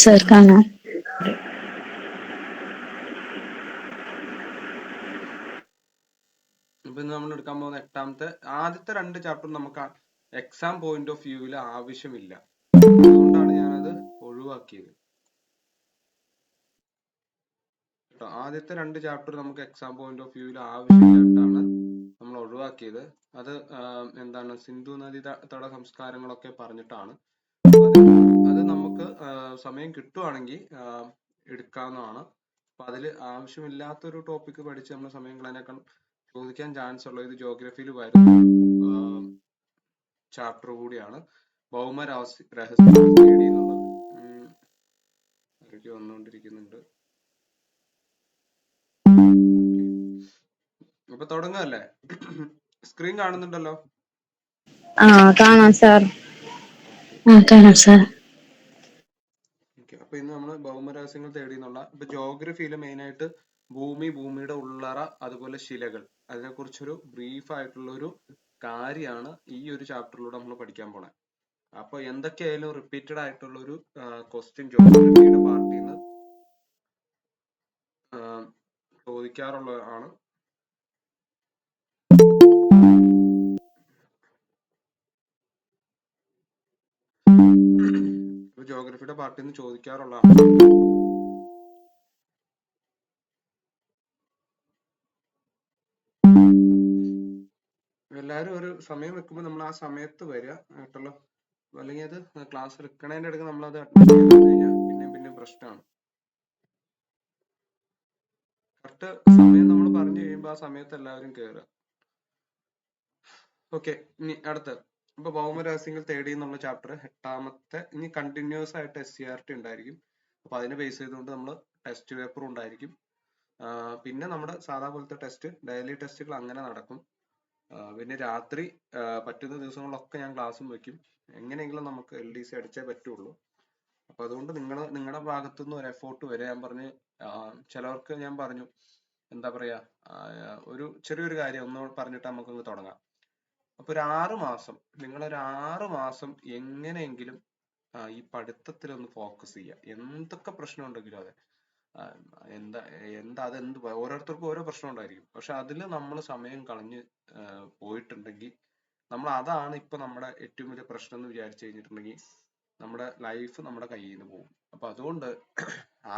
Sir കാണാം. ഇപ്പൊ നമ്മൾ എടുക്കാൻ പോകുന്ന ആദ്യത്തെ 2 ചാപ്റ്റർ നമുക്ക് എക്സാം പോയിന്റ് ഓഫ് വ്യൂവിൽ ആവശ്യമില്ല. അതുകൊണ്ടാണ് ഞാനത് ഒഴിവാക്കിയത്. ആദ്യത്തെ 2 ചാപ്റ്റർ നമുക്ക് എക്സാം പോയിന്റ് ഓഫ് വ്യൂവിൽ ആവശ്യമില്ലാണ്ടാണ് നമ്മൾ ഒഴിവാക്കിയത്. അത് എന്താണ്, സിന്ധു നദി തട സംസ്കാരങ്ങളൊക്കെ പറഞ്ഞിട്ടാണ്. അത് നമുക്ക് സമയം കിട്ടുവാണെങ്കിൽ എടുക്കാവുന്നതാണ്. അപ്പൊ അതിൽ ആവശ്യമില്ലാത്തൊരു ടോപ്പിക് പഠിച്ച് നമ്മൾ സമയം കളയാനേക്കാൾ ചോദിക്കാൻ ചാൻസ് ഉള്ള ഇത് ജോഗ്രഫിയിൽ വരുന്ന ചാപ്റ്റർ കൂടിയാണ്. ഭൗമ രഹസ്യം എന്നുള്ളത് വന്നുകൊണ്ടിരിക്കുന്നുണ്ട്. അപ്പൊ തുടങ്ങല്ലേ? സ്ക്രീൻ കാണുന്നുണ്ടല്ലോ? കാണാം സാർ. കാണാം സാർ. അപ്പൊ ഇന്ന് നമ്മൾ ഭൗമരഹസ്യങ്ങൾ തേടി എന്നുള്ള ഇപ്പൊ ജോഗ്രഫിയിൽ മെയിൻ ആയിട്ട് ഭൂമി, ഭൂമിയുടെ ഉള്ളറ, അതുപോലെ ശിലകൾ, അതിനെക്കുറിച്ചൊരു ബ്രീഫ് ആയിട്ടുള്ള ഒരു കാര്യമാണ് ഈ ഒരു ചാപ്റ്ററിലൂടെ നമ്മൾ പഠിക്കാൻ പോണേ. അപ്പൊ എന്തൊക്കെയായാലും റിപ്പീറ്റഡ് ആയിട്ടുള്ള ഒരു ക്വസ്റ്റ്യൻ ജോഗ്രഫിയുടെ പാർട്ടിൽ നിന്ന് ചോദിക്കാറുള്ളതാണ്. ജോഗ്രഫിയുടെ പാർട്ടിൽ നിന്ന് ചോദിക്കാറുള്ളതാണ്. എല്ലാവരും ഒരു സമയം വെക്കുമ്പോൾ നമ്മൾ ആ സമയത്ത് വരിക കേട്ടല്ലോ. അല്ലെങ്കിൽ അത് ക്ലാസ് എടുക്കണതിന്റെ ഇടയ്ക്ക് നമ്മളത് അഡ്മിറ്റ് ചെയ്ത് കഴിഞ്ഞാൽ പിന്നെ പ്രശ്നമാണ്. കറക്റ്റ് സമയം നമ്മൾ പറഞ്ഞു കഴിയുമ്പോൾ ആ സമയത്ത് എല്ലാവരും കയറുക. ഓക്കെ, ഇനി അടുത്ത് ഇപ്പൊ ഭൗമരഹസ്യങ്ങൾ തേടി എന്നുള്ള ചാപ്റ്റർ 8ാമത്തെ. ഇനി കണ്ടിന്യൂസ് ആയിട്ട് SCERT ഉണ്ടായിരിക്കും. അപ്പൊ അതിനെ ബേസ് ചെയ്തുകൊണ്ട് നമ്മൾ ടെസ്റ്റ് പേപ്പറും ഉണ്ടായിരിക്കും. പിന്നെ നമ്മുടെ സാധാ പോലത്തെ ടെസ്റ്റ്, ഡെയിലി ടെസ്റ്റുകൾ അങ്ങനെ നടക്കും. പിന്നെ രാത്രി പറ്റുന്ന ദിവസങ്ങളിലൊക്കെ ഞാൻ ക്ലാസ്സും വെക്കും. എങ്ങനെയെങ്കിലും നമുക്ക് LDC അടിച്ചേ പറ്റുള്ളൂ. അപ്പൊ അതുകൊണ്ട് നിങ്ങളുടെ ഭാഗത്തുനിന്ന് ഒരു എഫോർട്ട് വരെ ഞാൻ പറഞ്ഞു. ചിലവർക്ക് ഞാൻ പറഞ്ഞു, എന്താ പറയാ, ഒരു ചെറിയൊരു കാര്യം ഒന്ന് പറഞ്ഞിട്ട് നമുക്കൊന്ന് തുടങ്ങാം. അപ്പൊ ഒരു 6 മാസം നിങ്ങളൊരു 6 മാസം എങ്ങനെയെങ്കിലും ഈ പഠിത്തത്തിലൊന്ന് ഫോക്കസ് ചെയ്യുക. എന്തൊക്കെ പ്രശ്നം ഉണ്ടെങ്കിലും അതെ, അതെന്ത് ഓരോരുത്തർക്കും ഓരോ പ്രശ്നം ഉണ്ടായിരിക്കും. പക്ഷെ അതിൽ നമ്മൾ സമയം കളഞ്ഞ് പോയിട്ടുണ്ടെങ്കിൽ നമ്മൾ അതാണ് ഇപ്പൊ നമ്മുടെ ഏറ്റവും വലിയ പ്രശ്നം എന്ന് വിചാരിച്ചു കഴിഞ്ഞിട്ടുണ്ടെങ്കിൽ നമ്മുടെ ലൈഫ് നമ്മുടെ കയ്യിൽ നിന്ന് പോകും. അപ്പൊ അതുകൊണ്ട്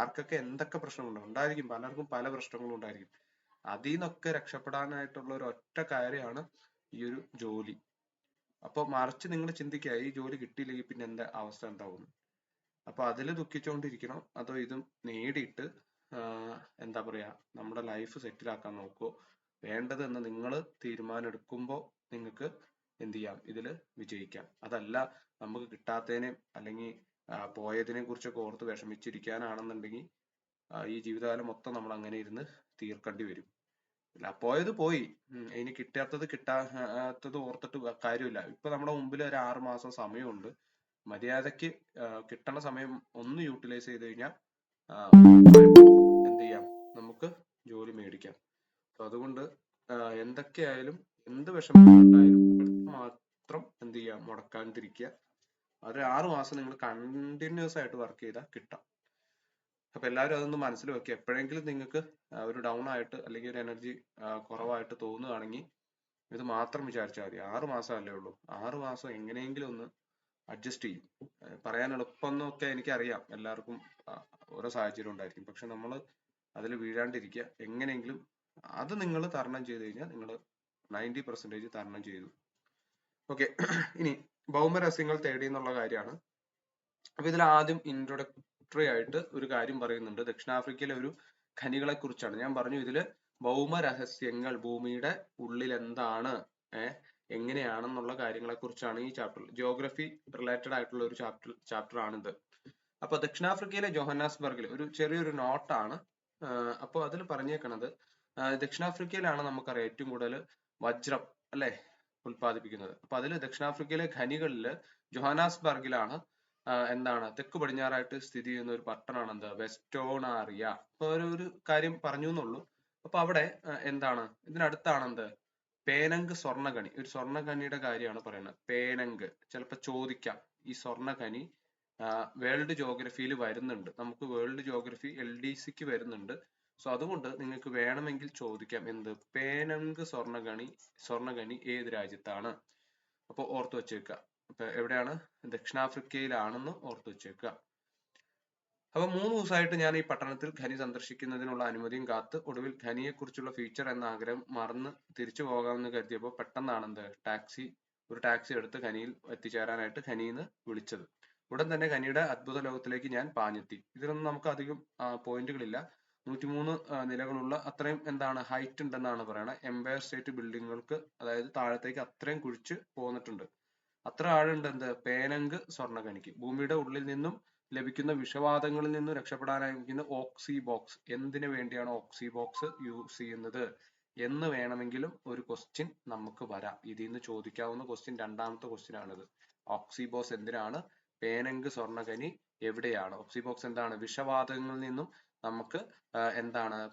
ആർക്കൊക്കെ എന്തൊക്കെ പ്രശ്നങ്ങളുണ്ടോ ഉണ്ടായിരിക്കും, പലർക്കും പല പ്രശ്നങ്ങളും ഉണ്ടായിരിക്കും. അതിൽ നിന്നൊക്കെ രക്ഷപ്പെടാനായിട്ടുള്ള ഒരു ഒറ്റ കാര്യമാണ് ഈ ഒരു ജോലി. അപ്പൊ മറിച്ച് നിങ്ങൾ ചിന്തിക്കുക, ഈ ജോലി കിട്ടിയില്ലെങ്കിൽ പിന്നെ എന്താ അവസ്ഥ എന്താവും. അപ്പൊ അതിൽ ദുഃഖിച്ചുകൊണ്ടിരിക്കണം, അതോ ഇതും നേടിയിട്ട് എന്താ പറയാ നമ്മുടെ ലൈഫ് സെറ്റിൽ ആക്കാൻ നോക്കുമോ വേണ്ടത് എന്ന് നിങ്ങൾ തീരുമാനം എടുക്കുമ്പോൾ നിങ്ങൾക്ക് എന്ത് ചെയ്യാം, ഇതിൽ വിജയിക്കാം. അതല്ല നമുക്ക് കിട്ടാത്തതിനെയും അല്ലെങ്കിൽ പോയതിനെ കുറിച്ചൊക്കെ ഓർത്ത് വിഷമിച്ചിരിക്കാനാണെന്നുണ്ടെങ്കിൽ ഈ ജീവിതകാലം മൊത്തം നമ്മൾ അങ്ങനെ ഇരുന്ന് തീർക്കേണ്ടി വരും. പോയത് പോയി, ഇനി കിട്ടാത്തത് ഓർത്തിട്ട് കാര്യമില്ല. ഇപ്പൊ നമ്മുടെ മുമ്പിൽ ഒരു 6 മാസം സമയമുണ്ട്. മര്യാദക്ക് കിട്ടണ സമയം ഒന്ന് യൂട്ടിലൈസ് ചെയ്ത് കഴിഞ്ഞാൽ എന്ത് ചെയ്യാം, നമുക്ക് ജോലി മേടിക്കാം. അതുകൊണ്ട് എന്തൊക്കെയായാലും എന്ത് വിഷമമുണ്ടായാലും മാത്രം എന്ത് ചെയ്യാം, മുടക്കാണ്ടിരിക്കുക. ഒരു 6 മാസം നിങ്ങൾ കണ്ടിന്യൂസ് ആയിട്ട് വർക്ക് ചെയ്താൽ കിട്ടാം. അപ്പൊ എല്ലാവരും അതൊന്ന് മനസ്സിൽ വെക്കുക. എപ്പോഴെങ്കിലും നിങ്ങൾക്ക് ഒരു ഡൗൺ ആയിട്ട് അല്ലെങ്കിൽ ഒരു എനർജി കുറവായിട്ട് തോന്നുകയാണെങ്കിൽ ഇത് മാത്രം വിചാരിച്ചാൽ മതി. 6 മാസമല്ലേ ഉള്ളൂ. 6 മാസം എങ്ങനെയെങ്കിലും ഒന്ന് അഡ്ജസ്റ്റ് ചെയ്യും. പറയാൻ എളുപ്പമെന്നൊക്കെ എനിക്കറിയാം, എല്ലാവർക്കും ഓരോ സാഹചര്യം ഉണ്ടായിരിക്കും. പക്ഷെ നമ്മൾ അതിൽ വീഴാണ്ടിരിക്കുക. എങ്ങനെയെങ്കിലും അത് നിങ്ങൾ തരണം ചെയ്ത് കഴിഞ്ഞാൽ നിങ്ങൾ 90% തരണം ചെയ്തു. ഓക്കെ, ഇനി ഭൗമരഹസ്യങ്ങൾ തേടി എന്നുള്ള കാര്യമാണ്. അപ്പൊ ഇതിൽ ആദ്യം ഇൻട്രൊഡക്ടറി ആയിട്ട് ഒരു കാര്യം പറയുന്നുണ്ട്. ദക്ഷിണാഫ്രിക്കയിലെ ഒരു ഖനികളെ കുറിച്ചാണ്. ഞാൻ പറഞ്ഞു ഇതില് ഭൗമരഹസ്യങ്ങൾ, ഭൂമിയുടെ ഉള്ളിൽ എന്താണ്, എങ്ങനെയാണെന്നുള്ള കാര്യങ്ങളെ കുറിച്ചാണ് ഈ ചാപ്റ്ററിൽ. ജിയോഗ്രഫി റിലേറ്റഡ് ആയിട്ടുള്ള ഒരു ചാപ്റ്റർ ആണിത്. അപ്പൊ ദക്ഷിണാഫ്രിക്കയിലെ ജോഹന്നാസ്ബർഗിൽ ഒരു ചെറിയൊരു നോട്ടാണ്. അപ്പോൾ അതിൽ പറഞ്ഞേക്കണത് ദക്ഷിണാഫ്രിക്കയിലാണ് നമുക്കറിയാം ഏറ്റവും കൂടുതൽ വജ്രം അല്ലെ ഉൽപ്പാദിപ്പിക്കുന്നത്. അപ്പൊ അതിൽ ദക്ഷിണാഫ്രിക്കയിലെ ഖനികളില് ജോഹന്നാസ്ബർഗിലാണ് എന്താണ് തെക്ക് പടിഞ്ഞാറായിട്ട് സ്ഥിതി ചെയ്യുന്ന ഒരു പട്ടണമാണ് എന്ത്, വെസ്റ്റോണാറിയ. അപ്പൊ ഒരു കാര്യം പറഞ്ഞു എന്നുള്ളൂ. അപ്പൊ അവിടെ എന്താണ് ഇതിനടുത്താണ് എന്ത്, പേനങ്ക് സ്വർണ്ണഖനി. ഒരു സ്വർണ്ണഖനിയുടെ കാര്യമാണ് പറയുന്നത്. പേനങ്ക് ചിലപ്പോ ചോദിക്കാം, ഈ സ്വർണ്ണഖനി വേൾഡ് ജോഗ്രഫിയിൽ വരുന്നുണ്ട്. നമുക്ക് വേൾഡ് ജോഗ്രഫി LDCക്ക് വരുന്നുണ്ട്. സോ അതുകൊണ്ട് നിങ്ങൾക്ക് വേണമെങ്കിൽ ചോദിക്കാം എന്ത്, പേനങ്ക് സ്വർണ്ണഖനി ഏത് രാജ്യത്താണ്? അപ്പൊ ഓർത്തു വെച്ചേക്കുക. അപ്പൊ എവിടെയാണ്? ദക്ഷിണാഫ്രിക്കയിലാണെന്ന് ഓർത്തു വെച്ചേക്കുക. അപ്പൊ 3 ദിവസമായിട്ട് ഞാൻ ഈ പട്ടണത്തിൽ ഖനി സന്ദർശിക്കുന്നതിനുള്ള അനുമതിയും കാത്ത് ഒടുവിൽ ഖനിയെ കുറിച്ചുള്ള ഫീച്ചർ എന്ന ആഗ്രഹം മറന്ന് തിരിച്ചു പോകാമെന്ന് കരുതിയപ്പോൾ പെട്ടെന്നാണ് എന്ത്, ഒരു ടാക്സി എടുത്ത് ഖനിയിൽ എത്തിച്ചേരാനായിട്ട് ഖനിന്ന് വിളിച്ചത്. ഉടൻ തന്നെ ഖനിയുടെ അത്ഭുത ലോകത്തിലേക്ക് ഞാൻ പാഞ്ഞെത്തി. ഇതിലൊന്നും നമുക്ക് അധികം പോയിന്റുകളില്ല. 103 നിലകളുള്ള അത്രയും ഹൈറ്റ് ഉണ്ടെന്നാണ് പറയുന്നത്. എംപയർ സ്റ്റേറ്റ് ബിൽഡിങ്ങുകൾക്ക്, അതായത് താഴത്തേക്ക് അത്രയും കുഴിച്ച് പോന്നിട്ടുണ്ട്. അത്ര ആഴുണ്ട് പേനങ്ക് സ്വർണ്ണഖനിക്ക്. ഭൂമിയുടെ ഉള്ളിൽ നിന്നും ലഭിക്കുന്ന വിഷവാതകങ്ങളിൽ നിന്നും രക്ഷപ്പെടാനായിരിക്കുന്ന ഓക്സിബോക്സ്. എന്തിനു വേണ്ടിയാണ് ഓക്സിബോക്സ് യൂസ് ചെയ്യുന്നത് എന്ന് വേണമെങ്കിലും ഒരു ക്വസ്റ്റ്യൻ നമുക്ക് വരാം. ഇതിൽ നിന്ന് ചോദിക്കാവുന്ന ക്വസ്റ്റ്യൻ രണ്ടാമത്തെ ക്വസ്റ്റ്യൻ ആണിത്. ഓക്സിബോക്സ് എന്തിനാണ്? പേനങ്ക് സ്വർണ്ണഖനി എവിടെയാണ്? ഓക്സിബോക്സ് എന്താണ്? വിഷവാതകങ്ങളിൽ നിന്നും നമുക്ക്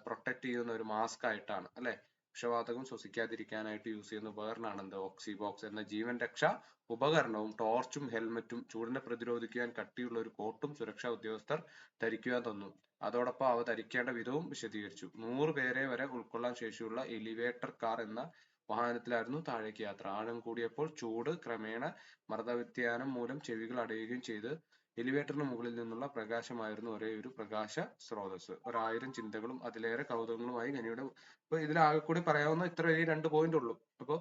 പ്രൊട്ടക്ട് ചെയ്യുന്ന ഒരു മാസ്ക് ആയിട്ടാണ്, അല്ലെ? വിഷവാതകം ശ്വസിക്കാതിരിക്കാനായിട്ട് യൂസ് ചെയ്യുന്ന ഉപകരണമാണ് ഓക്സിബോക്സ് എന്ന ജീവൻ രക്ഷാ ഉപകരണവും ടോർച്ചും ഹെൽമറ്റും ചൂടിനെ പ്രതിരോധിക്കാൻ കട്ടിയുള്ള ഒരു കോട്ടും സുരക്ഷാ ഉദ്യോഗസ്ഥർ ധരിക്കുവാൻ തന്നു. അതോടൊപ്പം അവ ധരിക്കേണ്ട വിധവും വിശദീകരിച്ചു. 100 പേരെ വരെ ഉൾക്കൊള്ളാൻ ശേഷിയുള്ള എലിവേറ്റർ കാർ എന്ന വാഹനത്തിലായിരുന്നു താഴേക്ക് യാത്ര. ആഴം കൂടിയപ്പോൾ ചൂട് ക്രമേണ മർദ്ദവ്യതിയാനം മൂലം ചെവികൾ അടയുകയും ചെയ്ത് എലിവേറ്ററിന് മുകളിൽ നിന്നുള്ള പ്രകാശമായിരുന്നു ഒരേ ഒരു പ്രകാശ സ്രോതസ്. 1000 ചിന്തകളും അതിലേറെ കൗതുകങ്ങളുമായി ഖനിയുടെ. അപ്പൊ ഇതിലാകെ കൂടി പറയാവുന്ന ഇത്ര ഈ 2 പോയിന്റ് ഉള്ളൂ. അപ്പൊ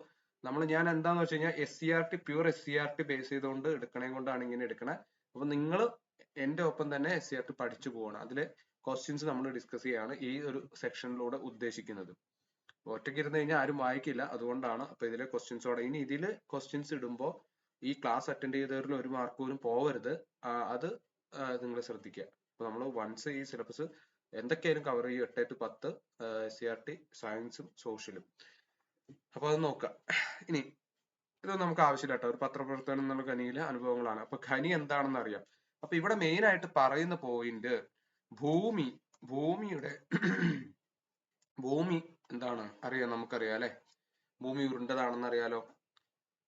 ഞാൻ എന്താന്ന് വെച്ച് കഴിഞ്ഞാൽ SCERT പ്യൂർ SCERT ബേസ് ചെയ്തുകൊണ്ട് എടുക്കണേ കൊണ്ടാണ് ഇങ്ങനെ എടുക്കണേ. അപ്പൊ നിങ്ങൾ എന്റെ ഒപ്പം തന്നെ SCERT പഠിച്ചു പോകണം. അതിലെ ക്വസ്റ്റ്യൻസ് നമ്മൾ ഡിസ്കസ് ചെയ്യാണ് ഈ ഒരു സെക്ഷനിലൂടെ ഉദ്ദേശിക്കുന്നത്. ഒറ്റയ്ക്ക് ഇരുന്ന് കഴിഞ്ഞാൽ ആരും വായിക്കില്ല, അതുകൊണ്ടാണ്. അപ്പൊ ഇതിലെ ക്വസ്റ്റ്യൻസോടെ ഇനി ഇതില് ക്വസ്റ്റ്യൻസ് ഇടുമ്പോൾ ഈ ക്ലാസ് അറ്റൻഡ് ചെയ്തവരിൽ ഒരു മാർക്ക് പോലും പോവരുത്. അത് നിങ്ങൾ ശ്രദ്ധിക്കുക. അപ്പൊ നമ്മൾ വൺസ് ഈ സിലബസ് എന്തൊക്കെയായാലും കവർ ചെയ്യും. 8 to 10 SCERT സയൻസും സോഷ്യലും. അപ്പൊ അത് നോക്കാം. ഇനി ഇതൊന്നും നമുക്ക് ആവശ്യമില്ല കേട്ടോ. ഒരു പത്രപ്രവർത്തനം എന്നുള്ള ഖനിയിലെ അനുഭവങ്ങളാണ്. അപ്പൊ ഖനി എന്താണെന്ന് അറിയാം. അപ്പൊ ഇവിടെ മെയിൻ ആയിട്ട് പറയുന്ന പോയിന്റ് ഭൂമിയുടെ ഭൂമി അറിയാം, നമുക്കറിയാം അല്ലെ? ഭൂമി ഉരുണ്ടതാണെന്ന് അറിയാലോ.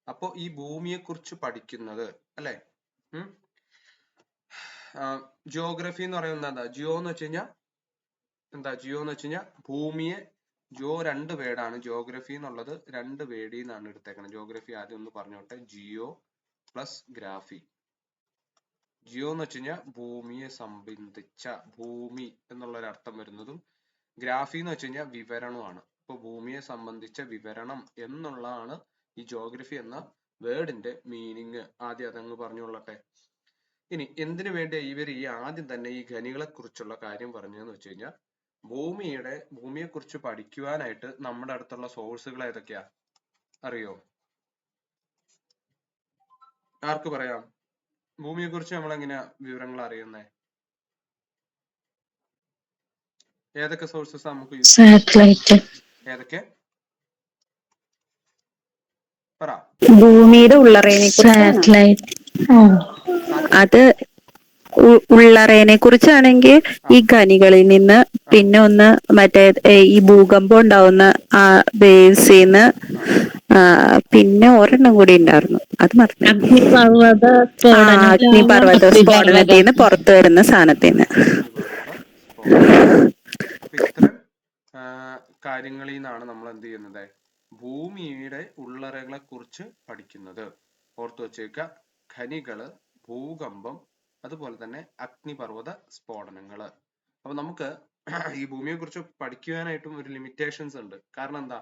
അപ്പൊ ഈ ഭൂമിയെ കുറിച്ച് പഠിക്കുന്നത്, അല്ലെ? ജിയോഗ്രഫി എന്ന് പറയുന്നത് എന്താ? ജിയോ എന്ന് വെച്ച് കഴിഞ്ഞാൽ ഭൂമിയെ, രണ്ട് വേർഡാണ്. ജിയോഗ്രഫി എന്നുള്ളത് 2 വേർഡിൽ നിന്നാണ് എടുത്തേക്കുന്നത്. ജിയോഗ്രഫി ആദ്യം ഒന്ന് പറഞ്ഞോട്ടെ. ജിയോ പ്ലസ് ഗ്രാഫി. ജിയോ എന്ന് വെച്ച് കഴിഞ്ഞാൽ ഭൂമിയെ സംബന്ധിച്ച, ഭൂമി എന്നുള്ള ഒരു അർത്ഥം വരുന്നതും, ഗ്രാഫി എന്ന് വെച്ച് കഴിഞ്ഞാൽ വിവരണമാണ്. ഇപ്പൊ ഭൂമിയെ സംബന്ധിച്ച വിവരണം എന്നുള്ളതാണ് ഈ ജിയോഗ്രഫി എന്ന വേർഡിന്റെ മീനിങ്. ആദ്യം അതങ്ങ് പറഞ്ഞുകൊള്ളട്ടെ. ഇനി എന്തിനു വേണ്ടി ഇവർ ആദ്യം തന്നെ ഈ ഖനികളെ കുറിച്ചുള്ള കാര്യം പറഞ്ഞതെന്ന് വെച്ച് കഴിഞ്ഞാൽ, ഭൂമിയെ കുറിച്ച് പഠിക്കുവാനായിട്ട് നമ്മുടെ അടുത്തുള്ള സോഴ്സുകൾ ഏതൊക്കെയാ അറിയോ? ആർക്ക് പറയാം? ഭൂമിയെ കുറിച്ച് നമ്മൾ എങ്ങനെയാ വിവരങ്ങൾ അറിയുന്നേ? ഏതൊക്കെ സോഴ്സസ് നമുക്ക് യൂസ് ചെയ്യാം? ഏതൊക്കെ? പറ. ഭൂമിയുടെ ഉള്ളറയെ സാറ്റലൈറ്റ്. അത് ഉള്ളറയെ കുറിച്ചാണെങ്കിൽ ഈ ഖനികളിൽ നിന്ന്, പിന്നെ ഒന്ന് മറ്റേ ഈ ഭൂകമ്പം ഉണ്ടാവുന്ന ആ ബേസിന്ന്, പിന്നെ ഒരെണ്ണം കൂടി ഉണ്ടായിരുന്നു, അത് മറന്നു. അഗ്നിപർവ്വത സ്ഫോടനത്തിൽ നിന്ന് പുറത്തു വരുന്ന സാധനത്തിന്. ഇത്തരം കാര്യങ്ങളിൽ നിന്നാണ് നമ്മൾ എന്ത് ചെയ്യുന്നത്? ഭൂമിയുടെ ഉള്ളറകളെ കുറിച്ച് പഠിക്കുന്നത്. ഓർത്തു വെച്ചേക്കുക. ഖനികള്, ഭൂകമ്പം, അതുപോലെ തന്നെ അഗ്നിപർവ്വത സ്ഫോടനങ്ങള്. അപ്പൊ നമുക്ക് ഈ ഭൂമിയെ കുറിച്ച് പഠിക്കുവാനായിട്ടും ഒരു ലിമിറ്റേഷൻസ് ഉണ്ട്. കാരണം എന്താ?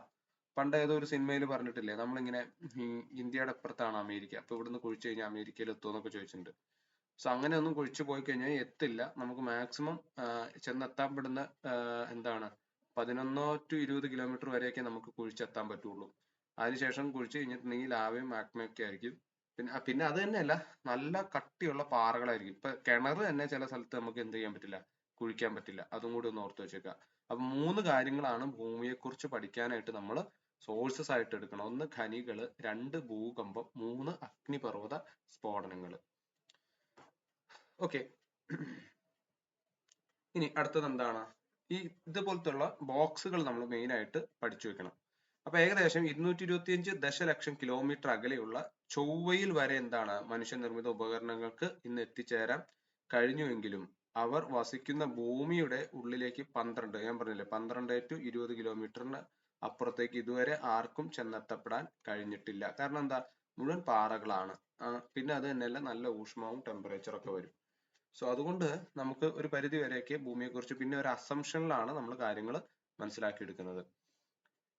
പണ്ട് ഏതോ ഒരു സിനിമയിൽ പറഞ്ഞിട്ടില്ലേ, നമ്മളിങ്ങനെ ഇന്ത്യയുടെ അപ്പുറത്താണ് അമേരിക്ക, അപ്പൊ ഇവിടുന്ന് കുഴിച്ചു കഴിഞ്ഞാൽ അമേരിക്കയിൽ എത്തുമെന്നൊക്കെ ചോദിച്ചിട്ടുണ്ട്. സോ അങ്ങനെ ഒന്നും കുഴിച്ചു പോയി കഴിഞ്ഞാൽ എത്തില്ല. നമുക്ക് മാക്സിമം ചെന്നെത്താൻ പെടുന്ന 11 to 20 കിലോമീറ്റർ വരെയൊക്കെ നമുക്ക് കുഴിച്ചെത്താൻ പറ്റുള്ളൂ. അതിനുശേഷം കുഴിച്ചു കഴിഞ്ഞിട്ടുണ്ടെങ്കിൽ ലാവയും മാഗ്മയൊക്കെ ആയിരിക്കും. പിന്നെ അത് തന്നെയല്ല, നല്ല കട്ടിയുള്ള പാറകളായിരിക്കും. ഇപ്പൊ കിണർ തന്നെ ചില സ്ഥലത്ത് നമുക്ക് എന്ത് ചെയ്യാൻ പറ്റില്ല, കുഴിക്കാൻ പറ്റില്ല. അതും കൂടി ഒന്ന് ഓർത്ത് വെച്ചേക്കുക. അപ്പൊ 3 കാര്യങ്ങളാണ് ഭൂമിയെ കുറിച്ച് പഠിക്കാനായിട്ട് നമ്മൾ സോഴ്സസ് ആയിട്ട് എടുക്കണം. 1 ഖനികള്, 2 ഭൂകമ്പം, 3 അഗ്നിപർവ്വത സ്ഫോടനങ്ങൾ. ഓക്കെ. ഇനി അടുത്തത് എന്താണ്? ഈ ഇതുപോലത്തുള്ള ബോക്സുകൾ നമ്മൾ മെയിൻ ആയിട്ട് പഠിച്ചു വെക്കണം. അപ്പൊ ഏകദേശം 225 ദശലക്ഷം കിലോമീറ്റർ അകലെയുള്ള ചൊവ്വയിൽ വരെ എന്താണ് മനുഷ്യനിർമ്മിത ഉപകരണങ്ങൾക്ക് ഇന്ന് എത്തിച്ചേരാൻ കഴിഞ്ഞുവെങ്കിലും അവർ വസിക്കുന്ന ഭൂമിയുടെ ഉള്ളിലേക്ക് ഞാൻ പറഞ്ഞില്ലേ 12 to 20 കിലോമീറ്ററിന് അപ്പുറത്തേക്ക് ഇതുവരെ ആർക്കും ചെന്നെത്തപ്പെടാൻ കഴിഞ്ഞിട്ടില്ല. കാരണം എന്താ, മുഴുവൻ പാറകളാണ്. പിന്നെ അത് തന്നെയല്ല, നല്ല ഊഷ്മാവും ടെമ്പറേച്ചർ ഒക്കെ വരും. സോ അതുകൊണ്ട് നമുക്ക് ഒരു പരിധി വരെയൊക്കെ ഭൂമിയെ കുറിച്ച് പിന്നെ ഒരു അസംഷനിലാണ് നമ്മൾ കാര്യങ്ങൾ മനസ്സിലാക്കിയെടുക്കുന്നത്.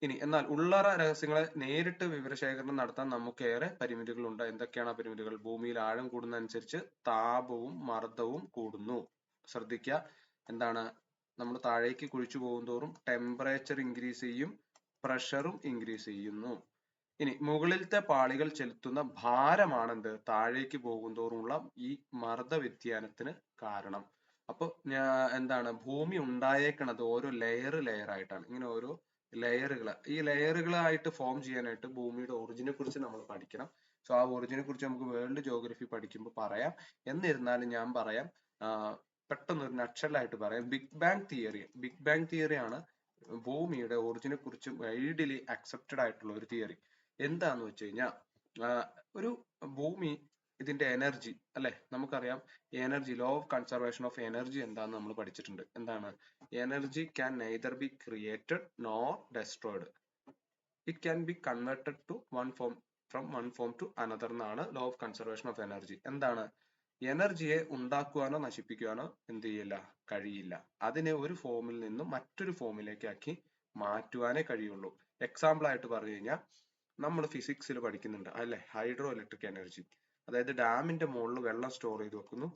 ഇനി എന്നാൽ ഉള്ളറ രഹസ്യങ്ങളെ നേരിട്ട് വിവരശേഖരണം നടത്താൻ നമുക്കേറെ പരിമിതികളുണ്ട്. എന്തൊക്കെയാണ് ആ പരിമിതികൾ? ഭൂമിയിൽ ആഴം കൂടുന്നതനുസരിച്ച് താപവും മർദ്ദവും കൂടുന്നു. ശ്രദ്ധിക്കുക, എന്താണ്, നമ്മൾ താഴേക്ക് കുഴിച്ചു പോകുന്തോറും ടെമ്പറേച്ചർ ഇൻക്രീസ് ചെയ്യും, പ്രഷറും ഇൻക്രീസ് ചെയ്യുന്നു. ഇനി മുകളിലത്തെ പാളികൾ ചെലുത്തുന്ന ഭാരമാണെന്ത് താഴേക്ക് പോകുന്തോറുമുള്ള ഈ മർദ്ദ വ്യതിയാനത്തിന് കാരണം. അപ്പൊ എന്താണ്, ഭൂമി ഉണ്ടായേക്കണത് ഓരോ ലെയർ ആയിട്ടാണ്. ഇങ്ങനെ ഓരോ ലെയറുകൾ, ഈ ലെയറുകളായിട്ട് ഫോം ചെയ്യാനായിട്ട് ഭൂമിയുടെ ഒറിജിനെ കുറിച്ച് നമ്മൾ പഠിക്കണം. സോ ആ ഒറിജിനെ കുറിച്ച് നമുക്ക് വേൾഡ് ജോഗ്രഫി പഠിക്കുമ്പോൾ പറയാം. എന്നിരുന്നാലും ഞാൻ പറയാം, പെട്ടെന്ന് ഒരു നക്ഷലായിട്ട് പറയാം. ബിഗ് ബാങ് തിയറി ആണ് ഭൂമിയുടെ ഒറിജിനെ കുറിച്ച് വൈഡ്ലി അക്സെപ്റ്റഡ് ആയിട്ടുള്ള ഒരു തിയറി. എന്താന്ന് വെച്ച് കഴിഞ്ഞാൽ, ഒരു ഭൂമി ഇതിന്റെ എനർജി അല്ലെ, നമുക്കറിയാം energy, law of conservation of energy എന്താന്ന് നമ്മൾ പഠിച്ചിട്ടുണ്ട്. എന്താണ്, energy can neither be created nor destroyed, it can be converted to from one form to another എന്നാണ് law of conservation of energy. എന്താണ്, എനർജിയെ ഉണ്ടാക്കുവാനോ നശിപ്പിക്കുവാനോ എന്ത് ചെയ്യില്ല, കഴിയില്ല. അതിനെ ഒരു ഫോമിൽ നിന്നും മറ്റൊരു ഫോമിലേക്ക് ആക്കി മാറ്റുവാനേ കഴിയുള്ളൂ. എക്സാമ്പിൾ ആയിട്ട് പറഞ്ഞു കഴിഞ്ഞാൽ, നമ്മൾ ഫിസിക്സിൽ പഠിക്കുന്നുണ്ട് അല്ലെ, ഹൈഡ്രോ ഇലക്ട്രിക് എനർജി. അതായത് ഡാമിന്റെ മുകളിൽ വെള്ളം സ്റ്റോർ ചെയ്ത് വെക്കുന്നു.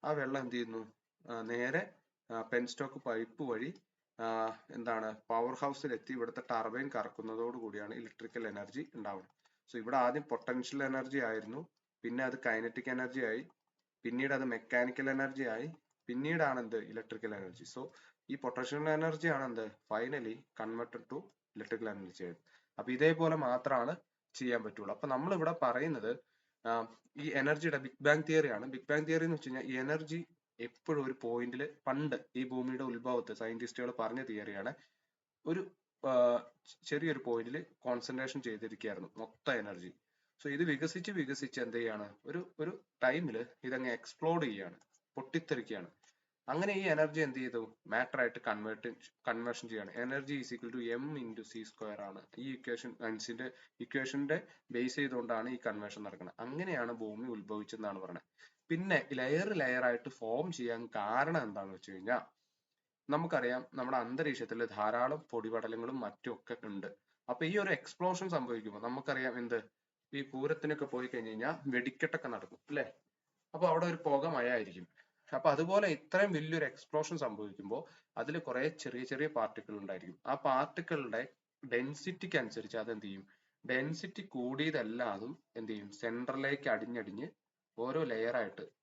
ആ വെള്ളം എന്ത് ചെയ്യുന്നു, നേരെ പെൻസ്റ്റോക്ക് പൈപ്പ് വഴി എന്താണ് പവർ ഹൗസിൽ എത്തി ഇവിടുത്തെ ടർബൈൻ കറക്കുന്നതോട് കൂടിയാണ് ഇലക്ട്രിക്കൽ എനർജി ഉണ്ടാവുന്നത്. സോ ഇവിടെ ആദ്യം പൊട്ടൻഷ്യൽ എനർജി ആയിരുന്നു, പിന്നെ അത് കൈനറ്റിക് എനർജി ആയി, പിന്നീട് അത് മെക്കാനിക്കൽ എനർജി ആയി, പിന്നീടാണ് എന്ത് ഇലക്ട്രിക്കൽ എനർജി. സോ ഈ പൊട്ടൻഷ്യൽ എനർജി ആണ് എന്ത് finally converted to electrical energy ആയത്. അപ്പൊ ഇതേപോലെ മാത്രമാണ് ചെയ്യാൻ പറ്റുള്ളൂ. അപ്പൊ നമ്മൾ ഇവിടെ പറയുന്നത് ഈ എനർജിയുടെ ബിഗ് ബാങ് തിയറി ആണ്. ബിഗ് ബാങ് തിയറി എന്ന് വെച്ച് കഴിഞ്ഞാൽ ഈ എനർജി എപ്പോഴും ഒരു പോയിന്റിൽ, പണ്ട് ഈ ഭൂമിയുടെ ഉത്ഭവത്തെ സയന്റിസ്റ്റുകൾ പറഞ്ഞ തിയറിയാണ്, ഒരു ചെറിയൊരു പോയിന്റിൽ കോൺസെൻട്രേഷൻ ചെയ്തിരിക്കുകയായിരുന്നു മൊത്തം എനർജി. സോ ഇത് വികസിച്ച് എന്ത് ചെയ്യാണ്, ഒരു ടൈമില് ഇതങ്ങ് എക്സ്പ്ലോഡ് ചെയ്യാണ്, പൊട്ടിത്തെറിക്കുകയാണ്. അങ്ങനെ ഈ എനർജി എന്ത് ചെയ്തു, മാറ്റർ ആയിട്ട് കൺവേർഷൻ ചെയ്യാണ്. Energy is equal to m into c square ആണ്. ഈ ഇക്വേഷന്റെ ബേസ് ചെയ്തുകൊണ്ടാണ് ഈ കൺവേർഷൻ നടക്കുന്നത്. അങ്ങനെയാണ് ഭൂമി ഉത്ഭവിച്ചെന്നാണ് പറയുന്നത്. പിന്നെ ലെയർ ആയിട്ട് ഫോം ചെയ്യാൻ കാരണം എന്താണെന്ന് വെച്ച് കഴിഞ്ഞാൽ, നമുക്കറിയാം നമ്മുടെ അന്തരീക്ഷത്തിൽ ധാരാളം പൊടിപടലങ്ങളും മറ്റും ഒക്കെ ഉണ്ട്. അപ്പൊ ഈ ഒരു എക്സ്പ്ലോഷൻ സംഭവിക്കുമ്പോൾ നമുക്കറിയാം എന്ത്, ഈ പൂരത്തിനൊക്കെ പോയി കഴിഞ്ഞ് കഴിഞ്ഞാൽ വെടിക്കെട്ടൊക്കെ നടക്കും അല്ലെ, അപ്പൊ അവിടെ ഒരു പുക മഴ ആയിരിക്കും. അപ്പൊ അതുപോലെ ഇത്രയും വലിയൊരു എക്സ്പ്ലോഷൻ സംഭവിക്കുമ്പോൾ അതിൽ കുറെ ചെറിയ പാർട്ടിക്കിൾ ഉണ്ടായിരിക്കും. ആ പാർട്ടിക്കിളുടെ ഡെൻസിറ്റിക്ക് അനുസരിച്ച് അതെന്ത് ചെയ്യും, ഡെൻസിറ്റി കൂടിയതെല്ലാതും എന്ത് ചെയ്യും, സെൻട്രലിലേക്ക് അടിഞ്ഞടിഞ്ഞ് ഓരോ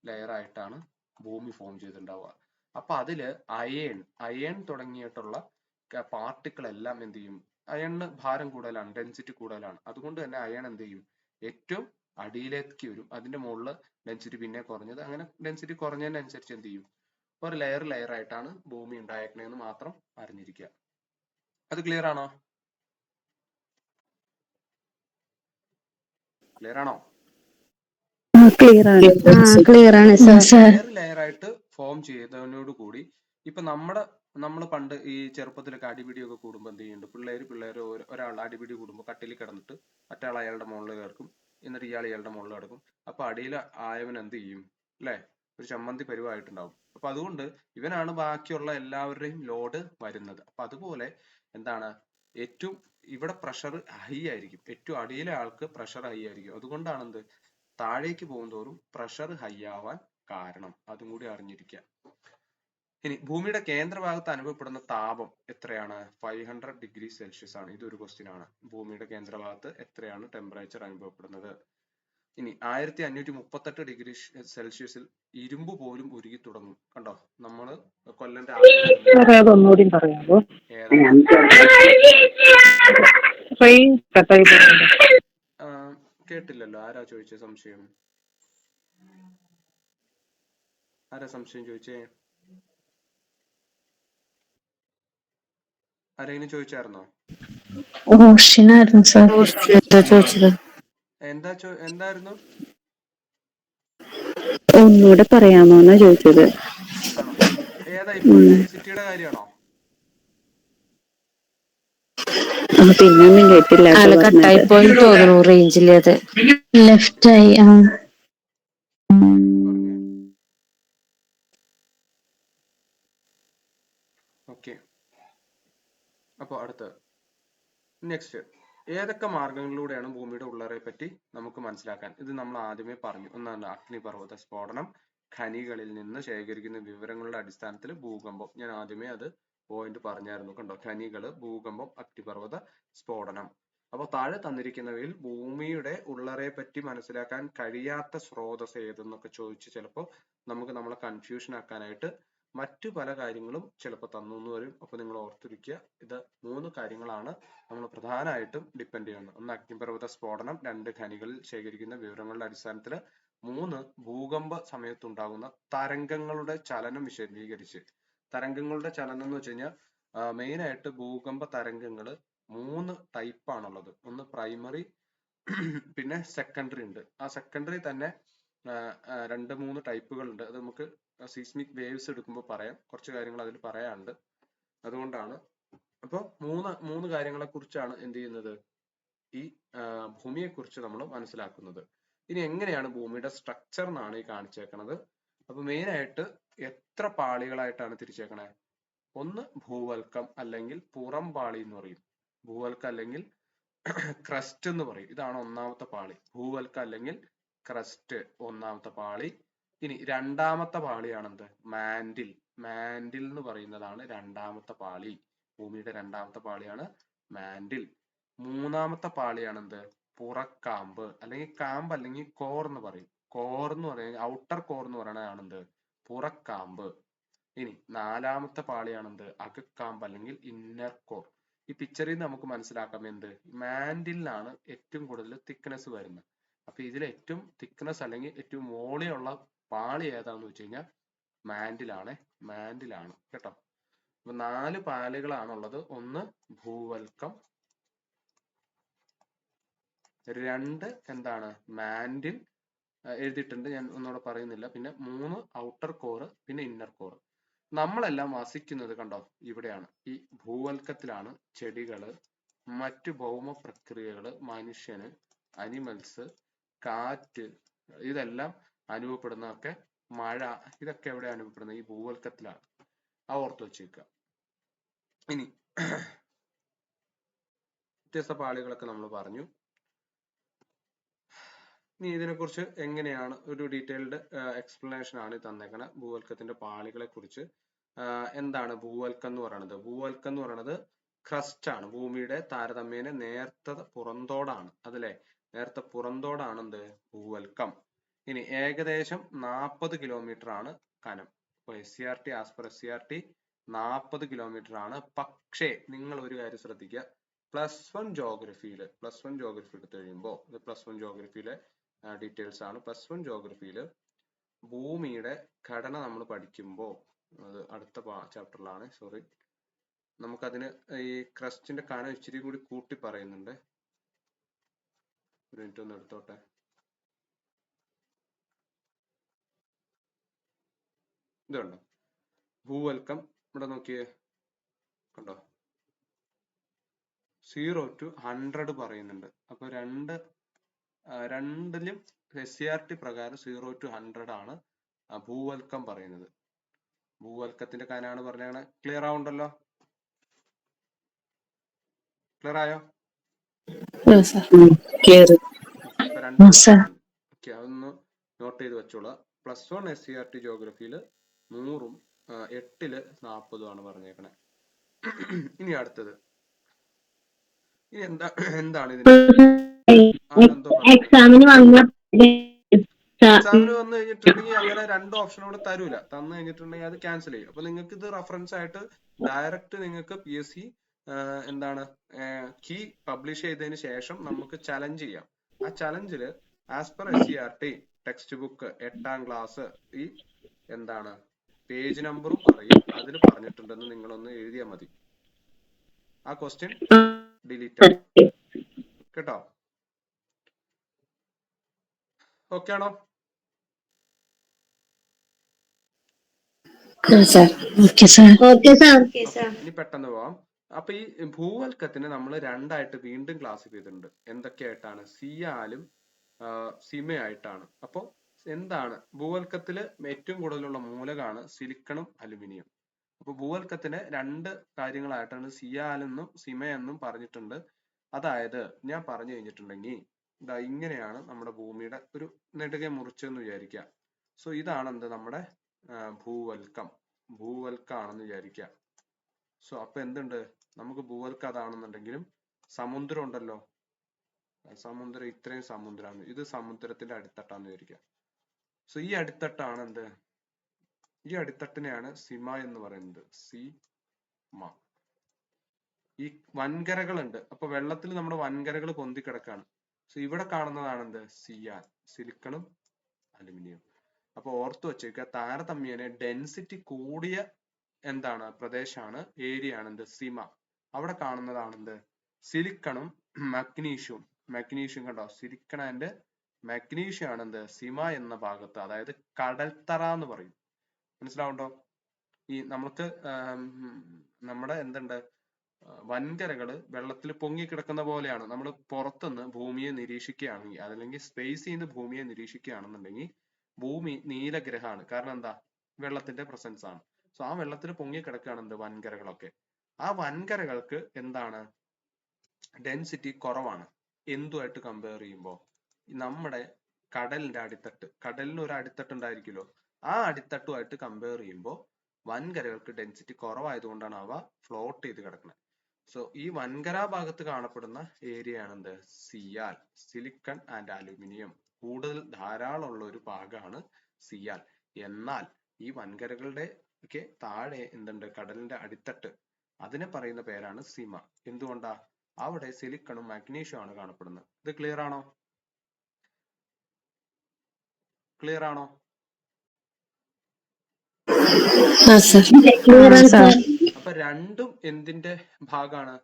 ലെയറായിട്ടാണ് ഭൂമി ഫോം ചെയ്തിട്ടുണ്ടാവുക. അപ്പൊ അതില് അയൺ തുടങ്ങിയിട്ടുള്ള പാർട്ടിക്കിൾ എല്ലാം എന്ത് ചെയ്യും, അയണിന് ഭാരം കൂടുതലാണ്, ഡെൻസിറ്റി കൂടുതലാണ്. അതുകൊണ്ട് തന്നെ അയൺ എന്ത് ചെയ്യും, ഏറ്റവും അടിയിലേക്ക് വരും. അതിന്റെ മുകളിൽ ഡെൻസിറ്റി പിന്നെ കുറഞ്ഞത്, അങ്ങനെ ഡെൻസിറ്റി കുറഞ്ഞതിനനുസരിച്ച് എന്ത് ചെയ്യും, ഒരു ലെയർ ആയിട്ടാണ് ഭൂമി ഉണ്ടായേക്കണേന്ന് മാത്രം അറിഞ്ഞിരിക്കുക. അത് ക്ലിയർ ആണോ? ക്ലിയർ ആണോ? ക്ലിയർ ആണ് സർ. ലെയർ ആയിട്ട് ഫോം ചെയ്തതിനോട് കൂടി ഇപ്പൊ നമ്മൾ പണ്ട് ഈ ചെറുപ്പത്തിലൊക്കെ അടിപിടിയൊക്കെ കൂടുമ്പോൾ എന്ത് ചെയ്യുന്നുണ്ട്, പിള്ളേർ ഒരാൾ അടിപിടി കൂടുമ്പോൾ കട്ടിൽ കിടന്നിട്ട് മറ്റാൾ അയാളുടെ മുകളിൽ കിടക്കും, എന്നിട്ട് ഇയാളുടെ മുകളിൽ കിടക്കും. അപ്പൊ അടിയിൽ ആയവൻ എന്ത് ചെയ്യും അല്ലെ, ഒരു ചമ്മന്തി പരുവായിട്ടുണ്ടാവും. അപ്പൊ അതുകൊണ്ട് ഇവനാണ് ബാക്കിയുള്ള എല്ലാവരുടെയും ലോഡ് വരുന്നത്. അപ്പൊ അതുപോലെ എന്താണ്, ഏറ്റവും ഇവിടെ പ്രഷർ ഹൈ ആയിരിക്കും, ഏറ്റവും അടിയിലെ ആൾക്ക് പ്രഷർ ഹൈ ആയിരിക്കും. അതുകൊണ്ടാണ് എന്ത്, താഴേക്ക് പോകുന്തോറും പ്രഷർ ഹൈ ആവാൻ കാരണം. അതും കൂടി അറിഞ്ഞിരിക്കുക. ഇനി ഭൂമിയുടെ കേന്ദ്രഭാഗത്ത് അനുഭവപ്പെടുന്ന താപം എത്രയാണ്, 500 ഡിഗ്രി സെൽഷ്യസ് ആണ്. ഇതൊരു ക്വസ്റ്റ്യൻ ആണ്. ഭൂമിയുടെ കേന്ദ്രഭാഗത്ത് എത്രയാണ് ടെമ്പറേച്ചർ അനുഭവപ്പെടുന്നത്? ഇനി 1538 ഡിഗ്രി സെൽഷ്യസിൽ ഇരുമ്പ് പോലും ഉരുകി തുടങ്ങും. കണ്ടോ, നമ്മള് കൊല്ലന്റെ ഒന്നുകൂടി പറയാമോ? കേട്ടില്ലല്ലോ, ആരാ ചോദിച്ചേ സംശയം? ആരാ സംശയം ചോദിച്ചേ? ആരെങ്കിലും ചോദിച്ചായിരുന്നോ? ചോദിച്ചത്. എന്തായിരുന്നു? ഒന്നുകൂടെ പറയാമോന്നാ ചോദിച്ചത്. ആണോ? ഏതാ ഇപ്പൊ ഡെൻസിറ്റിയുടെ കാര്യമാണോ? പിന്നൊന്നും കേട്ടില്ല. ആള് കട്ടായി പോയി തോന്നുന്നു റേഞ്ചില്. അത് ലെഫ്റ്റ് ആയി. പറഞ്ഞേ. ഓക്കെ, അപ്പൊ അടുത്ത് നെക്സ്റ്റ്, ഏതൊക്കെ മാർഗങ്ങളിലൂടെയാണ് ഭൂമിയുടെ ഉള്ളറയെ പറ്റി നമുക്ക് മനസ്സിലാക്കാൻ? ഇത് നമ്മൾ ആദ്യമേ പറഞ്ഞു. ഒന്നാണ് അഗ്നിപർവ്വത സ്ഫോടനം, ഖനികളിൽ നിന്ന് ശേഖരിക്കുന്ന വിവരങ്ങളുടെ അടിസ്ഥാനത്തിൽ ഭൂകമ്പം. ഞാൻ ആദ്യമേ അത് പോയിന്റ് പറഞ്ഞായിരുന്നു, കണ്ടോ? ഖനികള്, ഭൂകമ്പം, അഗ്നിപർവ്വത സ്ഫോടനം. അപ്പൊ താഴെ തന്നിരിക്കുന്നവയിൽ ഭൂമിയുടെ ഉള്ളറയെ പറ്റി മനസ്സിലാക്കാൻ കഴിയാത്ത സ്രോതസ് ഏതെന്നൊക്കെ ചോദിച്ച് ചിലപ്പോൾ നമുക്ക് നമ്മളെ കൺഫ്യൂഷൻ ആക്കാനായിട്ട് മറ്റു പല കാര്യങ്ങളും ചിലപ്പോൾ തന്നു വരും. അപ്പൊ നിങ്ങൾ ഓർത്തിരിക്കുക, ഇത് 3 കാര്യങ്ങളാണ് നമ്മൾ പ്രധാനമായിട്ടും ഡിപ്പെൻഡ് ചെയ്യുന്നത്. ഒന്ന് അഗ്നിപർവ്വത സ്ഫോടനം, 2 ഖനികളിൽ ശേഖരിക്കുന്ന വിവരങ്ങളുടെ അടിസ്ഥാനത്തിൽ, 3 ഭൂകമ്പ സമയത്തുണ്ടാകുന്ന തരംഗങ്ങളുടെ ചലനം വിശദീകരിച്ച്. തരംഗങ്ങളുടെ ചലനം എന്ന് വെച്ച് കഴിഞ്ഞാൽ മെയിൻ ആയിട്ട് ഭൂകമ്പ തരംഗങ്ങൾ 3 ടൈപ്പ് ആണുള്ളത്. ഒന്ന് പ്രൈമറി, പിന്നെ സെക്കൻഡറി ഉണ്ട്. ആ സെക്കൻഡറി തന്നെ 2-3 ടൈപ്പുകൾ ഉണ്ട്. അത് നമുക്ക് സീസ്മിക് വേവ്സ് എടുക്കുമ്പോൾ പറയാം. കുറച്ച് കാര്യങ്ങൾ അതിൽ പറയാനുണ്ട്, അതുകൊണ്ടാണ്. അപ്പോൾ മൂന്ന് കാര്യങ്ങളെ കുറിച്ചാണ് എന്ത് ചെയ്യുന്നത്, ഈ ഭൂമിയെ കുറിച്ച് നമ്മൾ മനസ്സിലാക്കുന്നത്. ഇനി എങ്ങനെയാണ് ഭൂമിയുടെ സ്ട്രക്ചർ എന്നാണ് ഈ കാണിച്ചേക്കുന്നത്. അപ്പൊ മെയിൻ ആയിട്ട് എത്ര പാളികളായിട്ടാണ് തിരിച്ചേക്കണേ? ഒന്ന് ഭൂവൽക്കം അല്ലെങ്കിൽ പുറം പാളി എന്ന് പറയും. ഭൂവൽക്കം അല്ലെങ്കിൽ ക്രസ്റ്റ് എന്ന് പറയും. ഇതാണ് ഒന്നാമത്തെ പാളി. ഭൂവൽക്കം അല്ലെങ്കിൽ ക്രസ്റ്റ് ഒന്നാമത്തെ പാളി. ഇനി രണ്ടാമത്തെ പാളിയാണെന്ത്? മാൻഡിൽ. മാൻഡിൽ എന്ന് പറയുന്നതാണ് രണ്ടാമത്തെ പാളി. ഭൂമിയുടെ രണ്ടാമത്തെ പാളിയാണ് മാൻഡിൽ. മൂന്നാമത്തെ പാളിയാണെന്ത്? പുറക്കാമ്പ് അല്ലെങ്കിൽ കാമ്പ് അല്ലെങ്കിൽ കോർ എന്ന് പറയും. കോർ എന്ന് പറയുന്നത്, ഔട്ടർ കോർ എന്ന് പറയുന്നതാണെന്ത്? പുറക്കാമ്പ്. ഇനി നാലാമത്തെ പാളിയാണെന്ത്? അകക്കാമ്പ് അല്ലെങ്കിൽ ഇന്നർ കോർ. ഈ പിക്ചറിൽ നിന്ന് നമുക്ക് മനസ്സിലാക്കാം എന്ത്? മാൻഡിലാണ് ഏറ്റവും കൂടുതൽ തിക്നെസ് വരുന്നത്. അപ്പൊ ഇതിൽ ഏറ്റവും തിക്നെസ് അല്ലെങ്കിൽ ഏറ്റവും വോളിയുള്ള പാളി ഏതാന്ന് വെച്ച് കഴിഞ്ഞാൽ മാൻഡിലാണ്. മാൻഡിലാണ് കേട്ടോ. അപ്പൊ 4 പാളികളാണുള്ളത്. ഒന്ന് ഭൂവൽക്കം, 2 എന്താണ്? മാൻഡിൽ എഴുതിയിട്ടുണ്ട്, ഞാൻ ഒന്നുകൂടെ പറയുന്നില്ല. പിന്നെ 3 ഔട്ടർ കോർ, പിന്നെ ഇന്നർ കോർ. നമ്മളെല്ലാം വസിക്കുന്നത് കണ്ടോ ഇവിടെയാണ്, ഈ ഭൂവൽക്കത്തിലാണ്. ചെടികള്, മറ്റു ഭൗമ പ്രക്രിയകള്, മനുഷ്യന്, അനിമൽസ്, കാറ്റ്, ഇതെല്ലാം അനുഭവപ്പെടുന്നതൊക്കെ, മഴ, ഇതൊക്കെ എവിടെ അനുഭവപ്പെടുന്നത്? ഈ ഭൂവൽക്കത്തിലാണ്. ആ ഓർത്ത് വെച്ചേക്കുക. ഇനി വ്യത്യസ്ത പാളികളൊക്കെ നമ്മൾ പറഞ്ഞു. ഇനി ഇതിനെക്കുറിച്ച് എങ്ങനെയാണ് ഒരു ഡീറ്റെയിൽഡ് എക്സ്പ്ലനേഷൻ ആണ് തന്നേക്കണ ഭൂവൽക്കത്തിന്റെ പാളികളെ കുറിച്ച്. എന്താണ് ഭൂവൽക്കം എന്ന് പറയുന്നത്? ഭൂവൽക്കം എന്ന് പറയുന്നത് ക്രസ്റ്റ് ആണ്. ഭൂമിയുടെ താരതമ്യേന നേർത്ത പുറന്തോടാണ്. അതല്ലേ, നേർത്ത പുറന്തോടാണ് എന്ത്? ഭൂവൽക്കം. ഇനി ഏകദേശം 40 കിലോമീറ്റർ ആണ് കനം. ഇപ്പൊ SCERT, as per SCERT 40 kilometre ആണ്. പക്ഷേ നിങ്ങൾ ഒരു കാര്യം ശ്രദ്ധിക്കുക, +1 ജോഗ്രഫിയിൽ എടുത്തു കഴിയുമ്പോൾ, ഇത് +1 ജോഗ്രഫിയിലെ ഡീറ്റെയിൽസ് ആണ്. +1 ജോഗ്രഫിയിൽ ഭൂമിയുടെ ഘടന നമ്മൾ പഠിക്കുമ്പോൾ, അത് അടുത്ത ചാപ്റ്ററിലാണ്, സോറി, നമുക്കതിന് ഈ ക്രസ്റ്റിന്റെ കനം ഇച്ചിരി കൂടി കൂട്ടി പറയുന്നുണ്ട്. ഒരു മിനിറ്റ് ഒന്ന് എടുത്തോട്ടെ. ഇതുണ്ടോ ഭൂവൽക്കം? ഇവിടെ നോക്കിയേ, കണ്ടോ 0 to 100 പറയുന്നുണ്ട്. അപ്പൊ രണ്ടിലും SCERT പ്രകാരം 0 to 100 ആണ് ഭൂവൽക്കം പറയുന്നത്. ഭൂവൽക്കത്തിന്റെ കനാണ് പറഞ്ഞാണ്. ക്ലിയർ ആവുണ്ടല്ലോ? ക്ലിയർ ആയോ? അതൊന്ന് നോട്ട് ചെയ്ത് വെച്ചോളാം. +1 SCERT ജോഗ്രഫിയിൽ 100-ഉം 8-ല് 40-ഉം ആണ് പറഞ്ഞേക്കണേ. ഇനി അടുത്തത്, ഇനി എന്താണ് ഇതിന് എക്സാമിന് വന്നു കഴിഞ്ഞിട്ടുണ്ടെങ്കിൽ അങ്ങനെ 2 ഓപ്ഷൻ കൂടെ തരൂല. തന്നു കഴിഞ്ഞിട്ടുണ്ടെങ്കിൽ അത് ക്യാൻസൽ ചെയ്യും. അപ്പൊ നിങ്ങൾക്ക് ഇത് റെഫറൻസ് ആയിട്ട് ഡയറക്റ്റ് നിങ്ങൾക്ക് PSC എന്താണ് കീ പബ്ലിഷ് ചെയ്തതിന് ശേഷം നമുക്ക് ചലഞ്ച് ചെയ്യാം. ആ ചലഞ്ചില് as per SCERT textbook 8ാം ക്ലാസ് ഈ എന്താണ് പേജ് നമ്പറും പറയും. അതിൽ പറഞ്ഞിട്ടുണ്ടെന്ന് നിങ്ങളൊന്ന് എഴുതിയാൽ മതി. ആ ക്വസ്റ്റ്യൻ ഡിലീറ്റ് ആവും കേട്ടോ. ഓക്കെ ആണോ? ഇനി പെട്ടെന്ന് പോവാം. അപ്പൊ ഈ ഭൂവൽക്കത്തിന് നമ്മൾ രണ്ടായിട്ട് വീണ്ടും ക്ലാസിഫൈ ചെയ്തിട്ടുണ്ട്. എന്തൊക്കെയായിട്ടാണ്? സിയാലും സിമയായിട്ടാണ്. അപ്പൊ എന്താണ് ഭൂവൽക്കത്തില് ഏറ്റവും കൂടുതലുള്ള മൂലകാണ് സിലിക്കണും അലുമിനിയം. അപ്പൊ ഭൂവൽക്കത്തിന് രണ്ട് കാര്യങ്ങളായിട്ടാണ് സിയാലെന്നും സിമയെന്നും പറഞ്ഞിട്ടുണ്ട്. അതായത് ഞാൻ പറഞ്ഞു കഴിഞ്ഞിട്ടുണ്ടെങ്കിൽ ഇതാ ഇങ്ങനെയാണ് നമ്മുടെ ഭൂമിയുടെ ഒരു നെടുകെ മുറിച്ചെന്ന് വിചാരിക്കുക. സോ ഇതാണ് എന്ത് നമ്മുടെ ഭൂവൽക്കാണെന്ന് വിചാരിക്കുക. സോ അപ്പൊ എന്തുണ്ട്, നമുക്ക് ഭൂവൽക്കം അതാണെന്നുണ്ടെങ്കിലും സമുദ്രം ഉണ്ടല്ലോ, സമുദ്രം ഇത്രയും സമുദ്രമാണ്, ഇത് സമുദ്രത്തിന്റെ അടിത്തട്ടാന്ന് വിചാരിക്കുക. സോ ഈ അടിത്തട്ടാണ് എന്ത്, ഈ അടിത്തട്ടിനെയാണ് സിമ എന്ന് പറയുന്നത്. സിമ. ഈ വൻകരകളുണ്ട്, അപ്പൊ വെള്ളത്തിൽ നമ്മുടെ വൻകരകൾ പൊന്തിക്കിടക്കാണ്. സോ ഇവിടെ കാണുന്നതാണ് എന്ത്, സിയാൻ, സിലിക്കണും അലുമിനിയം. അപ്പൊ ഓർത്തു വെച്ചേക്കുക, താരതമ്യേന ഡെൻസിറ്റി കൂടിയ എന്താണ് പ്രദേശമാണ്, ഏരിയ ആണ് എന്ത്, സിമ. അവിടെ കാണുന്നതാണ് എന്ത്, സിലിക്കണും മഗ്നീഷ്യവും. മഗ്നീഷ്യം കണ്ടോ, സിലിക്കൺ ആൻഡ് മഗ്നീഷ്യം ആണ് എന്ത്, സിമ എന്ന ഭാഗത്ത്, അതായത് കടൽത്തറ എന്ന് പറയും. മനസ്സിലാവുണ്ടോ? ഈ നമുക്ക് നമ്മുടെ എന്തുണ്ട്, വൻകരകള് വെള്ളത്തിൽ പൊങ്ങിക്കിടക്കുന്ന പോലെയാണ്. നമ്മൾ പുറത്തുനിന്ന് ഭൂമിയെ നിരീക്ഷിക്കുകയാണെങ്കിൽ, അതല്ലെങ്കിൽ സ്പേസിൽ നിന്ന് ഭൂമിയെ നിരീക്ഷിക്കുകയാണെന്നുണ്ടെങ്കിൽ ഭൂമി നീലഗ്രഹമാണ്. കാരണം എന്താ, വെള്ളത്തിന്റെ പ്രസൻസ് ആണ്. സോ ആ വെള്ളത്തിൽ പൊങ്ങിക്കിടക്കുകയാണ് എന്ത്, വൻകരകളൊക്കെ. ആ വൻകരകൾക്ക് എന്താണ്, ഡെൻസിറ്റി കുറവാണ്. എന്തുമായിട്ട് കമ്പയർ ചെയ്യുമ്പോൾ നമ്മുടെ കടലിന്റെ അടിത്തട്ട്, കടലിന് ഒരു അടിത്തട്ട് ഉണ്ടായിരിക്കുമല്ലോ, ആ അടിത്തട്ടുമായിട്ട് കമ്പയർ ചെയ്യുമ്പോൾ വൻകരകൾക്ക് ഡെൻസിറ്റി കുറവായതുകൊണ്ടാണ് അവ ഫ്ലോട്ട് ചെയ്ത് കിടക്കുന്നത്. സോ ഈ വൻകര ഭാഗത്ത് കാണപ്പെടുന്ന ഏരിയ ആണ് എന്ത്, സിയാൽ, സിലിക്കൺ ആൻഡ് അലുമിനിയം. കൂടുതൽ ധാരാളം ഉള്ള ഒരു ഭാഗമാണ് സിയാൽ. എന്നാൽ ഈ വൻകരകളുടെ ഒക്കെ താഴെ എന്തുണ്ട്, കടലിന്റെ അടിത്തട്ട്, അതിനെ പറയുന്ന പേരാണ് സിമ. എന്തുകൊണ്ടാ, അവിടെ സിലിക്കണും മാഗ്നീഷ്യവും ആണ് കാണപ്പെടുന്നത്. ഇത് ക്ലിയർ ആണോ? ക്ലിയർ ആണോ? അപ്പൊ രണ്ടും എന്തിന്റെ ഭാഗമാണ്,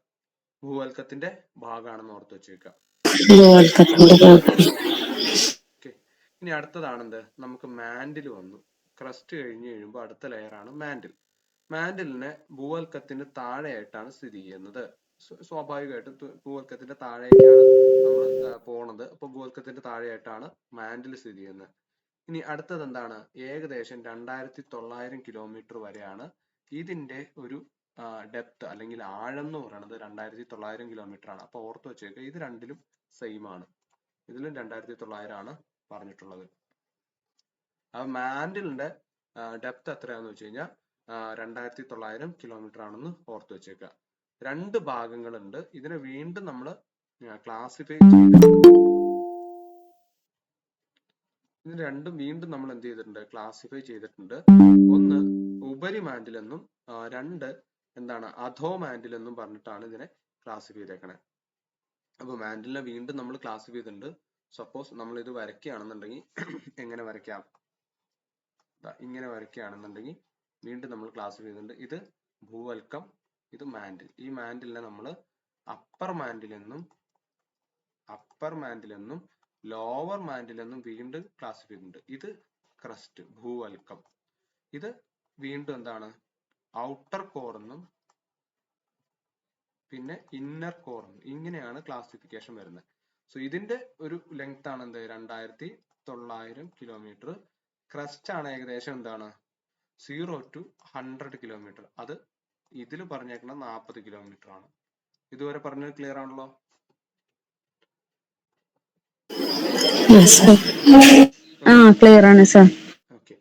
ഭൂവൽക്കത്തിന്റെ ഭാഗമാണെന്ന് ഓർത്ത് വെച്ചേക്കാം. ഇനി അടുത്തതാണ് എന്ത്, നമുക്ക് മാൻഡിൽ വന്നു. ക്രസ്റ്റ് കഴിഞ്ഞ് കഴിയുമ്പോൾ അടുത്ത ലെയർ ആണ് മാൻഡിൽ. മാൻഡിലിനെ ഭൂവൽക്കത്തിന് താഴെയായിട്ടാണ് സ്ഥിതി ചെയ്യുന്നത്. സ്വാഭാവികമായിട്ടും ഭൂവൽക്കത്തിന്റെ താഴേക്കാണ് നമ്മൾ പോണത്. അപ്പൊ ഭൂവൽക്കത്തിന്റെ താഴെയായിട്ടാണ് മാൻഡിൽ സ്ഥിതി ചെയ്യുന്നത്. ഇനി അടുത്തത് എന്താണ്, ഏകദേശം 2900 കിലോമീറ്റർ വരെയാണ് ഇതിന്റെ ഒരു ഡെപ്ത് അല്ലെങ്കിൽ ആഴം എന്ന് പറയുന്നത്. 2900 കിലോമീറ്റർ ആണ്. അപ്പൊ ഓർത്ത് വെച്ചേക്കുക, ഇത് രണ്ടിലും സെയിം ആണ്. ഇതിലും 2900 ആണ് പറഞ്ഞിട്ടുള്ളത്. അപ്പൊ മാൻഡിലിന്റെ ഡെപ്ത് എത്രയാന്ന് വെച്ച് കഴിഞ്ഞാൽ 2900 കിലോമീറ്റർ ആണെന്ന് ഓർത്ത് വെച്ചേക്കുക. രണ്ട് ഭാഗങ്ങളുണ്ട്. ഇതിനെ വീണ്ടും നമ്മൾ ക്ലാസിഫൈ ചെയ്തിട്ടുണ്ട്. ഇത് രണ്ടും വീണ്ടും നമ്മൾ എന്ത് ചെയ്തിട്ടുണ്ട്, ക്ലാസിഫൈ ചെയ്തിട്ടുണ്ട്. ഒന്ന് ഉപരി മാൻഡിൽ എന്നും രണ്ട് എന്താണ്, അധോ മാൻഡിൽ എന്നും പറഞ്ഞിട്ടാണ് ഇതിനെ ക്ലാസിഫൈ ചെയ്തേക്കണേ. അപ്പൊ മാൻഡിലിനെ വീണ്ടും നമ്മൾ ക്ലാസിഫൈ ചെയ്തിട്ടുണ്ട്. സപ്പോസ് നമ്മൾ ഇത് വരയ്ക്കുകയാണെന്നുണ്ടെങ്കിൽ എങ്ങനെ വരയ്ക്കാം, ഇങ്ങനെ വരയ്ക്കുകയാണെന്നുണ്ടെങ്കിൽ വീണ്ടും നമ്മൾ ക്ലാസിഫൈ ചെയ്തിട്ടുണ്ട്. ഇത് ഭൂവൽക്കം, ഇത് മാൻഡിൽ. ഈ മാൻഡിലിനെ നമ്മൾ അപ്പർ മാൻഡിൽ എന്നും ലോവർ മാൻഡിൽ എന്നും വീണ്ടും ക്ലാസിഫൈ ചെയ്തിട്ടുണ്ട്. ഇത് ക്രസ്റ്റ്, ഭൂവൽക്കം. ഇത് വീണ്ടും എന്താണ്, ഔട്ടർ കോർ എന്നും പിന്നെ ഇന്നർ കോർ എന്നും, ഇങ്ങനെയാണ് ക്ലാസിഫിക്കേഷൻ വരുന്നത്. സോ ഇതിന്റെ ഒരു ലെങ്ത് ആണ് എന്ത്, 2900 കിലോമീറ്റർ. ക്രസ്റ്റ് ആണ് ഏകദേശം എന്താണ് 0 to 100 കിലോമീറ്റർ. അത് ഇതിൽ പറഞ്ഞേക്കുന്ന 40 കിലോമീറ്റർ ആണ്. ഇതുവരെ പറഞ്ഞത് ക്ലിയർ ആണല്ലോ? ക്ലിയർ ആണ് സർ. ഓക്കെ.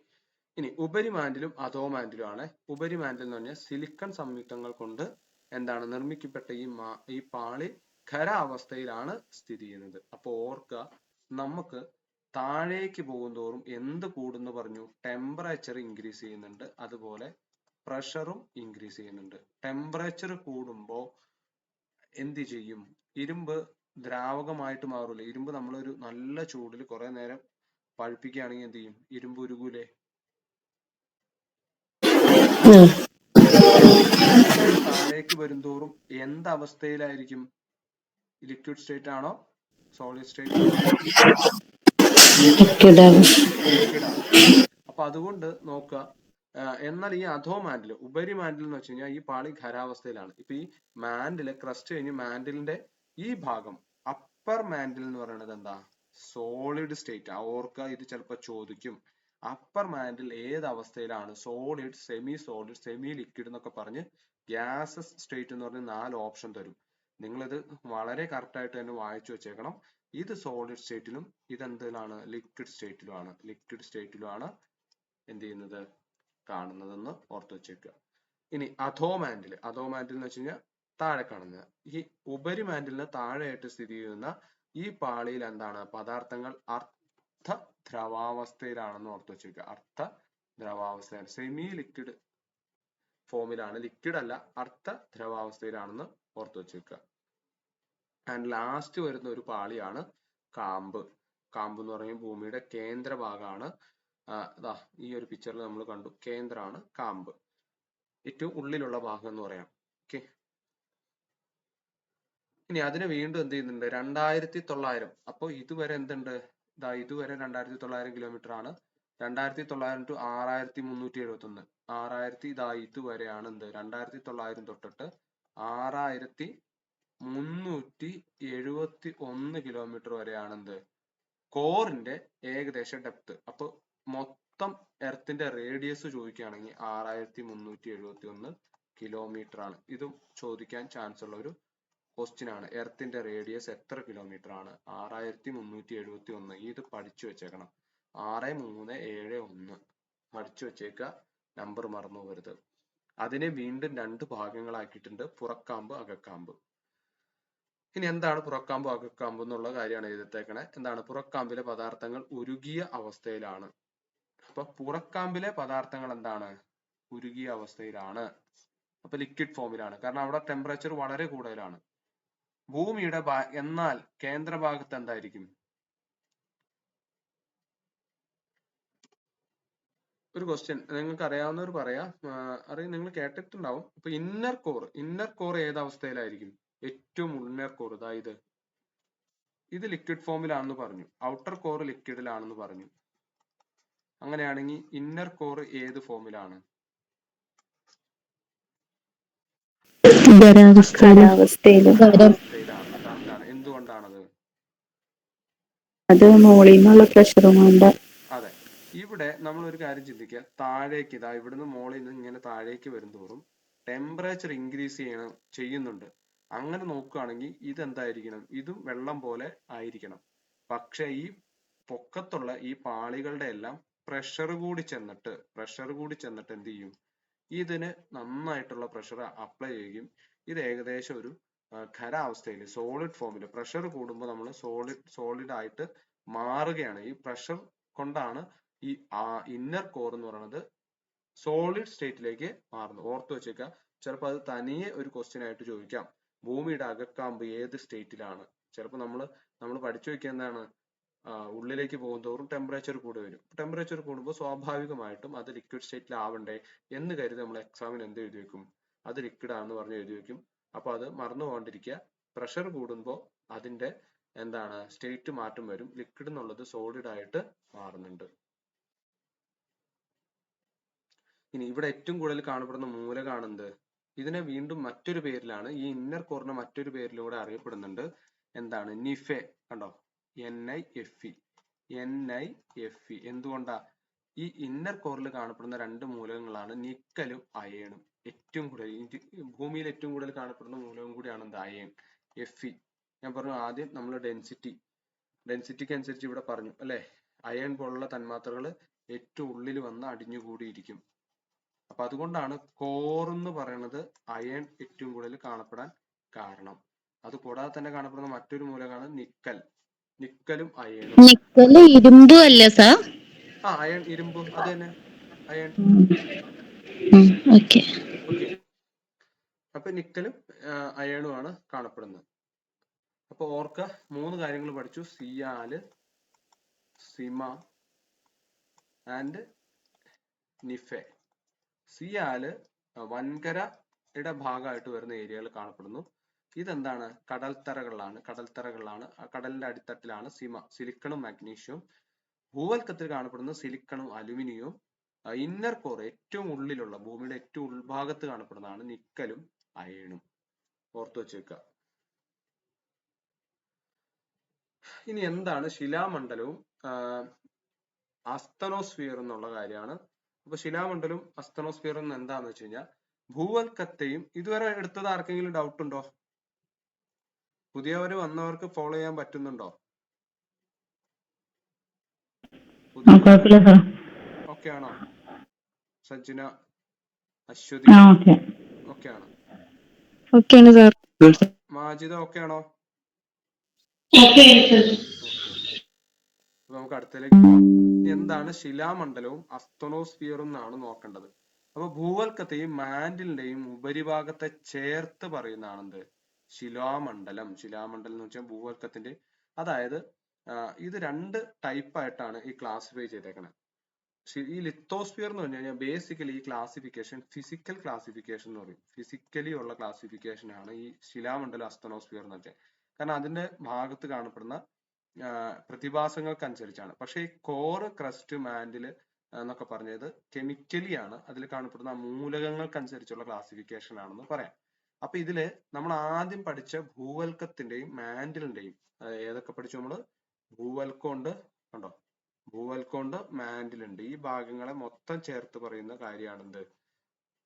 ഇനി ഉപരിമാൻഡിലും അധോമാൻഡിലും ആണ്. ഉപരിമാൻഡിൽ എന്ന് പറഞ്ഞാൽ സിലിക്കൺ സംയുക്തങ്ങൾ കൊണ്ട് എന്താണ് നിർമ്മിക്കപ്പെട്ട ഈ പാളി ഖരാവസ്ഥയിലാണ് സ്ഥിതി ചെയ്യുന്നത്. അപ്പൊ ഓർക്കുക, നമുക്ക് താഴേക്ക് പോകുന്തോറും എന്ത് കൂടുന്നു പറഞ്ഞു, ടെമ്പറേച്ചർ ഇൻക്രീസ് ചെയ്യുന്നുണ്ട്, അതുപോലെ പ്രഷറും ഇൻക്രീസ് ചെയ്യുന്നുണ്ട്. ടെമ്പറേച്ചർ കൂടുമ്പോൾ എന്ത് ചെയ്യും, ഇരുമ്പ് ദ്രാവകമായിട്ട് മാറൂലേ. ഇരുമ്പ് നമ്മളൊരു നല്ല ചൂടിൽ കുറെ നേരം പഴുപ്പിക്കുകയാണെങ്കിൽ എന്ത് ചെയ്യും, ഇരുമ്പ് ഉരുകൂലേ. താഴേക്ക് വരുംതോറും എന്ത് അവസ്ഥയിലായിരിക്കും, ലിക്വിഡ് സ്റ്റേറ്റ് ആണോ സോളിഡ് സ്റ്റേറ്റ് ആണോ? ലിക്വിഡാണ്. ലിക്വിഡാണ്. അപ്പൊ അതുകൊണ്ട് നോക്കുക. എന്നാൽ ഈ അധോ മാൻഡിൽ, ഉപരി മാൻഡിൽ എന്ന് വെച്ച് കഴിഞ്ഞാൽ ഈ പാളി ഖരാവസ്ഥയിലാണ്. ഇപ്പൊ ഈ മാൻഡില് ക്രസ്റ്റ് കഴിഞ്ഞ് മാൻഡിലിന്റെ ഈ ഭാഗം അപ്പർ മാൻഡിൽ എന്ന് പറയുന്നത് എന്താ? Solid state. ഓർക്കുക, ഇത് ചിലപ്പോൾ ചോദിക്കും. അപ്പർ മാൻഡിൽ ഏത് അവസ്ഥയിലാണ്? Solid, semi solid, semi liquid എന്നൊക്കെ പറഞ്ഞ് ഗ്യാസസ് സ്റ്റേറ്റ് എന്ന് പറഞ്ഞ് 4 ഓപ്ഷൻ തരും. നിങ്ങളിത് വളരെ കറക്റ്റ് ആയിട്ട് തന്നെ വായിച്ചു വെച്ചേക്കണം. ഇത് സോളിഡ് സ്റ്റേറ്റിലും ഇതെന്തിലാണ്? ലിക്വിഡ് സ്റ്റേറ്റിലുമാണ്. ലിക്വിഡ് സ്റ്റേറ്റിലുമാണ് എന്ത് ചെയ്യുന്നത്? കാണുന്നതെന്ന് ഓർത്ത് വെച്ചേക്കുക. ഇനി അധോ മാൻഡിൽ. അധോ മാൻഡിൽ എന്ന് വെച്ച് കഴിഞ്ഞാൽ താഴെ കാണുന്നത്. ഈ ഉപരി മാൻഡിലിന് താഴെയായിട്ട് സ്ഥിതി ചെയ്യുന്ന ഈ പാളിയിൽ എന്താണ്? പദാർത്ഥങ്ങൾ അർദ്ധ ദ്രവാവസ്ഥയിലാണെന്ന് ഓർത്ത് വെച്ചേക്കുക. അർദ്ധ ദ്രവാവസ്ഥയാണ്. സെമി ലിക്വിഡ് ഫോമിലാണ്. ലിക്വിഡ് അല്ല, അർദ്ധ ദ്രവാവസ്ഥയിലാണെന്ന് ഓർത്ത് വെച്ചേക്കുക. ആൻഡ് ലാസ്റ്റ് വരുന്ന ഒരു പാളിയാണ് കാമ്പ്. കാമ്പ് എന്ന് പറയുമ്പോൾ ഭൂമിയുടെ കേന്ദ്ര ഭാഗമാണ്. ഈ ഒരു പിക്ചറിൽ നമ്മൾ കണ്ടു, കേന്ദ്രമാണ് കാമ്പ്. ഏറ്റവും ഉള്ളിലുള്ള ഭാഗം എന്ന് പറയാം. ഓക്കെ. ഇനി അതിനെ വീണ്ടും എന്ത് ചെയ്യുന്നുണ്ട്? 2900. അപ്പോൾ ഇതുവരെ എന്തുണ്ട്? ഇതുവരെ 2900 കിലോമീറ്റർ ആണ്. 2900 to 6371. 6000 ഇതുവരെയാണ് എന്ത്? 2900 തൊട്ടിട്ട് 6371 കിലോമീറ്റർ വരെയാണ് എന്ത്? കോറിന്റെ ഏകദേശ ഡെപ്ത്. അപ്പൊ മൊത്തം എർത്തിന്റെ റേഡിയസ് ചോദിക്കുകയാണെങ്കിൽ 6371 കിലോമീറ്റർ ആണ്. ഇതും ചോദിക്കാൻ ചാൻസ് ഉള്ള ഒരു ക്വസ്റ്റ്യൻ ആണ്. എർത്തിന്റെ റേഡിയസ് എത്ര കിലോമീറ്റർ ആണ്? 6371. ഇത് പഠിച്ചു വെച്ചേക്കണം. 6371 പഠിച്ചു വെച്ചേക്കുക. നമ്പർ മറന്നു പോകരുത്. അതിനെ വീണ്ടും 2 ഭാഗങ്ങളാക്കിയിട്ടുണ്ട്, പുറക്കാമ്പ്, അകക്കാമ്പ്. ഇനി എന്താണ് പുറക്കാമ്പ്, അകക്കാമ്പ് എന്നുള്ള കാര്യമാണ് എഴുതിത്തേക്കണേ. എന്താണ്? പുറക്കാമ്പിലെ പദാർത്ഥങ്ങൾ ഉരുകിയ അവസ്ഥയിലാണ്. അപ്പൊ പുറക്കാമ്പിലെ പദാർത്ഥങ്ങൾ എന്താണ്? ഉരുകിയ അവസ്ഥയിലാണ്. അപ്പൊ ലിക്വിഡ് ഫോമിലാണ്. കാരണം അവിടെ ടെമ്പറേച്ചർ വളരെ കൂടുതലാണ്. ഭൂമിയുടെ എന്നാൽ കേന്ദ്രഭാഗത്ത് എന്തായിരിക്കും? ഒരു ക്വസ്റ്റ്യൻ നിങ്ങൾക്ക് അറിയാവുന്നവർ പറയാം. നിങ്ങൾ കേട്ടിട്ടുണ്ടാവും. ഇപ്പൊ ഇന്നർ കോർ ഏത് അവസ്ഥയിലായിരിക്കും? ഏറ്റവും ഇന്നർ കോർ ഇത് ലിക്വിഡ് ഫോമിലാണെന്ന് പറഞ്ഞു. ഔട്ടർ കോർ ലിക്വിഡിലാണെന്ന് പറഞ്ഞു. അങ്ങനെയാണെങ്കിൽ ഇന്നർ കോർ ഏത് ഫോമിലാണ്? അതെന്താണ്? എന്തുകൊണ്ടാണത്? അത് മോളിൽ നിന്നുള്ള പ്രഷർ കൊണ്ട്. അതെ. ഇവിടെ നമ്മൾ ഒരു കാര്യം ചിന്തിക്കുക. താഴേക്ക് ഇവിടുന്ന് മോളിൽ നിന്ന് ഇങ്ങനെ താഴേക്ക് വരുന്തോറും ടെമ്പറേച്ചർ ഇൻക്രീസ് ചെയ്യുന്നുണ്ട്. അങ്ങനെ നോക്കുകയാണെങ്കിൽ ഇതെന്തായിരിക്കണം? ഇതും വെള്ളം പോലെ ആയിരിക്കണം. പക്ഷെ ഈ പൊക്കത്തുള്ള ഈ പാളികളുടെ എല്ലാം പ്രഷർ കൂടി ചെന്നിട്ട് എന്ത് ചെയ്യും? ഇതിന് നന്നായിട്ടുള്ള പ്രഷർ അപ്ലൈ ചെയ്യും. ഇത് ഏകദേശം ഒരു ഖരാവസ്ഥയിൽ, സോളിഡ് ഫോമിൽ, പ്രഷർ കൂടുമ്പോൾ നമ്മൾ സോളിഡ് ആയിട്ട് മാറുകയാണ്. ഈ പ്രഷർ കൊണ്ടാണ് ഈ ഇന്നർ കോർ എന്ന് പറയുന്നത് സോളിഡ് സ്റ്റേറ്റിലേക്ക് മാറുന്നത്. ഓർത്ത് വെച്ചേക്കുക. ചിലപ്പോൾ അത് തനിയെ ഒരു ക്വസ്റ്റ്യൻ ആയിട്ട് ചോദിക്കാം. ഭൂമിയുടെ അകക്കാമ്പ് ഏത് സ്റ്റേറ്റിലാണ്? ചിലപ്പോൾ നമ്മൾ പഠിച്ചു വെക്കുക എന്താണ്? ഉള്ളിലേക്ക് പോകുന്തോറും ടെമ്പറേച്ചർ കൂടി വരും. ടെമ്പറേച്ചർ കൂടുമ്പോൾ സ്വാഭാവികമായിട്ടും അത് ലിക്വിഡ് സ്റ്റേറ്റിൽ ആവണ്ടേ എന്ന് കരുതി നമ്മൾ എക്സാമിന് എന്ത് എഴുതി വെക്കും? അത് ലിക്വിഡ് ആണെന്ന് പറഞ്ഞ് എഴുതി വെക്കും. അപ്പൊ അത് മറന്നു പോകാണ്ടിരിക്കുക. പ്രഷർ കൂടുമ്പോൾ അതിന്റെ എന്താണ്? സ്റ്റേറ്റ് മാറ്റം വരും. ലിക്വിഡ് എന്നുള്ളത് സോളിഡ് ആയിട്ട് മാറുന്നുണ്ട്. ഇനി ഇവിടെ ഏറ്റവും കൂടുതൽ കാണപ്പെടുന്ന മൂലകാണെന്ത്? ഇതിനെ വീണ്ടും മറ്റൊരു പേരിലാണ്, ഈ ഇന്നർ കോറിനെ മറ്റൊരു പേരിലൂടെ അറിയപ്പെടുന്നുണ്ട്. എന്താണ്? നിഫെ. കണ്ടോ? NiFe. എന്തുകൊണ്ടാ? ഈ ഇന്നർ കോറിൽ കാണപ്പെടുന്ന 2 മൂലകങ്ങളാണ് നിക്കലും അയേണും. ഏറ്റവും കൂടുതൽ ഭൂമിയിൽ ഏറ്റവും കൂടുതൽ കാണപ്പെടുന്ന മൂലകം കൂടിയാണ് എന്ത്? അയേൺ. Fe. ഞാൻ പറഞ്ഞു ആദ്യം നമ്മൾ ഡെൻസിറ്റിക്ക് അനുസരിച്ച് ഇവിടെ പറഞ്ഞു അല്ലെ? അയേൺ പോലുള്ള തന്മാത്രകൾ ഏറ്റവും ഉള്ളിൽ വന്ന് അടിഞ്ഞുകൂടിയിരിക്കും. അപ്പൊ അതുകൊണ്ടാണ് കോർ എന്ന് പറയുന്നത് അയേൺ ഏറ്റവും കൂടുതൽ കാണപ്പെടാൻ കാരണം. അത് കൂടാതെ തന്നെ കാണപ്പെടുന്ന മറ്റൊരു മൂലകമാണ് നിക്കലും അയേണും. ഇരുമ്പും അല്ല സാർ? അയൺ, ഇരുമ്പ്, അത് തന്നെ അയൺ. ഓക്കെ. അപ്പൊ നിക്കലും അയേണുമാണ് കാണപ്പെടുന്നത്. അപ്പൊ ഓർക്ക 3 കാര്യങ്ങൾ പഠിച്ചു. സിയാല്, സിമ ആൻഡ് നിഫെ. സിയാല് വൻകരയുടെ ഭാഗമായിട്ട് വരുന്ന ഏരിയകൾ കാണപ്പെടുന്നു. ഇതെന്താണ്? കടൽത്തറകളിലാണ്. കടലിന്റെ അടിത്തട്ടിലാണ് സിലിക്കണും മാഗ്നീഷ്യവും. ഭൂവൽക്കത്തിൽ കാണപ്പെടുന്ന സിലിക്കണും അലുമിനിയവും ഇന്നർ കോർ ഏറ്റവും ഉള്ളിലുള്ള ഭൂമിയുടെ ഏറ്റവും ഉൾഭാഗത്ത് കാണപ്പെടുന്നതാണ് നിക്കലും അയണും. ഓർത്തു വെച്ചേക്കുക. ഇനി എന്താണ് ശിലാമണ്ഡലവും അസ്തനോസ്ഫിയർ എന്നുള്ള കാര്യമാണ്. അപ്പൊ ശിലാമണ്ഡലവും അസ്തനോസ്ഫിയറും എന്താന്ന് വെച്ച് കഴിഞ്ഞാൽ ഭൂവൽക്കത്തെയും ഇതുവരെ എടുത്തത് ആർക്കെങ്കിലും ഡൗട്ട് ഉണ്ടോ? പുതിയവര് വന്നവർക്ക് ഫോളോ ചെയ്യാൻ പറ്റുന്നുണ്ടോ? ഓക്കെ ആണോ? സജ്ജന, അശ്വതി ഓക്കെ ആണോ? ഓക്കെയാണ് സാർ. മാജിദ ഓക്കെ ആണോ? നമുക്ക് അടുത്തതിലേക്ക് പോകാം. എന്താണ് ശിലാമണ്ഡലവും അസ്തനോസ്ഫിയറും എന്നാണ് നോക്കേണ്ടത്. അപ്പൊ ഭൂവൽക്കത്തെയും മാന്റിലിന്റെയും ഉപരിഭാഗത്തെ ചേർത്ത് പറയുന്നതാണ് എന്ത്? ശിലാമണ്ഡലം. ശിലാമണ്ഡലം എന്ന് വെച്ചാൽ ഭൂവൽക്കത്തിന്റെ, അതായത് ഇത് രണ്ട് ടൈപ്പ് ആയിട്ടാണ് ഈ ക്ലാസിഫൈ ചെയ്തേക്കുന്നത്. ഈ ലിത്തോസ്ഫിയർ എന്ന് പറഞ്ഞു കഴിഞ്ഞാൽ ബേസിക്കലി ഈ ക്ലാസിഫിക്കേഷൻ ഫിസിക്കൽ ക്ലാസിഫിക്കേഷൻ എന്ന് പറയും. ഫിസിക്കലി ഉള്ള ക്ലാസിഫിക്കേഷൻ ആണ് ഈ ശിലാമണ്ഡലം അസ്തനോസ്ഫിയർ എന്ന് വെച്ചാൽ. കാരണം അതിന്റെ ഭാഗത്ത് കാണപ്പെടുന്ന പ്രതിഭാസങ്ങൾക്കനുസരിച്ചാണ്. പക്ഷെ ഈ കോറ്, ക്രസ്റ്റ്, മാന്റിൽ എന്നൊക്കെ പറഞ്ഞത് കെമിക്കലി ആണ്. അതിൽ കാണപ്പെടുന്ന മൂലകങ്ങൾക്കനുസരിച്ചുള്ള ക്ലാസിഫിക്കേഷൻ ആണെന്ന് പറയാം. അപ്പൊ ഇതില് നമ്മൾ ആദ്യം പഠിച്ച ഭൂവൽക്കത്തിന്റെയും മാന്റിലിന്റെയും ഏതൊക്കെ പഠിച്ചു നമ്മള്? ഭൂവൽക്കമുണ്ട്, കണ്ടോ? ഭൂവൽക്കമുണ്ട്, മാന്റിലുണ്ട്. ഈ ഭാഗങ്ങളെ മൊത്തം ചേർത്ത് പറയുന്ന കാര്യമാണെന്ത്?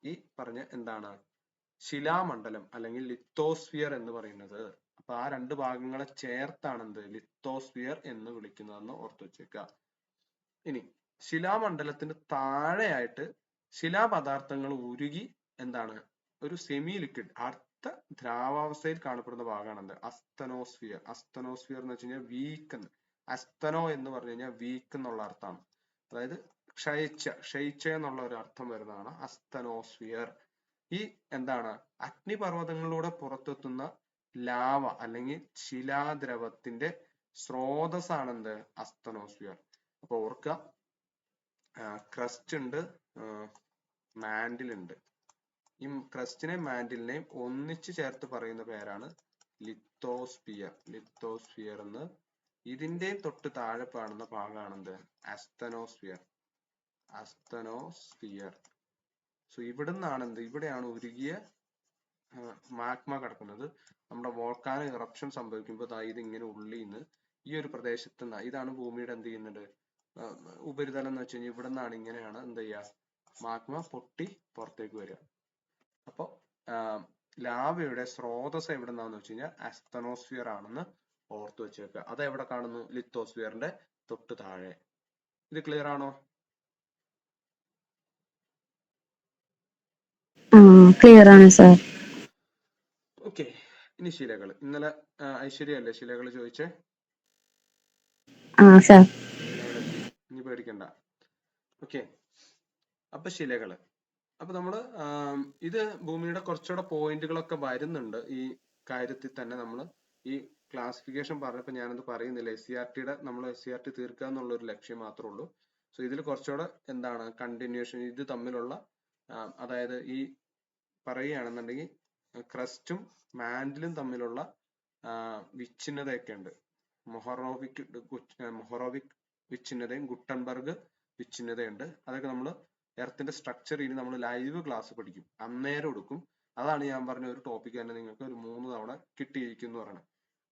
ഈ പറഞ്ഞ എന്താണ്? ശിലാമണ്ഡലം അല്ലെങ്കിൽ ലിത്തോസ്ഫിയർ എന്ന് പറയുന്നത്. അപ്പൊ ആ രണ്ട് ഭാഗങ്ങളെ ചേർത്താണ് എന്ത്? ലിത്തോസ്ഫിയർ എന്ന് വിളിക്കുന്നതെന്ന് ഓർത്തു വെച്ചേക്കുക. ഇനി ശിലാമണ്ഡലത്തിന് താഴെയായിട്ട് ശിലാപദാർത്ഥങ്ങൾ ഉരുകി എന്താണ്? ഒരു സെമി ലിക്വിഡ് അർദ്ധ ദ്രാവാവസ്ഥയിൽ കാണപ്പെടുന്ന ഭാഗമാണ് എന്ത്? അസ്തനോസ്ഫിയർ. അസ്തനോസ്ഫിയർ എന്ന് വെച്ച് കഴിഞ്ഞാൽ വീക്ക്. അസ്തനോ എന്ന് പറഞ്ഞു കഴിഞ്ഞാൽ വീക്ക് എന്നുള്ള അർത്ഥമാണ്. അതായത് ക്ഷയിച്ച എന്നുള്ള ഒരു അർത്ഥം വരുന്നതാണ് അസ്തനോസ്ഫിയർ. ഈ എന്താണ്? അഗ്നിപർവ്വതങ്ങളിലൂടെ പുറത്തെത്തുന്ന ലാവ അല്ലെങ്കിൽ ശിലാദ്രവത്തിന്റെ സ്രോതസ്സാണ് എന്ത്? അസ്തനോസ്ഫിയർ. അപ്പൊ ഓർക്കുക, ക്രസ്റ്റ് ഉണ്ട്, മാന്റിൽ ഉണ്ട്. ഈ ക്രസ്റ്റിനെയും മാന്റിലിനെയും ഒന്നിച്ച് ചേർത്ത് പറയുന്ന പേരാണ് ലിത്തോസ്ഫിയർ. ലിത്തോസ്ഫിയർ എന്ന്. ഇതിന്റെ തൊട്ട് താഴെ കാണുന്ന ഭാഗമാണ് എന്ത്? അസ്തനോസ്ഫിയർ. അസ്തനോസ്ഫിയർ. സോ ഇവിടുന്നാണ് എന്ത്? ഇവിടെയാണ് ഉരുകിയ മാഗ്മ കിടക്കുന്നത്. നമ്മുടെ വോൾക്കാനോ ഇറപ്ഷൻ സംഭവിക്കുമ്പോൾ ഇത് ഇങ്ങനെ ഉള്ളിൽ നിന്ന് ഈ ഒരു പ്രദേശത്ത് നിന്ന്, ഇതാണ് ഭൂമിയുടെ എന്ത് ചെയ്യുന്നുണ്ട് ഉപരിതലം എന്ന് വെച്ച് കഴിഞ്ഞാൽ ഇവിടെ നിന്നാണ് ഇങ്ങനെയാണ് എന്ത് ചെയ്യുക? മാഗ്മ പൊട്ടി പുറത്തേക്ക് വരിക. അപ്പൊ ലാവയുടെ സ്രോതസ് എവിടെ നിന്നാന്ന് വെച്ച് കഴിഞ്ഞാൽ അസ്തനോസ്ഫിയർ ആണെന്ന് ഓർത്തു വെച്ചേക്കുക. അത് എവിടെ കാണുന്നു? ലിത്തോസ്ഫിയറിന്റെ തൊട്ട് താഴെ. ഇത് ക്ലിയർ ആണോ? ക്ലിയർ ആണ് സാർ. ഓക്കെ. ഇനി ശിലകൾ. ഇന്നലെ ഐശ്വര്യ അല്ലേ ശിലകൾ ചോദിച്ചേ? ഇനി പേടിക്കണ്ട. ഓക്കെ. അപ്പൊ ശിലകള്. അപ്പൊ നമ്മള് ഇത് ഭൂമിയുടെ കുറച്ചുകൂടെ പോയിന്റുകളൊക്കെ വരുന്നുണ്ട് ഈ കാര്യത്തിൽ തന്നെ. നമ്മൾ ഈ ക്ലാസിഫിക്കേഷൻ പറഞ്ഞപ്പോൾ ഞാനത് പറയുന്നില്ല. SCERT നമ്മൾ SCERT തീർക്കുക എന്നുള്ള ഒരു ലക്ഷ്യം മാത്രമേ ഉള്ളൂ. സോ ഇതിൽ കുറച്ചുകൂടെ എന്താണ് കണ്ടിന്യൂഷൻ ഇത് തമ്മിലുള്ള, അതായത് ഈ പറയുകയാണെന്നുണ്ടെങ്കിൽ ക്രസ്റ്റും മാന്റിലും തമ്മിലുള്ള വിച്ഛിന്നതയൊക്കെ ഉണ്ട്. മൊഹറോവിക് വിച്ഛിന്നതയും ഗുട്ടൻബർഗ് വിച്ഛിന്നതയുണ്ട്. അതൊക്കെ നമ്മൾ എർത്തിന്റെ സ്ട്രക്ചർ ഇനി നമ്മൾ ലൈവ് ക്ലാസ് പഠിക്കും, അന്നേരം എടുക്കും. അതാണ് ഞാൻ പറഞ്ഞ ഒരു ടോപ്പിക് തന്നെ നിങ്ങൾക്ക് ഒരു 3 തവണ കിട്ടിയിരിക്കും എന്ന് പറയണം.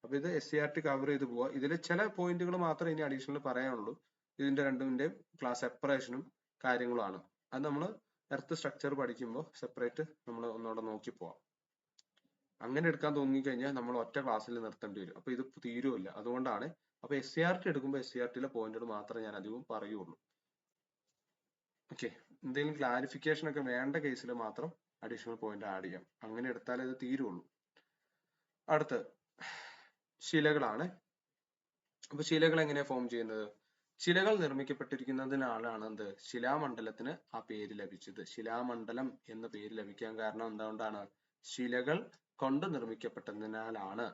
അപ്പൊ ഇത് SCERT കവർ ചെയ്ത് പോവാ. ഇതിൽ ചില പോയിന്റുകൾ മാത്രമേ ഇനി അഡീഷണൽ പറയാനുള്ളൂ. ഇതിന്റെ രണ്ടിന്റെയും ക്ലാസ് സെപ്പറേഷനും കാര്യങ്ങളുമാണ്. അത് നമ്മൾ എർത്ത് സ്ട്രക്ചർ പഠിക്കുമ്പോൾ സെപ്പറേറ്റ് നമ്മൾ ഒന്നുകൂടെ നോക്കി പോവാം. അങ്ങനെ എടുക്കാൻ തോന്നിക്കഴിഞ്ഞാൽ നമ്മൾ ഒറ്റ ക്ലാസ്സിൽ നിർത്തേണ്ടി വരും. അപ്പൊ ഇത് തീരുമില്ല. അതുകൊണ്ടാണ്. അപ്പൊ SCERT എടുക്കുമ്പോൾ SCERTയിലെ പോയിന്റുകൾ മാത്രമേ ഞാൻ അധികവും പറയുള്ളൂ. ഓക്കെ. എന്തെങ്കിലും ക്ലാരിഫിക്കേഷൻ ഒക്കെ വേണ്ട കേസിൽ മാത്രം അഡീഷണൽ പോയിന്റ് ആഡ് ചെയ്യാം. അങ്ങനെ എടുത്താലേ ഇത് തീരുള്ളൂ. അടുത്ത് ശിലകളാണ്. അപ്പൊ ശിലകൾ എങ്ങനെയാ ഫോം ചെയ്യുന്നത്? ശിലകൾ നിർമ്മിക്കപ്പെട്ടിരിക്കുന്നതിനാലാണ് എന്ത്? ശിലാമണ്ഡലത്തിന് ആ പേര് ലഭിച്ചത്. ശിലാമണ്ഡലം എന്ന പേര് ലഭിക്കാൻ കാരണം എന്തുകൊണ്ടാണ്? ശിലകൾ കൊണ്ട് നിർമ്മിക്കപ്പെട്ടതിനാലാണ്.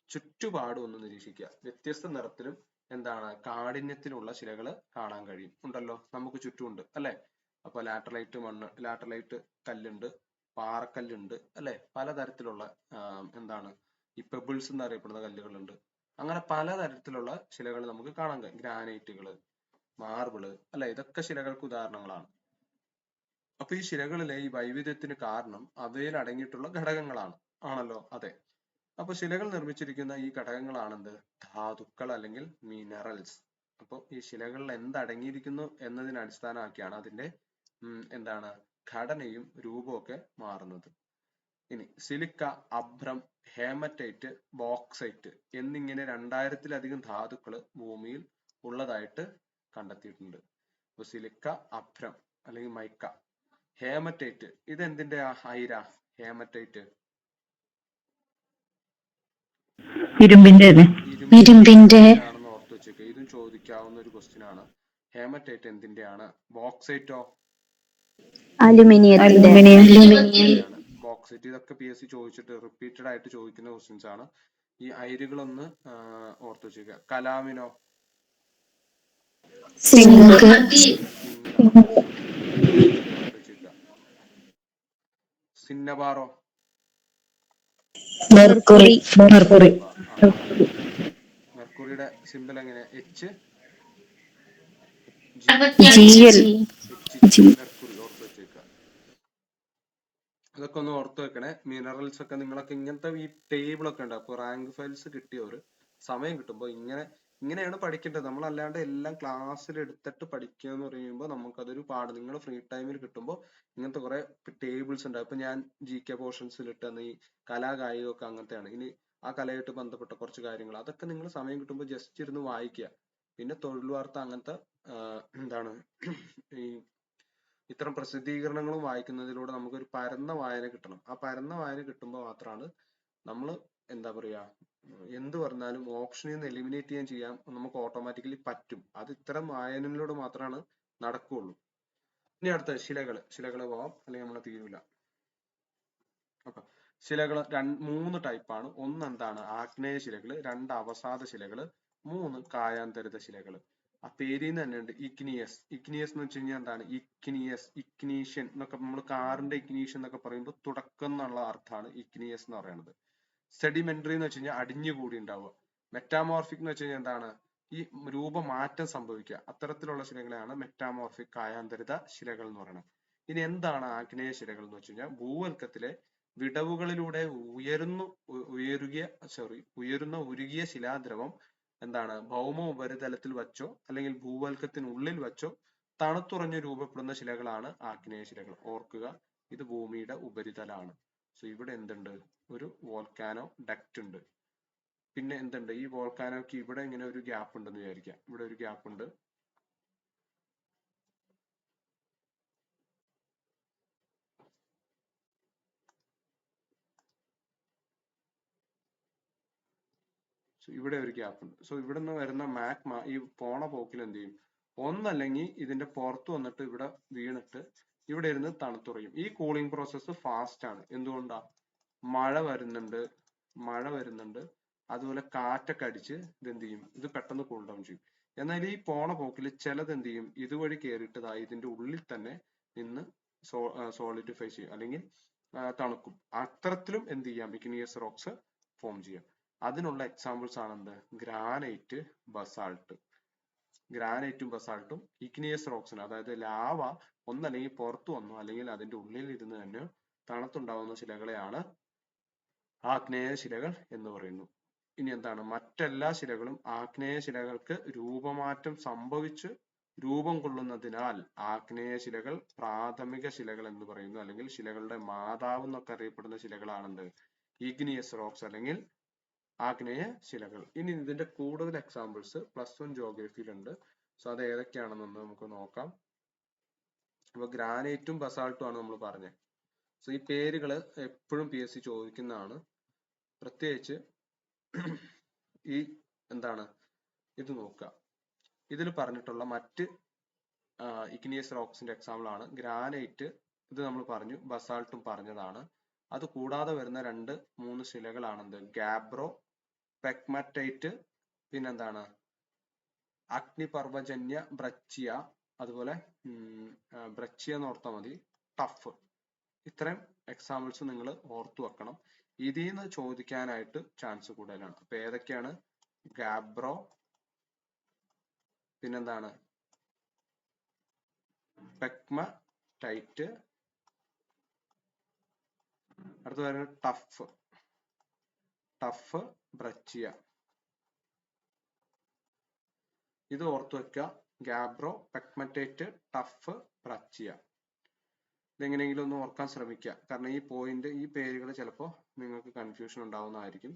ചുറ്റുപാടും ഒന്ന് നിരീക്ഷിക്കുക. വ്യത്യസ്ത നിറത്തിലും എന്താണ് കാഠിന്യത്തിലുള്ള ശിലകൾ കാണാൻ കഴിയും. ഉണ്ടല്ലോ, നമുക്ക് ചുറ്റുമുണ്ട് അല്ലെ? അപ്പൊ ലാറ്ററൈറ്റ് മണ്ണ്, ലാറ്ററൈറ്റ് കല്ലുണ്ട്, പാറക്കല്ലുണ്ട് അല്ലെ? പലതരത്തിലുള്ള എന്താണ് ഈ പെബിൾസ് എന്നറിയപ്പെടുന്ന കല്ലുകളുണ്ട്. അങ്ങനെ പലതരത്തിലുള്ള ശിലകൾ നമുക്ക് കാണാൻ കഴിയും. ഗ്രാനൈറ്റുകൾ, മാർബിള് അല്ലെ, ഇതൊക്കെ ശിലകൾക്ക് ഉദാഹരണങ്ങളാണ്. അപ്പൊ ഈ ശിലകളിലെ ഈ വൈവിധ്യത്തിന് കാരണം അവയിൽ അടങ്ങിയിട്ടുള്ള ഘടകങ്ങളാണ്, ആണല്ലോ? അതെ. അപ്പൊ ശിലകൾ നിർമ്മിച്ചിരിക്കുന്ന ഈ ഘടകങ്ങളാണെന്ത്? ധാതുക്കൾ അല്ലെങ്കിൽ മിനറൽസ്. അപ്പൊ ഈ ശിലകളിൽ എന്തടങ്ങിയിരിക്കുന്നു എന്നതിനെ അടിസ്ഥാനമാക്കിയാണ് അതിന്റെ എന്താണ് ഘടനയും രൂപവും ഒക്കെ മാറുന്നത്. ഇനി സിലിക്ക, അഭ്രം, ഹേമറ്റൈറ്റ്, ബോക്സൈറ്റ് എന്നിങ്ങനെ 2000-ലധികം ധാതുക്കൾ ഭൂമിയിൽ ഉള്ളതായിട്ട് കണ്ടെത്തിയിട്ടുണ്ട്. അപ്പൊ സിലിക്ക, അഭ്രം അല്ലെങ്കിൽ മൈക്ക, ഹേമറ്റൈറ്റ് ഇതെന്തിന്റെ അയിര? ഹേമറ്റൈറ്റ് ഇരുമ്പിന്റെ ആണെന്ന് ഓർത്ത് വെച്ചേക്കുക. ഇതും ചോദിക്കാവുന്ന ഒരു ക്വസ്റ്റ്യൻ ആണ്. ഹേമറ്റൈറ്റ് എന്തിന്റെയാണ്? ബോക്സൈറ്റോ? അലുമിനിയം. ബോക്സൈറ്റ്. ഇതൊക്കെ PSC ചോദിച്ചിട്ട് റിപ്പീറ്റഡ് ആയിട്ട് ചോദിക്കുന്ന ക്വസ്റ്റ്യൻസ് ആണ്. ഈ അയിരുകളൊന്ന് ഓർത്ത് വെച്ചേക്കുക. കലാമിനോ? സിന്നബാറോ? മെർക്കുറിയുടെ സിമ്പിൾ എങ്ങനെ? മെർക്കുറി. ഓർത്ത് വെച്ചേക്കുക. അതൊക്കെ ഒന്ന് ഓർത്ത് വെക്കണേ. മിനറൽസ് ഒക്കെ നിങ്ങളൊക്കെ ഇങ്ങനത്തെ ഈ ടേബിൾ ഒക്കെ ഉണ്ട്. അപ്പൊ റാങ്ക് ഫയൽസ് കിട്ടിയവർ സമയം കിട്ടുമ്പോൾ ഇങ്ങനെയാണ് പഠിക്കേണ്ടത്. നമ്മളല്ലാണ്ട് എല്ലാം ക്ലാസ്സിൽ എടുത്തിട്ട് പഠിക്കുക എന്ന് പറയുമ്പോൾ നമുക്കതൊരു പാട്. നിങ്ങൾ ഫ്രീ ടൈമിൽ കിട്ടുമ്പോൾ ഇങ്ങനത്തെ കുറെ ടേബിൾസ് ഉണ്ട്. അപ്പൊ ഞാൻ GK പോർഷൻസിൽ ഇട്ടെന്ന് ഈ കലാകായികം ഒക്കെ അങ്ങനത്തെയാണ്. ഇനി ആ കലയായിട്ട് ബന്ധപ്പെട്ട കുറച്ച് കാര്യങ്ങൾ അതൊക്കെ നിങ്ങൾ സമയം കിട്ടുമ്പോൾ ജസ്റ്റ് ഇരുന്ന് വായിക്കുക. പിന്നെ തൊഴിൽ വാർത്ത അങ്ങനത്തെ എന്താണ് ഈ ഇത്തരം പ്രസിദ്ധീകരണങ്ങളും വായിക്കുന്നതിലൂടെ നമുക്കൊരു പരന്ന വായന കിട്ടണം. ആ പരന്ന വായന കിട്ടുമ്പോൾ മാത്രമാണ് നമ്മൾ എന്താ പറയാ എന്ത് പറഞ്ഞാലും ഓപ്ഷനിൽ നിന്ന് എലിമിനേറ്റ് ചെയ്യാൻ നമുക്ക് ഓട്ടോമാറ്റിക്കലി പറ്റും. അത് ഇത്തരം വായനയിലൂടെ മാത്രമാണ് നടക്കുകയുള്ളൂ. ഇനി അടുത്ത ശിലകള് പോവാം, അല്ലെങ്കിൽ നമ്മളെ തീരൂല. അപ്പൊ ശിലകള് 3 ടൈപ്പാണ്. ഒന്ന് എന്താണ്? ആഗ്നേയ ശിലകള്, 2 അവസാദ ശിലകള്, 3 കായാന്തരിത ശിലകള്. ആ പേരിൽ നിന്ന് തന്നെ ഉണ്ട് ഇഗ്നിയസ്. ഇഗ്നിയസ് എന്ന് വെച്ച് കഴിഞ്ഞാൽ എന്താണ്? ഇഗ്നീഷ്യൻ എന്നൊക്കെ നമ്മൾ കാറിന്റെ ഇഗ്നീഷ്യൻ എന്നൊക്കെ പറയുമ്പോൾ തുടക്കം എന്നുള്ള അർത്ഥമാണ് ഇഗ്നിയസ് എന്ന് പറയുന്നത്. സെഡിമെന്ററി എന്ന് വെച്ച് കഴിഞ്ഞാൽ അടിഞ്ഞുകൂടി ഉണ്ടാവുക. മെറ്റാമോർഫിക് എന്ന് വെച്ച് കഴിഞ്ഞാൽ എന്താണ്? ഈ രൂപമാറ്റം സംഭവിക്കുക. അത്തരത്തിലുള്ള ശിലകളെയാണ് മെറ്റാമോർഫിക് കായാന്തരിത ശിലകൾ എന്ന് പറയുന്നത്. ഇനി എന്താണ് ആഗ്നേയ ശിലകൾ എന്ന് വെച്ച് കഴിഞ്ഞാൽ ഭൂവൽക്കത്തിലെ വിടവുകളിലൂടെ ഉയരുന്ന ഉരുകിയ ശിലാദ്രവം എന്താണ്? ഭൗമ ഉപരിതലത്തിൽ വച്ചോ അല്ലെങ്കിൽ ഭൂവൽക്കത്തിനുള്ളിൽ വച്ചോ തണുത്തുറഞ്ഞ് രൂപപ്പെടുന്ന ശിലകളാണ് ആഗ്നേയ ശിലകൾ. ഓർക്കുക, ഇത് ഭൂമിയുടെ ഉപരിതലമാണ്. സോ ഇവിടെ എന്തുണ്ട്? ഒരു വോൾക്കാനോ ഡക്റ്റ് ഉണ്ട്. പിന്നെ എന്തുണ്ട്? ഈ വോൾക്കാനോക്ക് ഇവിടെ ഇങ്ങനെ ഒരു ഗ്യാപ്പ് ഉണ്ടെന്ന് വിചാരിക്കാം. ഇവിടെ ഒരു ഗ്യാപ്പ് ഉണ്ട്. ഇവിടെ ഒരു ഗ്യാപ്പ് ഉണ്ട്. സോ ഇവിടെ നിന്ന് വരുന്ന മാഗ്മ ഈ പോണ പോക്കിൽ എന്ത് ചെയ്യും? ഒന്നല്ലെങ്കിൽ ഇതിന്റെ പുറത്ത് വന്നിട്ട് ഇവിടെ വീണിട്ട് ഇവിടെ ഇരുന്ന് തണുത്തുറയും. ഈ കൂളിംഗ് പ്രോസസ്സ് ഫാസ്റ്റ് ആണ്. എന്തുകൊണ്ടാ? മഴ വരുന്നുണ്ട്, അതുപോലെ കാറ്റൊക്കെ അടിച്ച് ഇതെന്ത് ചെയ്യും? ഇത് പെട്ടെന്ന് കൂൾ ഡൗൺ ചെയ്യും. എന്നാൽ ഈ പോണ പോക്കിൽ ചിലത് എന്ത് ചെയ്യും? ഇതുവഴി കയറിയിട്ടതായി ഇതിന്റെ ഉള്ളിൽ തന്നെ നിന്ന് സോളിഡിഫൈ ചെയ്യും, അല്ലെങ്കിൽ തണുക്കും. അത്തരത്തിലും എന്ത് ചെയ്യാം? ഇഗ്നിയസ് റോക്സ് ഫോം ചെയ്യാം. അതിനുള്ള എക്സാമ്പിൾസ് ആണ് എന്ത്? Granite, basalt. ഗ്രാനൈറ്റും ബസാൾട്ടും ഇഗ്നിയസ് റോക്സിന്, അതായത് ലാവ ഒന്നല്ലെങ്കിൽ പുറത്തു വന്നോ അല്ലെങ്കിൽ അതിന്റെ ഉള്ളിൽ ഇരുന്ന് തന്നെ തണുത്തുണ്ടാവുന്ന ശിലകളെയാണ് ആഗ്നേയ ശിലകൾ എന്ന് പറയുന്നു. ഇനി എന്താണ്? മറ്റെല്ലാ ശിലകളും ആഗ്നേയ ശിലകൾക്ക് രൂപമാറ്റം സംഭവിച്ച് രൂപം കൊള്ളുന്നതിനാൽ ആഗ്നേയ ശിലകൾ പ്രാഥമിക ശിലകൾ എന്ന് പറയുന്നു, അല്ലെങ്കിൽ ശിലകളുടെ മാതാവ് എന്നൊക്കെ അറിയപ്പെടുന്ന ശിലകളാണെന്ത്? ഇഗ്നിയസ് റോക്സ് അല്ലെങ്കിൽ ആഗ്നേയ ശിലകൾ. ഇനി ഇതിന്റെ കൂടുതൽ എക്സാമ്പിൾസ് +1 ജോഗ്രഫിയിലുണ്ട്. സോ അത് ഏതൊക്കെയാണെന്ന് നമുക്ക് നോക്കാം. അപ്പൊ ഗ്രാനൈറ്റും ബസാൾട്ടും ആണ് നമ്മൾ പറഞ്ഞത്. സോ ഈ പേരുകൾ എപ്പോഴും PSC ചോദിക്കുന്നതാണ്. പ്രത്യേകിച്ച് ഈ എന്താണ് ഇത് നോക്കുക. ഇതിൽ പറഞ്ഞിട്ടുള്ള മറ്റ് ഇഗ്നിയസ് റോക്സിന്റെ എക്സാമ്പിൾ ആണ് ഗ്രാനൈറ്റ്. ഇത് നമ്മൾ പറഞ്ഞു, ബസാൾട്ടും പറഞ്ഞതാണ്. അത് കൂടാതെ വരുന്ന 2-3 ശിലകളാണെന്ത്? ഗാബ്രോ, പെഗ്മറ്റൈറ്റ്, പിന്നെന്താണ്? അഗ്നിപർവ്വജന്യ ബ്രച്ചിയ, അതുപോലെ ബ്രച്ചിയ എന്ന് ഓർത്താൽ മതി, ടഫ്. ഇത്രയും എക്സാമ്പിൾസ് നിങ്ങൾ ഓർത്തു വെക്കണം. ഇതിൽ നിന്ന് ചോദിക്കാനായിട്ട് ചാൻസ് കൂടുതലാണ്. അപ്പൊ ഏതൊക്കെയാണ്? ഗാബ്രോ, പിന്നെന്താണ്? പെഗ്മറ്റൈറ്റ്, അടുത്ത പറയുന്നത് ടഫ് ബ്രച്ചിയ. ഇത് ഓർത്തു വെക്കുക. Gabbro, പെഗ്മറ്റൈറ്റ്, tough, ബ്രച്ചിയ. ഇതെങ്ങനെയെങ്കിലും ഒന്ന് ഓർക്കാൻ ശ്രമിക്കുക. കാരണം ഈ പേരുകൾ ചിലപ്പോൾ നിങ്ങൾക്ക് കൺഫ്യൂഷൻ ഉണ്ടാവുന്നതായിരിക്കും.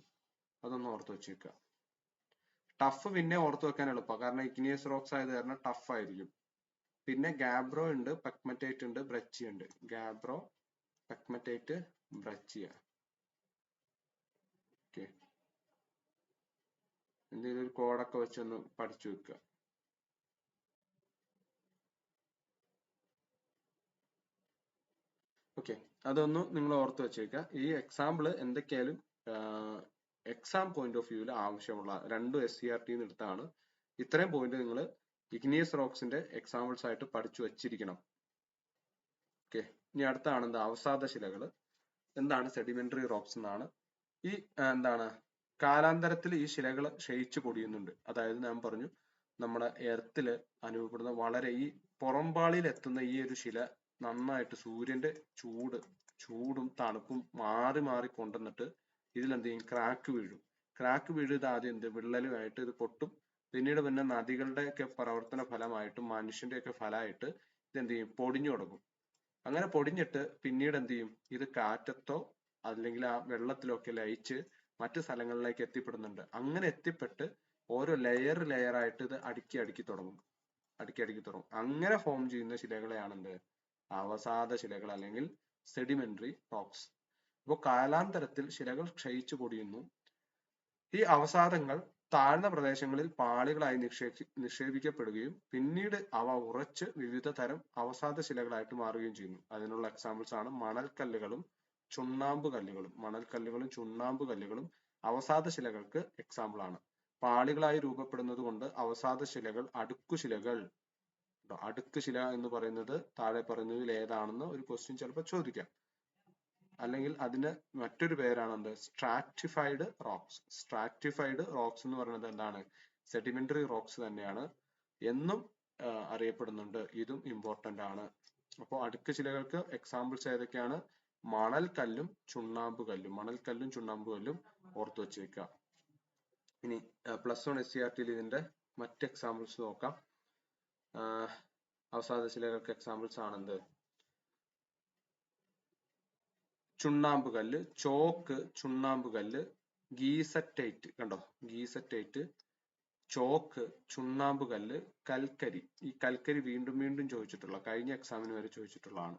അതൊന്ന് ഓർത്ത് വെച്ചേക്കുക. ടഫ് പിന്നെ ഓർത്ത് വെക്കാൻ എളുപ്പമാണ്, കാരണം ഇഗ്നിയസ് റോക്സ് ആയത് കാരണം ടഫ് ആയിരിക്കും. പിന്നെ ഗാബ്രോ ഉണ്ട്, പെഗ്മറ്റൈറ്റ് ഉണ്ട്, ബ്രച്ചിയ ഉണ്ട്. ഗാബ്രോ, പെഗ്മറ്റൈറ്റ്, ബ്രച്ചിയ. ഓക്കെ, എന്തെങ്കിലും ഒരു കോഡൊക്കെ വെച്ചൊന്ന് പഠിച്ചു വെക്കുക. ഓക്കെ, അതൊന്നും നിങ്ങൾ ഓർത്ത് വെച്ചേക്കുക. ഈ എക്സാമ്പിൾ എന്തൊക്കെയായാലും എക്സാം പോയിന്റ് ഓഫ് വ്യൂവിൽ ആവശ്യമുള്ള രണ്ടും SCERT എടുത്താണ്. ഇത്രയും പോയിന്റ് നിങ്ങൾ ഇഗ്നിയസ് റോക്സിന്റെ എക്സാമ്പിൾസ് ആയിട്ട് പഠിച്ചു വെച്ചിരിക്കണം. ഓക്കെ, ഇനി അടുത്താണ് എന്താ അവസാദ ശിലകൾ. എന്താണ് സെഡിമെന്ററി റോക്സ് എന്നാണ്. ഈ എന്താണ് കാലാന്തരത്തിൽ ഈ ശിലകൾ ക്ഷയിച്ചു പൊടിയുന്നുണ്ട്. അതായത് ഞാൻ പറഞ്ഞു, നമ്മുടെ എർത്തില് അനുഭവപ്പെടുന്ന വളരെ ഈ പുറംപാളിയിൽ എത്തുന്ന ഈ ഒരു ശില നന്നായിട്ട് സൂര്യന്റെ ചൂടും തണുപ്പും മാറി മാറി കൊണ്ടുവന്നിട്ട് ഇതിലെന്ത് ചെയ്യും, ക്രാക്ക് വീഴും. ക്രാക്ക് വീഴുന്നത് ആദ്യം വിള്ളലുമായിട്ട് ഇത് പൊട്ടും. പിന്നീട് പിന്നെ നദികളുടെ ഒക്കെ പ്രവർത്തന ഫലമായിട്ടും മനുഷ്യന്റെ ഒക്കെ ഫലമായിട്ട് ഇതെന്ത് ചെയ്യും, പൊടിഞ്ഞു തുടങ്ങും. അങ്ങനെ പൊടിഞ്ഞിട്ട് പിന്നീട് എന്ത് ചെയ്യും, ഇത് കാറ്റത്തോ അല്ലെങ്കിൽ ആ വെള്ളത്തിലോ ഒക്കെ ലയിച്ച് മറ്റു സ്ഥലങ്ങളിലേക്ക് എത്തിപ്പെടുന്നുണ്ട്. അങ്ങനെ എത്തിപ്പെട്ട് ഓരോ ലെയർ ആയിട്ട് ഇത് അടുക്കി തുടങ്ങും. അങ്ങനെ ഫോം ചെയ്യുന്ന ശിലകളെയാണ് എന്ത്, അവസാദ ശിലകൾ അല്ലെങ്കിൽ സെഡിമെന്ററി റോക്സ്. അപ്പോൾ കാലാന്തരത്തിൽ ശിലകൾ ക്ഷയിച്ചു പൊടിയുന്നു. ഈ അവസാദങ്ങൾ താഴ്ന്ന പ്രദേശങ്ങളിൽ പാളികളായി നിക്ഷേപിക്കപ്പെടുകയും പിന്നീട് അവ ഉറച്ച് വിവിധ തരം അവസാദ ശിലകളായിട്ട് മാറുകയും ചെയ്യുന്നു. അതിനുള്ള എക്സാമ്പിൾസ് ആണ് മണൽക്കല്ലുകളും ചുണ്ണാമ്പ് കല്ലുകളും അവസാദ ശിലകൾക്ക് എക്സാമ്പിൾ ആണ്. പാളികളായി രൂപപ്പെടുന്നത് കൊണ്ട് അവസാദ ശിലകൾ അടുക്കുശിലകൾ. അടുക്കുശില എന്ന് പറയുന്നത് താഴെ പറയുന്നതിൽ ഏതാണെന്ന് ഒരു ക്വസ്റ്റ്യൻ ചിലപ്പോൾ ചോദിക്കാം. അല്ലെങ്കിൽ അതിന് മറ്റൊരു പേരാണ് എന്ത്, സ്ട്രാറ്റിഫൈഡ് റോക്സ് എന്ന് പറയുന്നത് എന്താണ്, സെഡിമെന്ററി റോക്സ് തന്നെയാണ് എന്നും അറിയപ്പെടുന്നുണ്ട്. ഇതും ഇമ്പോർട്ടന്റ് ആണ്. അപ്പോൾ അടുക്കുശിലകൾക്ക് എക്സാമ്പിൾസ് ഏതൊക്കെയാണ്, മണൽക്കല്ലും ചുണ്ണാമ്പ് കല്ലും ഓർത്തു വെച്ചേക്കുക. ഇനി +1 SCERT ഇതിന്റെ മറ്റ് എക്സാമ്പിൾസ് നോക്കാം. അവസാദ ശിലകൾക്ക് എക്സാമ്പിൾസ് ആണെന്ത്, ചുണ്ണാമ്പ് കല്ല്, ചോക്ക്, ചുണ്ണാമ്പ് കല്ല്, ഗീസറ്റൈറ്റ്. കണ്ടോ, ഗീസറ്റൈറ്റ്, ചോക്ക്, ചുണ്ണാമ്പ് കല്ല്, കൽക്കരി. ഈ കൽക്കരി വീണ്ടും ചോദിച്ചിട്ടുള്ള, കഴിഞ്ഞ എക്സാമിന് വരെ ചോദിച്ചിട്ടുള്ളതാണ്.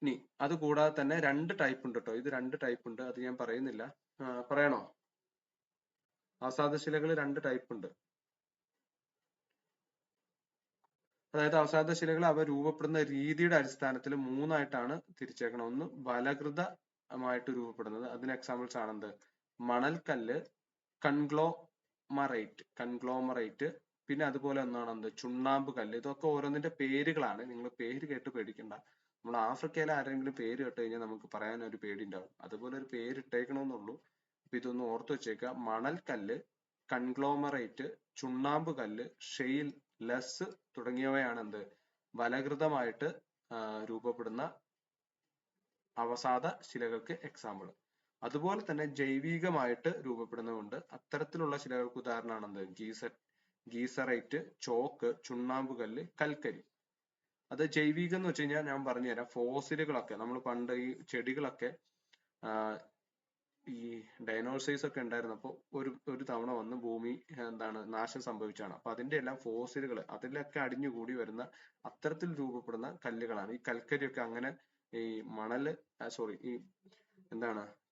ഇനി അത് കൂടാതെ തന്നെ 2 ടൈപ്പ് ഉണ്ട് കേട്ടോ. ഇത് 2 ടൈപ്പ് ഉണ്ട്, അത് ഞാൻ പറയുന്നില്ല. പറയണോ? അവസാദ ശിലകൾ 2 ടൈപ്പ് ഉണ്ട്. അതായത് അവസാദ ശിലകൾ അവ രൂപപ്പെടുന്ന രീതിയുടെ അടിസ്ഥാനത്തിൽ 3 ആയിട്ടാണ് തിരിച്ചേക്കണം. ഒന്ന് ബലകൃതമായിട്ട് രൂപപ്പെടുന്നത്, അതിന് എക്സാമ്പിൾസ് ആണെന്ത്, മണൽക്കല്ല്, കൺഗ്ലോമറേറ്റ്, പിന്നെ അതുപോലെ ഒന്നാണ് എന്ത്, ചുണ്ണാമ്പ് കല്ല്. ഇതൊക്കെ ഓരോന്നിന്റെ പേരുകളാണ്, നിങ്ങൾ പേര് കേട്ട് പേടിക്കണ്ട. നമ്മൾ ആഫ്രിക്കയിലെ ആരെങ്കിലും പേര് കേട്ട് കഴിഞ്ഞാൽ നമുക്ക് പറയാൻ ഒരു പേടി ഉണ്ടാവും. അതുപോലെ ഒരു പേര് ഇട്ടേക്കണമെന്നുള്ളൂ. അപ്പൊ ഇതൊന്ന് ഓർത്ത് വെച്ചേക്കുക. മണൽക്കല്ല്, കൺഗ്ലോമറേറ്റ്, ചുണ്ണാമ്പ് കല്ല്, ഷെയിൽ, ലസ് തുടങ്ങിയവയാണ് എന്ത്, ബലകൃതമായിട്ട് രൂപപ്പെടുന്ന അവസാദ ശിലകൾക്ക് എക്സാമ്പിൾ. അതുപോലെ തന്നെ ജൈവികമായിട്ട് രൂപപ്പെടുന്നതുണ്ട്. അത്തരത്തിലുള്ള ശിലകൾക്ക് ഉദാഹരണമാണ് എന്ത്, ഗീസറൈറ്റ്, ചോക്ക്, ചുണ്ണാമ്പ് കല്ല്, കൽക്കരി. അത് ജൈവികം എന്ന് വെച്ച് കഴിഞ്ഞാൽ ഞാൻ പറഞ്ഞുതരാം. ഫോസിലുകളൊക്കെ നമ്മൾ പണ്ട് ഈ ചെടികളൊക്കെ ഈ ഡൈനോസേഴ്സ് ഒക്കെ ഉണ്ടായിരുന്നപ്പോൾ ഒരു തവണ വന്ന് ഭൂമി നാശം സംഭവിച്ചാണ്. അപ്പൊ അതിന്റെ എല്ലാം ഫോസിലുകൾ അതിലൊക്കെ അടിഞ്ഞുകൂടി വരുന്ന അത്തരത്തിൽ രൂപപ്പെടുന്ന കല്ലുകളാണ് ഈ കൽക്കരിയൊക്കെ. അങ്ങനെ ഈ ഈ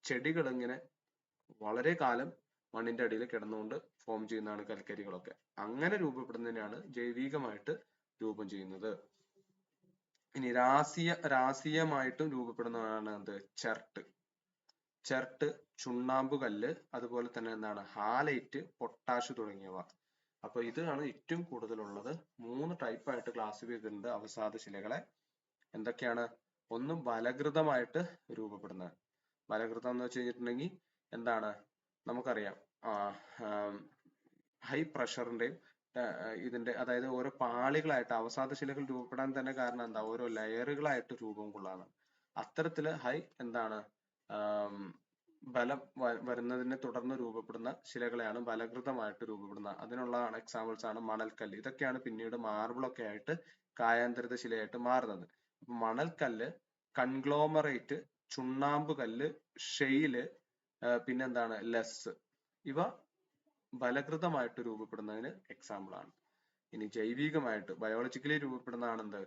ചെടികൾ ഇങ്ങനെ വളരെ കാലം മണ്ണിന്റെ അടിയിൽ കിടന്നുകൊണ്ട് ഫോം ചെയ്യുന്നതാണ് കൽക്കരികളൊക്കെ. അങ്ങനെ രൂപപ്പെടുന്നതിനാണ് ജൈവികമായിട്ട് രൂപം ചെയ്യുന്നത്. ഇനി രാസീയമായിട്ടും രൂപപ്പെടുന്നതാണ് എന്ത്, ചെർട്ട്, ചുണ്ണാമ്പ് കല്ല്, അതുപോലെ തന്നെ ഹാലൈറ്റ്, പൊട്ടാഷ് തുടങ്ങിയവ. അപ്പൊ ഇതാണ് ഏറ്റവും കൂടുതലുള്ളത്. 3 ടൈപ്പ് ആയിട്ട് ക്ലാസിഫൈ ചെയ്തിട്ടുണ്ട് അവസാദ ശിലകളെ. എന്തൊക്കെയാണ്? ഒന്ന് ബലകൃതമായിട്ട് രൂപപ്പെടുന്നത്. ബലകൃതം എന്ന് വെച്ച് കഴിഞ്ഞിട്ടുണ്ടെങ്കിൽ എന്താണ്, നമുക്കറിയാം ഹൈ പ്രഷറിന്റെയും ഇതിന്റെ അതായത് ഓരോ പാളികളായിട്ട് അവസാദ ശിലകൾ രൂപപ്പെടാൻ തന്നെ കാരണം എന്താ, ഓരോ ലെയറുകളായിട്ട് രൂപം കൊള്ളാണ്. അത്തരത്തില് എന്താണ് ബലം വരുന്നതിനെ തുടർന്ന് രൂപപ്പെടുന്ന ശിലകളെയാണ് ബലകൃതമായിട്ട് രൂപപ്പെടുന്ന. അതിനുള്ളതാണ് എക്സാമ്പിൾസ് ആണ് മണൽക്കല്ല്. ഇതൊക്കെയാണ് പിന്നീട് മാർബിളൊക്കെ ആയിട്ട് കായാന്തരിത ശിലയായിട്ട് മാറുന്നത്. മണൽക്കല്ല്, കൺഗ്ലോമറേറ്റ്, ചുണ്ണാമ്പ് കല്ല്, ഷെയില്, പിന്നെന്താണ് ലെസ്, ഇവ ബലകൃതമായിട്ട് രൂപപ്പെടുന്നതിന് എക്സാമ്പിൾ ആണ്. ഇനി ജൈവികമായിട്ട് ബയോളജിക്കലി രൂപപ്പെടുന്നതാണ് എന്ത്,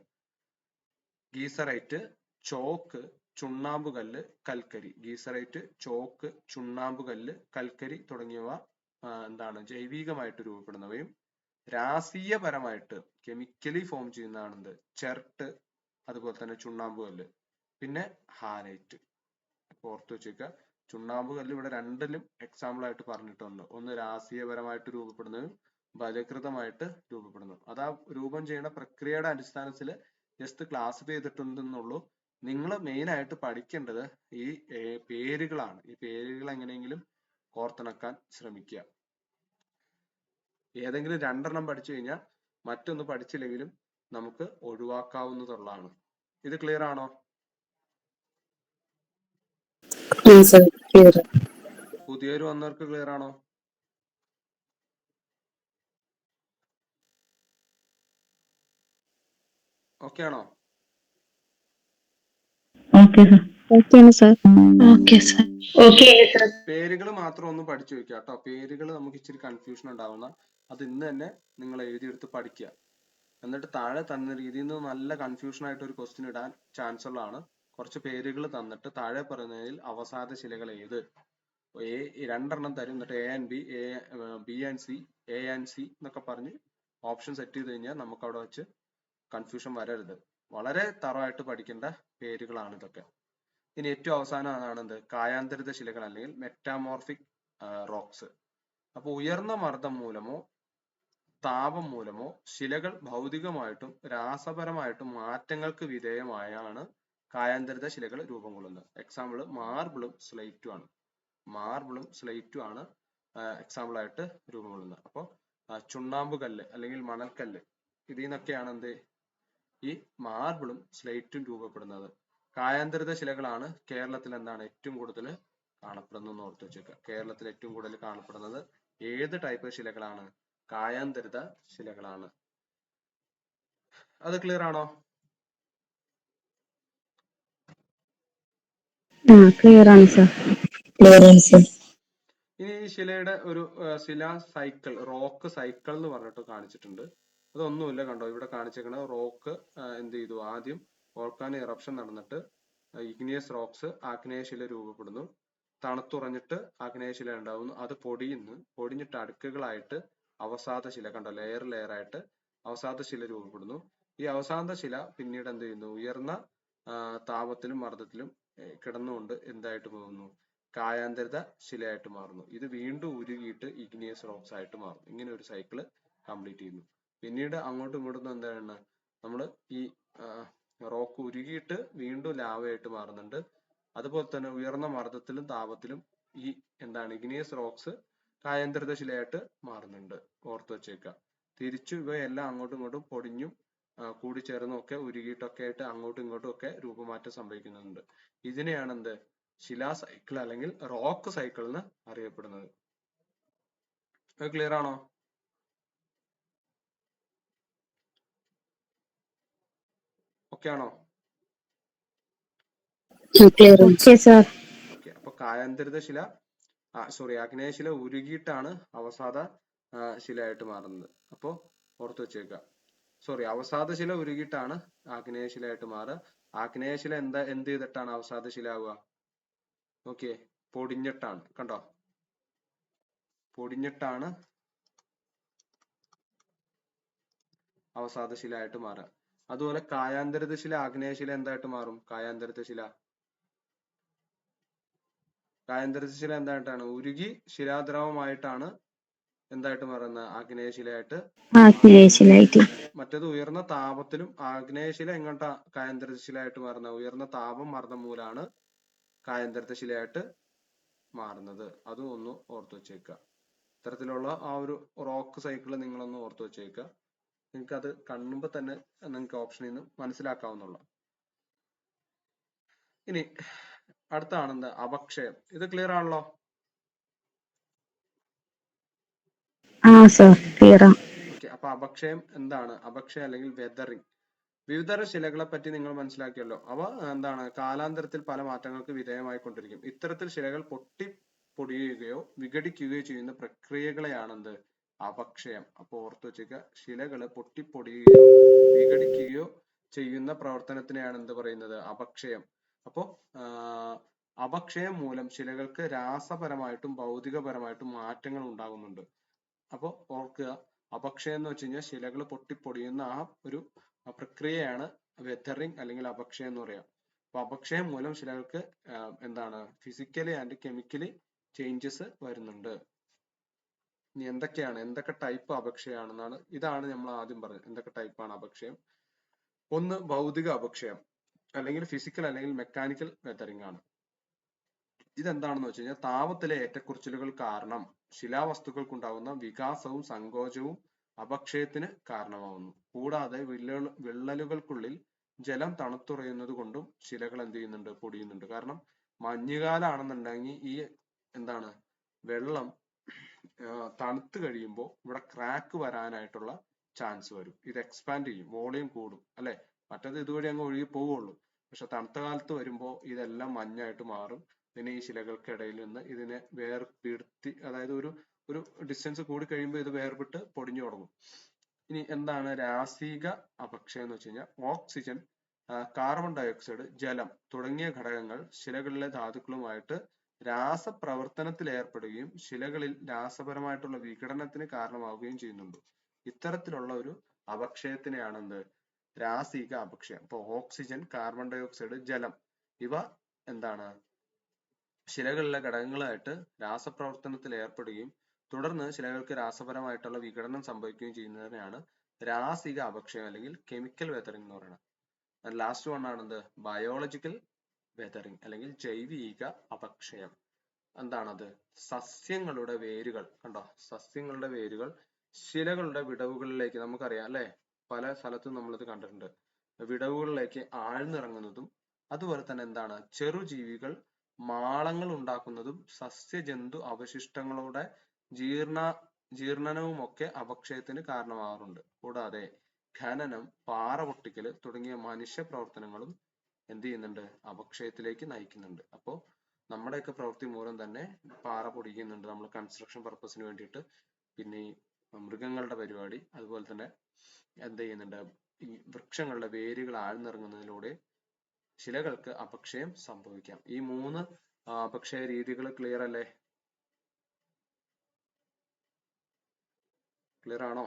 ഗീസറൈറ്റ്, ചോക്ക്, ചുണ്ണാമ്പ് കല്ല്, കൽക്കരി. ഗീസറൈറ്റ്, ചോക്ക്, ചുണ്ണാമ്പ് കല്ല്, കൽക്കരി തുടങ്ങിയവ എന്താണ് ജൈവികമായിട്ട് രൂപപ്പെടുന്നവയും രാസീയപരമായിട്ട് കെമിക്കലി ഫോം ചെയ്യുന്നതാണ് എന്ത്, ചെർട്ട്, അതുപോലെ തന്നെ ചുണ്ണാമ്പ് കല്ല്, പിന്നെ ഹാലൈറ്റ്. ഓർത്തു വെച്ചേക്കുക, ചുണ്ണാമ്പ് കല്ല് ഇവിടെ രണ്ടിലും എക്സാമ്പിൾ ആയിട്ട് പറഞ്ഞിട്ടുണ്ട്. ഒന്ന് രാസീയപരമായിട്ട് രൂപപ്പെടുന്നതും ബലകൃതമായിട്ട് രൂപപ്പെടുന്നു. അത് ആ രൂപം ചെയ്യുന്ന പ്രക്രിയയുടെ അടിസ്ഥാനത്തിൽ ജസ്റ്റ് ക്ലാസിഫൈ ചെയ്തിട്ടുണ്ടെന്നുള്ളൂ. നിങ്ങൾ മെയിൻ ആയിട്ട് പഠിക്കേണ്ടത് ഈ പേരുകളാണ്. ഈ പേരുകൾ എങ്ങനെയെങ്കിലും ഓർത്തിണക്കാൻ ശ്രമിക്കുക. ഏതെങ്കിലും രണ്ടെണ്ണം പഠിച്ചു കഴിഞ്ഞാൽ മറ്റൊന്ന് പഠിച്ചില്ലെങ്കിലും നമുക്ക് ഒഴിവാക്കാവുന്നതുള്ളതാണ്. ഇത് ക്ലിയർ ആണോ? പുതിയൊരു വന്നവർക്ക് ക്ലിയർ ആണോ? ഓക്കെ ആണോ? പേരുകൾ മാത്രം ഒന്ന് പഠിച്ചു വെക്കുക കേട്ടോ. പേരുകൾ നമുക്ക് ഇച്ചിരി കൺഫ്യൂഷൻ ഉണ്ടാവുന്ന, അത് ഇന്ന് തന്നെ നിങ്ങൾ എഴുതിയെടുത്ത് പഠിക്കുക. എന്നിട്ട് താഴെ തന്ന രീതിയിൽ നിന്ന് നല്ല കൺഫ്യൂഷൻ ആയിട്ട് ഒരു ക്വസ്റ്റ്യൻ ഇടാൻ ചാൻസ് ഉള്ളതാണ്. കുറച്ച് പേരുകൾ തന്നിട്ട് താഴെ പറയുന്നതിൽ അവസാദ ശിലകൾ ഏത്, രണ്ടെണ്ണം തരും. എന്നിട്ട് A and B, B and C, A and C എന്നൊക്കെ പറഞ്ഞ് ഓപ്ഷൻ സെറ്റ് ചെയ്ത് കഴിഞ്ഞാൽ നമുക്ക് അവിടെ വെച്ച് കൺഫ്യൂഷൻ വരരുത്. വളരെ തറവായിട്ട് പഠിക്കേണ്ട പേരുകളാണ് ഇതൊക്കെ. ഇനി ഏറ്റവും അവസാനമാണ് എന്ത്, കായാന്തരിത ശിലകൾ അല്ലെങ്കിൽ മെറ്റാമോർഫിക് റോക്സ്. അപ്പൊ ഉയർന്ന മർദ്ദം മൂലമോ താപം മൂലമോ ശിലകൾ ഭൗതികമായിട്ടും രാസപരമായിട്ടും മാറ്റങ്ങൾക്ക് വിധേയമായാണ് കായാന്തരിത ശിലകൾ രൂപം കൊള്ളുന്നത്. എക്സാമ്പിൾ മാർബിളും സ്ലേറ്റും ആണ്. മാർബിളും സ്ലേറ്റും ആണ് എക്സാമ്പിൾ ആയിട്ട് രൂപം കൊള്ളുന്നത്. അപ്പോൾ ചുണ്ണാമ്പ് കല്ല് അല്ലെങ്കിൽ മണൽക്കല്ല്, ഇതിൽ നിന്നൊക്കെയാണ് എന്ത്, ഈ മാർബിളും സ്ലേറ്റും രൂപപ്പെടുന്നത്. കായാന്തരിത ശിലകളാണ് കേരളത്തിൽ എന്താണ് ഏറ്റവും കൂടുതൽ കാണപ്പെടുന്നത് ഓർത്ത് വെച്ചേക്കുക. കേരളത്തിൽ ഏറ്റവും കൂടുതൽ കാണപ്പെടുന്നത് ഏത് ടൈപ്പ് ശിലകളാണ്? കായാന്തരിത ശിലകളാണ്. അത് ക്ലിയർ ആണോ? ക്ലിയർ ആണ് സർ. ഇനി ഈ ശിലയുടെ ഒരു ശില സൈക്കിൾ, റോക്ക് സൈക്കിൾ എന്ന് പറഞ്ഞിട്ട് കാണിച്ചിട്ടുണ്ട്. അതൊന്നുമില്ല, കണ്ടോ ഇവിടെ കാണിച്ചേക്കണ റോക്ക് എന്ത് ചെയ്തു, ആദ്യം വോൾക്കാനിക് ഇറപ്ഷൻ നടന്നിട്ട് ഇഗ്നിയസ് റോക്സ് ആഗ്നേയ ശില രൂപപ്പെടുന്നു. തണുത്തുറഞ്ഞിട്ട് ആഗ്നേയ ശില ഉണ്ടാവുന്നു. അത് പൊടിഞ്ഞിട്ട് അടുക്കുകളായിട്ട് അവസാദ ശില, കണ്ടോ ലെയർ ലെയർ ആയിട്ട് അവസാദ ശില രൂപപ്പെടുന്നു. ഈ അവസാദ ശില പിന്നീട് എന്ത് ചെയ്യുന്നു, ഉയർന്ന താപത്തിലും മർദ്ദത്തിലും കിടന്നുകൊണ്ട് എന്തായിട്ട് പോകുന്നു, കായാന്തരിത ശിലയായിട്ട് മാറുന്നു. ഇത് വീണ്ടും ഉരുകിയിട്ട് ഇഗ്നിയസ് റോക്സ് ആയിട്ട് മാറും. ഇങ്ങനെ ഒരു സൈക്കിള് കംപ്ലീറ്റ് ചെയ്യുന്നു. പിന്നീട് അങ്ങോട്ടും ഇങ്ങോട്ടും എന്താണ്, നമ്മൾ ഈ റോക്ക് ഉരുകിയിട്ട് വീണ്ടും ലാവയായിട്ട് മാറുന്നുണ്ട്. അതുപോലെ തന്നെ ഉയർന്ന മർദ്ദത്തിലും താപത്തിലും ഈ ഇഗ്നിയസ് റോക്സ് കായാന്തരിത ശിലയായിട്ട് മാറുന്നുണ്ട്. ഓർത്തു വെച്ചേക്കുക. തിരിച്ചു ഇവയെല്ലാം അങ്ങോട്ടും ഇങ്ങോട്ടും പൊടിഞ്ഞും കൂടിച്ചേർന്നും ഒക്കെ ഉരുകിയിട്ടൊക്കെ ആയിട്ട് അങ്ങോട്ടും ഇങ്ങോട്ടും ഒക്കെ രൂപമാറ്റം സംഭവിക്കുന്നുണ്ട്. ഇതിനെയാണ് എന്ത്, ശിലാ സൈക്കിൾ അല്ലെങ്കിൽ റോക്ക് സൈക്കിൾ എന്ന് അറിയപ്പെടുന്നത്. ക്ലിയർ ആണോ? ഓക്കെ ആണോ? അപ്പൊ കായാന്തരിത ശില, ആഗ്നേയ ശില ഉരുകിയിട്ടാണ് അവസാദ ശിലയായിട്ട് മാറുന്നത്. അപ്പോ ഓർത്തു വെച്ചേക്കുക. അവസാദ ശില ഉരുകിയിട്ടാണ് ആഗ്നേയ ശിലയായിട്ട് മാറുക. ആഗ്നേയ ശില എന്ത് ചെയ്തിട്ടാണ് അവസാദ ശില ആവുക? ഓക്കെ, പൊടിഞ്ഞിട്ടാണ്. കണ്ടോ, പൊടിഞ്ഞിട്ടാണ് അവസാദ ശില ആയിട്ട് മാറുക. അതുപോലെ കായാന്തരിത ശില ആഗ്നേയ ശില എന്തായിട്ട് മാറും? കായാന്തരിത ശില എന്തായിട്ടാണ്, ഉരുകി ശിലാദ്രവമായിട്ടാണ് എന്തായിട്ട് മാറുന്നത്, ആഗ്നേയ ശിലയായിട്ട്. മറ്റേത് ഉയർന്ന താപത്തിലും ആഗ്നേയ ശില എങ്ങോട്ടാ കായാന്തരിത ശിലയായിട്ട് മാറുന്നത്, ഉയർന്ന താപം മർദ്ദം മൂലമാണ് കായാന്തരിത ശിലയായിട്ട് മാറുന്നത്. അതും ഒന്ന് ഓർത്തു വെച്ചേക്കുക. ഇത്തരത്തിലുള്ള ആ ഒരു റോക്ക് സൈക്കിൾ നിങ്ങളൊന്ന് ഓർത്ത് വെച്ചേക്കുക. നിങ്ങൾക്ക് അത് കാണുമ്പോൾ തന്നെ നിങ്ങൾക്ക് ഓപ്ഷനിൽ നിന്ന് മനസ്സിലാക്കാവുന്നുള്ള. ഇനി അടുത്താണ് എന്താ അപക്ഷയം. ഇത് ക്ലിയർ ആണല്ലോ? സർ ക്ലിയർ ആണ്. ഓക്കെ. അപ്പൊ അപക്ഷയം എന്താണ്? അപക്ഷയം അല്ലെങ്കിൽ വെതറിങ്. വിവിധതരം ശിലകളെ പറ്റി നിങ്ങൾ മനസ്സിലാക്കിയല്ലോ. അവ എന്താണ് കാലാന്തരത്തിൽ പല മാറ്റങ്ങൾക്ക് വിധേയമായിക്കൊണ്ടിരിക്കും. ഇത്തരത്തിൽ ശിലകൾ പൊടിയുകയോ വിഘടിക്കുകയോ ചെയ്യുന്ന പ്രക്രിയകളെയാണ് എന്ത്? അപക്ഷയം. അപ്പൊ ഓർത്തു വെച്ചേക്കുക, ശിലകൾ പൊട്ടിപ്പൊടിയുകയോ വിഘടിക്കുകയോ ചെയ്യുന്ന പ്രവർത്തനത്തിനെയാണ് എന്ത് പറയുന്നത്? അപക്ഷയം. അപ്പോ അപക്ഷയം മൂലം ശിലകൾക്ക് രാസപരമായിട്ടും ഭൗതികപരമായിട്ടും മാറ്റങ്ങൾ ഉണ്ടാകുന്നുണ്ട്. അപ്പൊ ഓർക്കുക, അപക്ഷയം എന്ന് വെച്ച് കഴിഞ്ഞാൽ ശിലകൾ പൊട്ടിപ്പൊടിയുന്ന ആ ഒരു പ്രക്രിയയാണ് വെതറിങ് അല്ലെങ്കിൽ അപക്ഷയം എന്ന് പറയാം. അപ്പൊ അപക്ഷയം മൂലം ശിലകൾക്ക് എന്താണ് ഫിസിക്കലി ആൻഡ് കെമിക്കലി ചേഞ്ചസ് വരുന്നുണ്ട്. ഇനി എന്തൊക്കെ ടൈപ്പ് അപക്ഷയാണെന്നാണ്, ഇതാണ് നമ്മൾ ആദ്യം പറഞ്ഞത്. എന്തൊക്കെ ടൈപ്പാണ് അപക്ഷയം? ഒന്ന് ഭൗതിക അപക്ഷയം, അല്ലെങ്കിൽ ഫിസിക്കൽ അല്ലെങ്കിൽ മെക്കാനിക്കൽ വെതറിങ് ആണ്. ഇതെന്താണെന്ന് വെച്ച് കഴിഞ്ഞാൽ താപത്തിലെ ഏറ്റക്കുറച്ചിലുകൾ കാരണം ശിലാവസ്തുക്കൾക്കുണ്ടാകുന്ന വികാസവും സങ്കോചവും അപക്ഷയത്തിന് കാരണമാവുന്നു. കൂടാതെ വിള്ളലുകൾക്കുള്ളിൽ ജലം തണുത്തുറയുന്നത് കൊണ്ടും ശിലകൾ എന്ത് ചെയ്യുന്നുണ്ട്? പൊടിയുന്നുണ്ട്. കാരണം മഞ്ഞുകാലാണെന്നുണ്ടെങ്കിൽ ഈ എന്താണ് വെള്ളം തണുത്ത് കഴിയുമ്പോൾ ഇവിടെ ക്രാക്ക് വരാനായിട്ടുള്ള ചാൻസ് വരും. ഇത് എക്സ്പാൻഡ് ചെയ്യും, വോളിയം കൂടും അല്ലെ? മറ്റത് ഇതുവഴി അങ്ങ് ഒഴുകി പോവുള്ളൂ. പക്ഷെ തണുത്ത കാലത്ത് വരുമ്പോൾ ഇതെല്ലാം മഞ്ഞായിട്ട് മാറും. പിന്നെ ഈ ശിലകൾക്കിടയിൽ നിന്ന് ഇതിനെ വേർപിടുത്തി, അതായത് ഒരു ഡിസ്റ്റൻസ് കൂടി കഴിയുമ്പോൾ ഇത് വേർപെട്ട് പൊടിഞ്ഞു തുടങ്ങും. ഇനി എന്താണ് രാസിക അപക്ഷയം എന്ന് വെച്ച് കഴിഞ്ഞാൽ ഓക്സിജൻ, കാർബൺ ഡയോക്സൈഡ്, ജലം തുടങ്ങിയ ഘടകങ്ങൾ ശിലകളിലെ ധാതുക്കളുമായിട്ട് രാസപ്രവർത്തനത്തിൽ ഏർപ്പെടുകയും ശിലകളിൽ രാസപരമായിട്ടുള്ള വിഘടനത്തിന് കാരണമാവുകയും ചെയ്യുന്നുണ്ട്. ഇത്തരത്തിലുള്ള ഒരു അപക്ഷയത്തിനെയാണ് എന്ത്? രാസിക അപക്ഷയം. അപ്പൊ ഓക്സിജൻ, കാർബൺ ഡയോക്സൈഡ്, ജലം ഇവ എന്താണ് ശിലകളിലെ ഘടകങ്ങളായിട്ട് രാസപ്രവർത്തനത്തിൽ ഏർപ്പെടുകയും തുടർന്ന് ശിലകൾക്ക് രാസപരമായിട്ടുള്ള വിഘടനം സംഭവിക്കുകയും ചെയ്യുന്നതിനാണ് രാസിക അപക്ഷയം അല്ലെങ്കിൽ കെമിക്കൽ വെതറിംഗ് എന്ന് പറയുന്നത്. ലാസ്റ്റ് വൺ ആണെന്ത്? ബയോളജിക്കൽ വെതറിംഗ് അല്ലെങ്കിൽ ജൈവിക അപക്ഷയം. എന്താണത്? സസ്യങ്ങളുടെ വേരുകൾ കണ്ടോ, സസ്യങ്ങളുടെ വേരുകൾ ശിലകളുടെ വിടവുകളിലേക്ക്, നമുക്കറിയാം അല്ലെ, പല സ്ഥലത്തും നമ്മളിത് കണ്ടിട്ടുണ്ട്, വിടവുകളിലേക്ക് ആഴ്ന്നിറങ്ങുന്നതും അതുപോലെ തന്നെ എന്താണ് ചെറുജീവികൾ മാളങ്ങൾ ഉണ്ടാക്കുന്നതും സസ്യജന്തു അവശിഷ്ടങ്ങളുടെ ജീർണനവുമൊക്കെ അപക്ഷയത്തിന് കാരണമാകാറുണ്ട്. കൂടാതെ ഖനനം, പാറ പൊട്ടിക്കല് തുടങ്ങിയ മനുഷ്യ പ്രവർത്തനങ്ങളും എന്ത് ചെയ്യുന്നുണ്ട്? അപക്ഷയത്തിലേക്ക് നയിക്കുന്നുണ്ട്. അപ്പോൾ നമ്മുടെയൊക്കെ പ്രവൃത്തി മൂലം തന്നെ പാറ പൊടിക്കുന്നുണ്ട് നമ്മൾ കൺസ്ട്രക്ഷൻ പർപ്പസിന് വേണ്ടിയിട്ട്. പിന്നെ ഈ മൃഗങ്ങളുടെ പരിപാടി, അതുപോലെ തന്നെ എന്ത് ചെയ്യുന്നുണ്ട്? ഈ വൃക്ഷങ്ങളുടെ വേരുകൾ ആഴ്ന്നിറങ്ങുന്നതിലൂടെ ശിലകൾക്ക് അപക്ഷയം സംഭവിക്കാം. ഈ 3 അപക്ഷയ രീതികൾ ക്ലിയർ അല്ലേ? ക്ലിയർ ആണോ?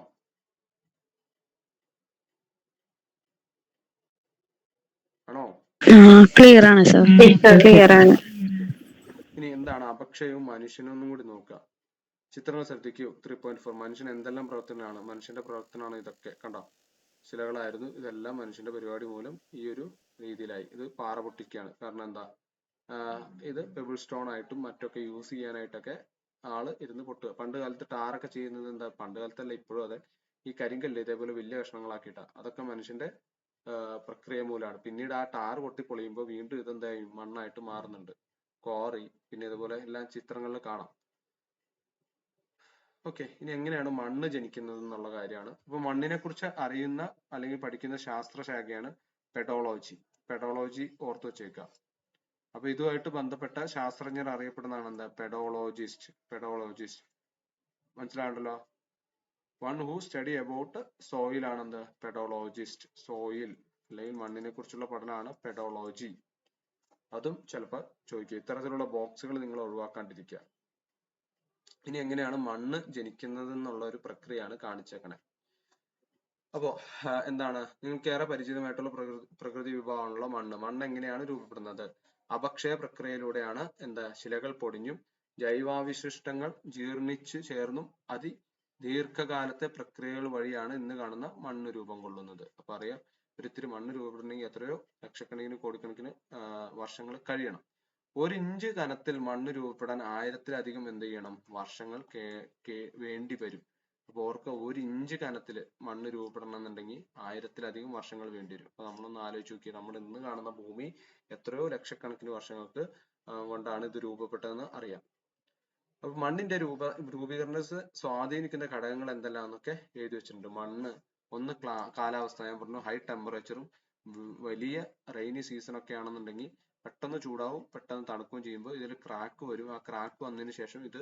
ആണോ? ക്ലിയർ ആണ് സർ, ക്ലിയർ ആണ്. ഇനി എന്താണ് അപക്ഷയവും മനുഷ്യനും കൂടി നോക്കുക. ചിത്രങ്ങൾ ശ്രദ്ധിക്കൂ. 3.4 മനുഷ്യൻ എന്തെല്ലാം പ്രവർത്തനമാണ്? മനുഷ്യന്റെ പ്രവർത്തനമാണ് ഇതൊക്കെ. കണ്ടോ, ശിലകളായിരുന്നു ഇതെല്ലാം. മനുഷ്യന്റെ പരിപാടി മൂലം ഈ ഒരു രീതിയിലായി. ഇത് പാറ പൊട്ടിക്കുകയാണ്. കാരണം എന്താ? ഇത് പെബിൾ സ്റ്റോൺ ആയിട്ടും മറ്റൊക്കെ യൂസ് ചെയ്യാനായിട്ടൊക്കെ ആള് ഇരുന്ന് പൊട്ടുക. പണ്ട് കാലത്ത് ടാറൊക്കെ ചെയ്യുന്നത് എന്താ? പണ്ട് കാലത്തല്ല, ഇപ്പോഴും അതെ, ഈ കരിങ്കല്ല് ഇതേപോലെ വലിയ കഷ്ണങ്ങളാക്കിയിട്ടാ. അതൊക്കെ മനുഷ്യന്റെ പ്രക്രിയ മൂലമാണ്. പിന്നീട് ആ ടാർ പൊട്ടി പൊളിയുമ്പോൾ വീണ്ടും ഇതെന്തായി മണ്ണായിട്ട് മാറുന്നുണ്ട്. ക്വാറി, പിന്നെ ഇതുപോലെ എല്ലാം ചിത്രങ്ങളിൽ കാണാം. ഓക്കെ. ഇനി എങ്ങനെയാണ് മണ്ണ് ജനിക്കുന്നത് എന്നുള്ള കാര്യമാണ്. അപ്പൊ മണ്ണിനെ കുറിച്ച് അറിയുന്ന അല്ലെങ്കിൽ പഠിക്കുന്ന ശാസ്ത്രശാഖയാണ് പെഡോളജി. പെഡോളജി ഓർത്തു വെച്ചേക്കുക. അപ്പൊ ഇതുമായിട്ട് ബന്ധപ്പെട്ട ശാസ്ത്രജ്ഞർ അറിയപ്പെടുന്നതാണ് എന്താ? പെഡോളജിസ്റ്റ്. പെഡോളജിസ്റ്റ് മനസ്സിലാണ്ടല്ലോ. One who study about soil ആണെന്ത്? പെഡോളജിസ്റ്റ്. സോയിൽ അല്ലെങ്കിൽ മണ്ണിനെ കുറിച്ചുള്ള പഠനമാണ് പെഡോളജി. അതും ചിലപ്പോൾ ചോദിക്കുക. ഇത്തരത്തിലുള്ള ബോക്സുകൾ നിങ്ങൾ ഒഴിവാക്കാണ്ടിരിക്കുക. ഇനി എങ്ങനെയാണ് മണ്ണ് ജനിക്കുന്നത് എന്നുള്ള ഒരു പ്രക്രിയയാണ് കാണിച്ചേക്കണേ. അപ്പോ എന്താണ് നിങ്ങൾക്ക് ഏറെ പരിചിതമായിട്ടുള്ള പ്രകൃതി വിഭവമാണുള്ള മണ്ണ്. മണ്ണ് എങ്ങനെയാണ് രൂപപ്പെടുന്നത്? അപക്ഷയ പ്രക്രിയയിലൂടെയാണ് എന്താ ശിലകൾ പൊടിഞ്ഞും ജൈവാവശിഷ്ടങ്ങൾ ജീർണിച്ചു ചേർന്നും ദീർഘകാലത്തെ പ്രക്രിയകൾ വഴിയാണ് ഇന്ന് കാണുന്ന മണ്ണ് രൂപം കൊള്ളുന്നത്. അപ്പൊ അറിയാം, ഒരിത്തിരി മണ്ണ് രൂപപ്പെടണമെങ്കിൽ എത്രയോ ലക്ഷക്കണക്കിന് കോടിക്കണക്കിന് വർഷങ്ങൾ കഴിയണം. ഒരു ഇഞ്ച് കനത്തിൽ മണ്ണ് രൂപപ്പെടാൻ 1000-ലധികം എന്ത് ചെയ്യണം വർഷങ്ങൾ വേണ്ടി വരും. അപ്പൊ ഓർക്കുക, ഒരു ഇഞ്ച് കനത്തിൽ മണ്ണ് രൂപപ്പെടണം എന്നുണ്ടെങ്കിൽ 1000-ലധികം വർഷങ്ങൾ വേണ്ടി വരും. അപ്പൊ നമ്മളൊന്ന് ആലോചിച്ച് നോക്കിയാൽ നമ്മൾ ഇന്ന് കാണുന്ന ഭൂമി എത്രയോ ലക്ഷക്കണക്കിന് വർഷങ്ങൾക്ക് കൊണ്ടാണ് ഇത് രൂപപ്പെട്ടതെന്ന് അറിയാം. അപ്പൊ മണ്ണിന്റെ രൂപീകരണത്തെ സ്വാധീനിക്കുന്ന ഘടകങ്ങൾ എന്തെല്ലാന്നൊക്കെ എഴുതി വെച്ചിട്ടുണ്ട്. മണ്ണ് ഒന്ന് കാലാവസ്ഥ, ഞാൻ പറഞ്ഞു ഹൈ ടെമ്പറേച്ചറും വലിയ റെയിനി സീസൺ ഒക്കെ ആണെന്നുണ്ടെങ്കിൽ പെട്ടെന്ന് ചൂടാവും, പെട്ടെന്ന് തണുക്കുകയും ചെയ്യുമ്പോൾ ഇതിൽ ക്രാക്ക് വരും. ആ ക്രാക്ക് വന്നതിന് ശേഷം ഇത്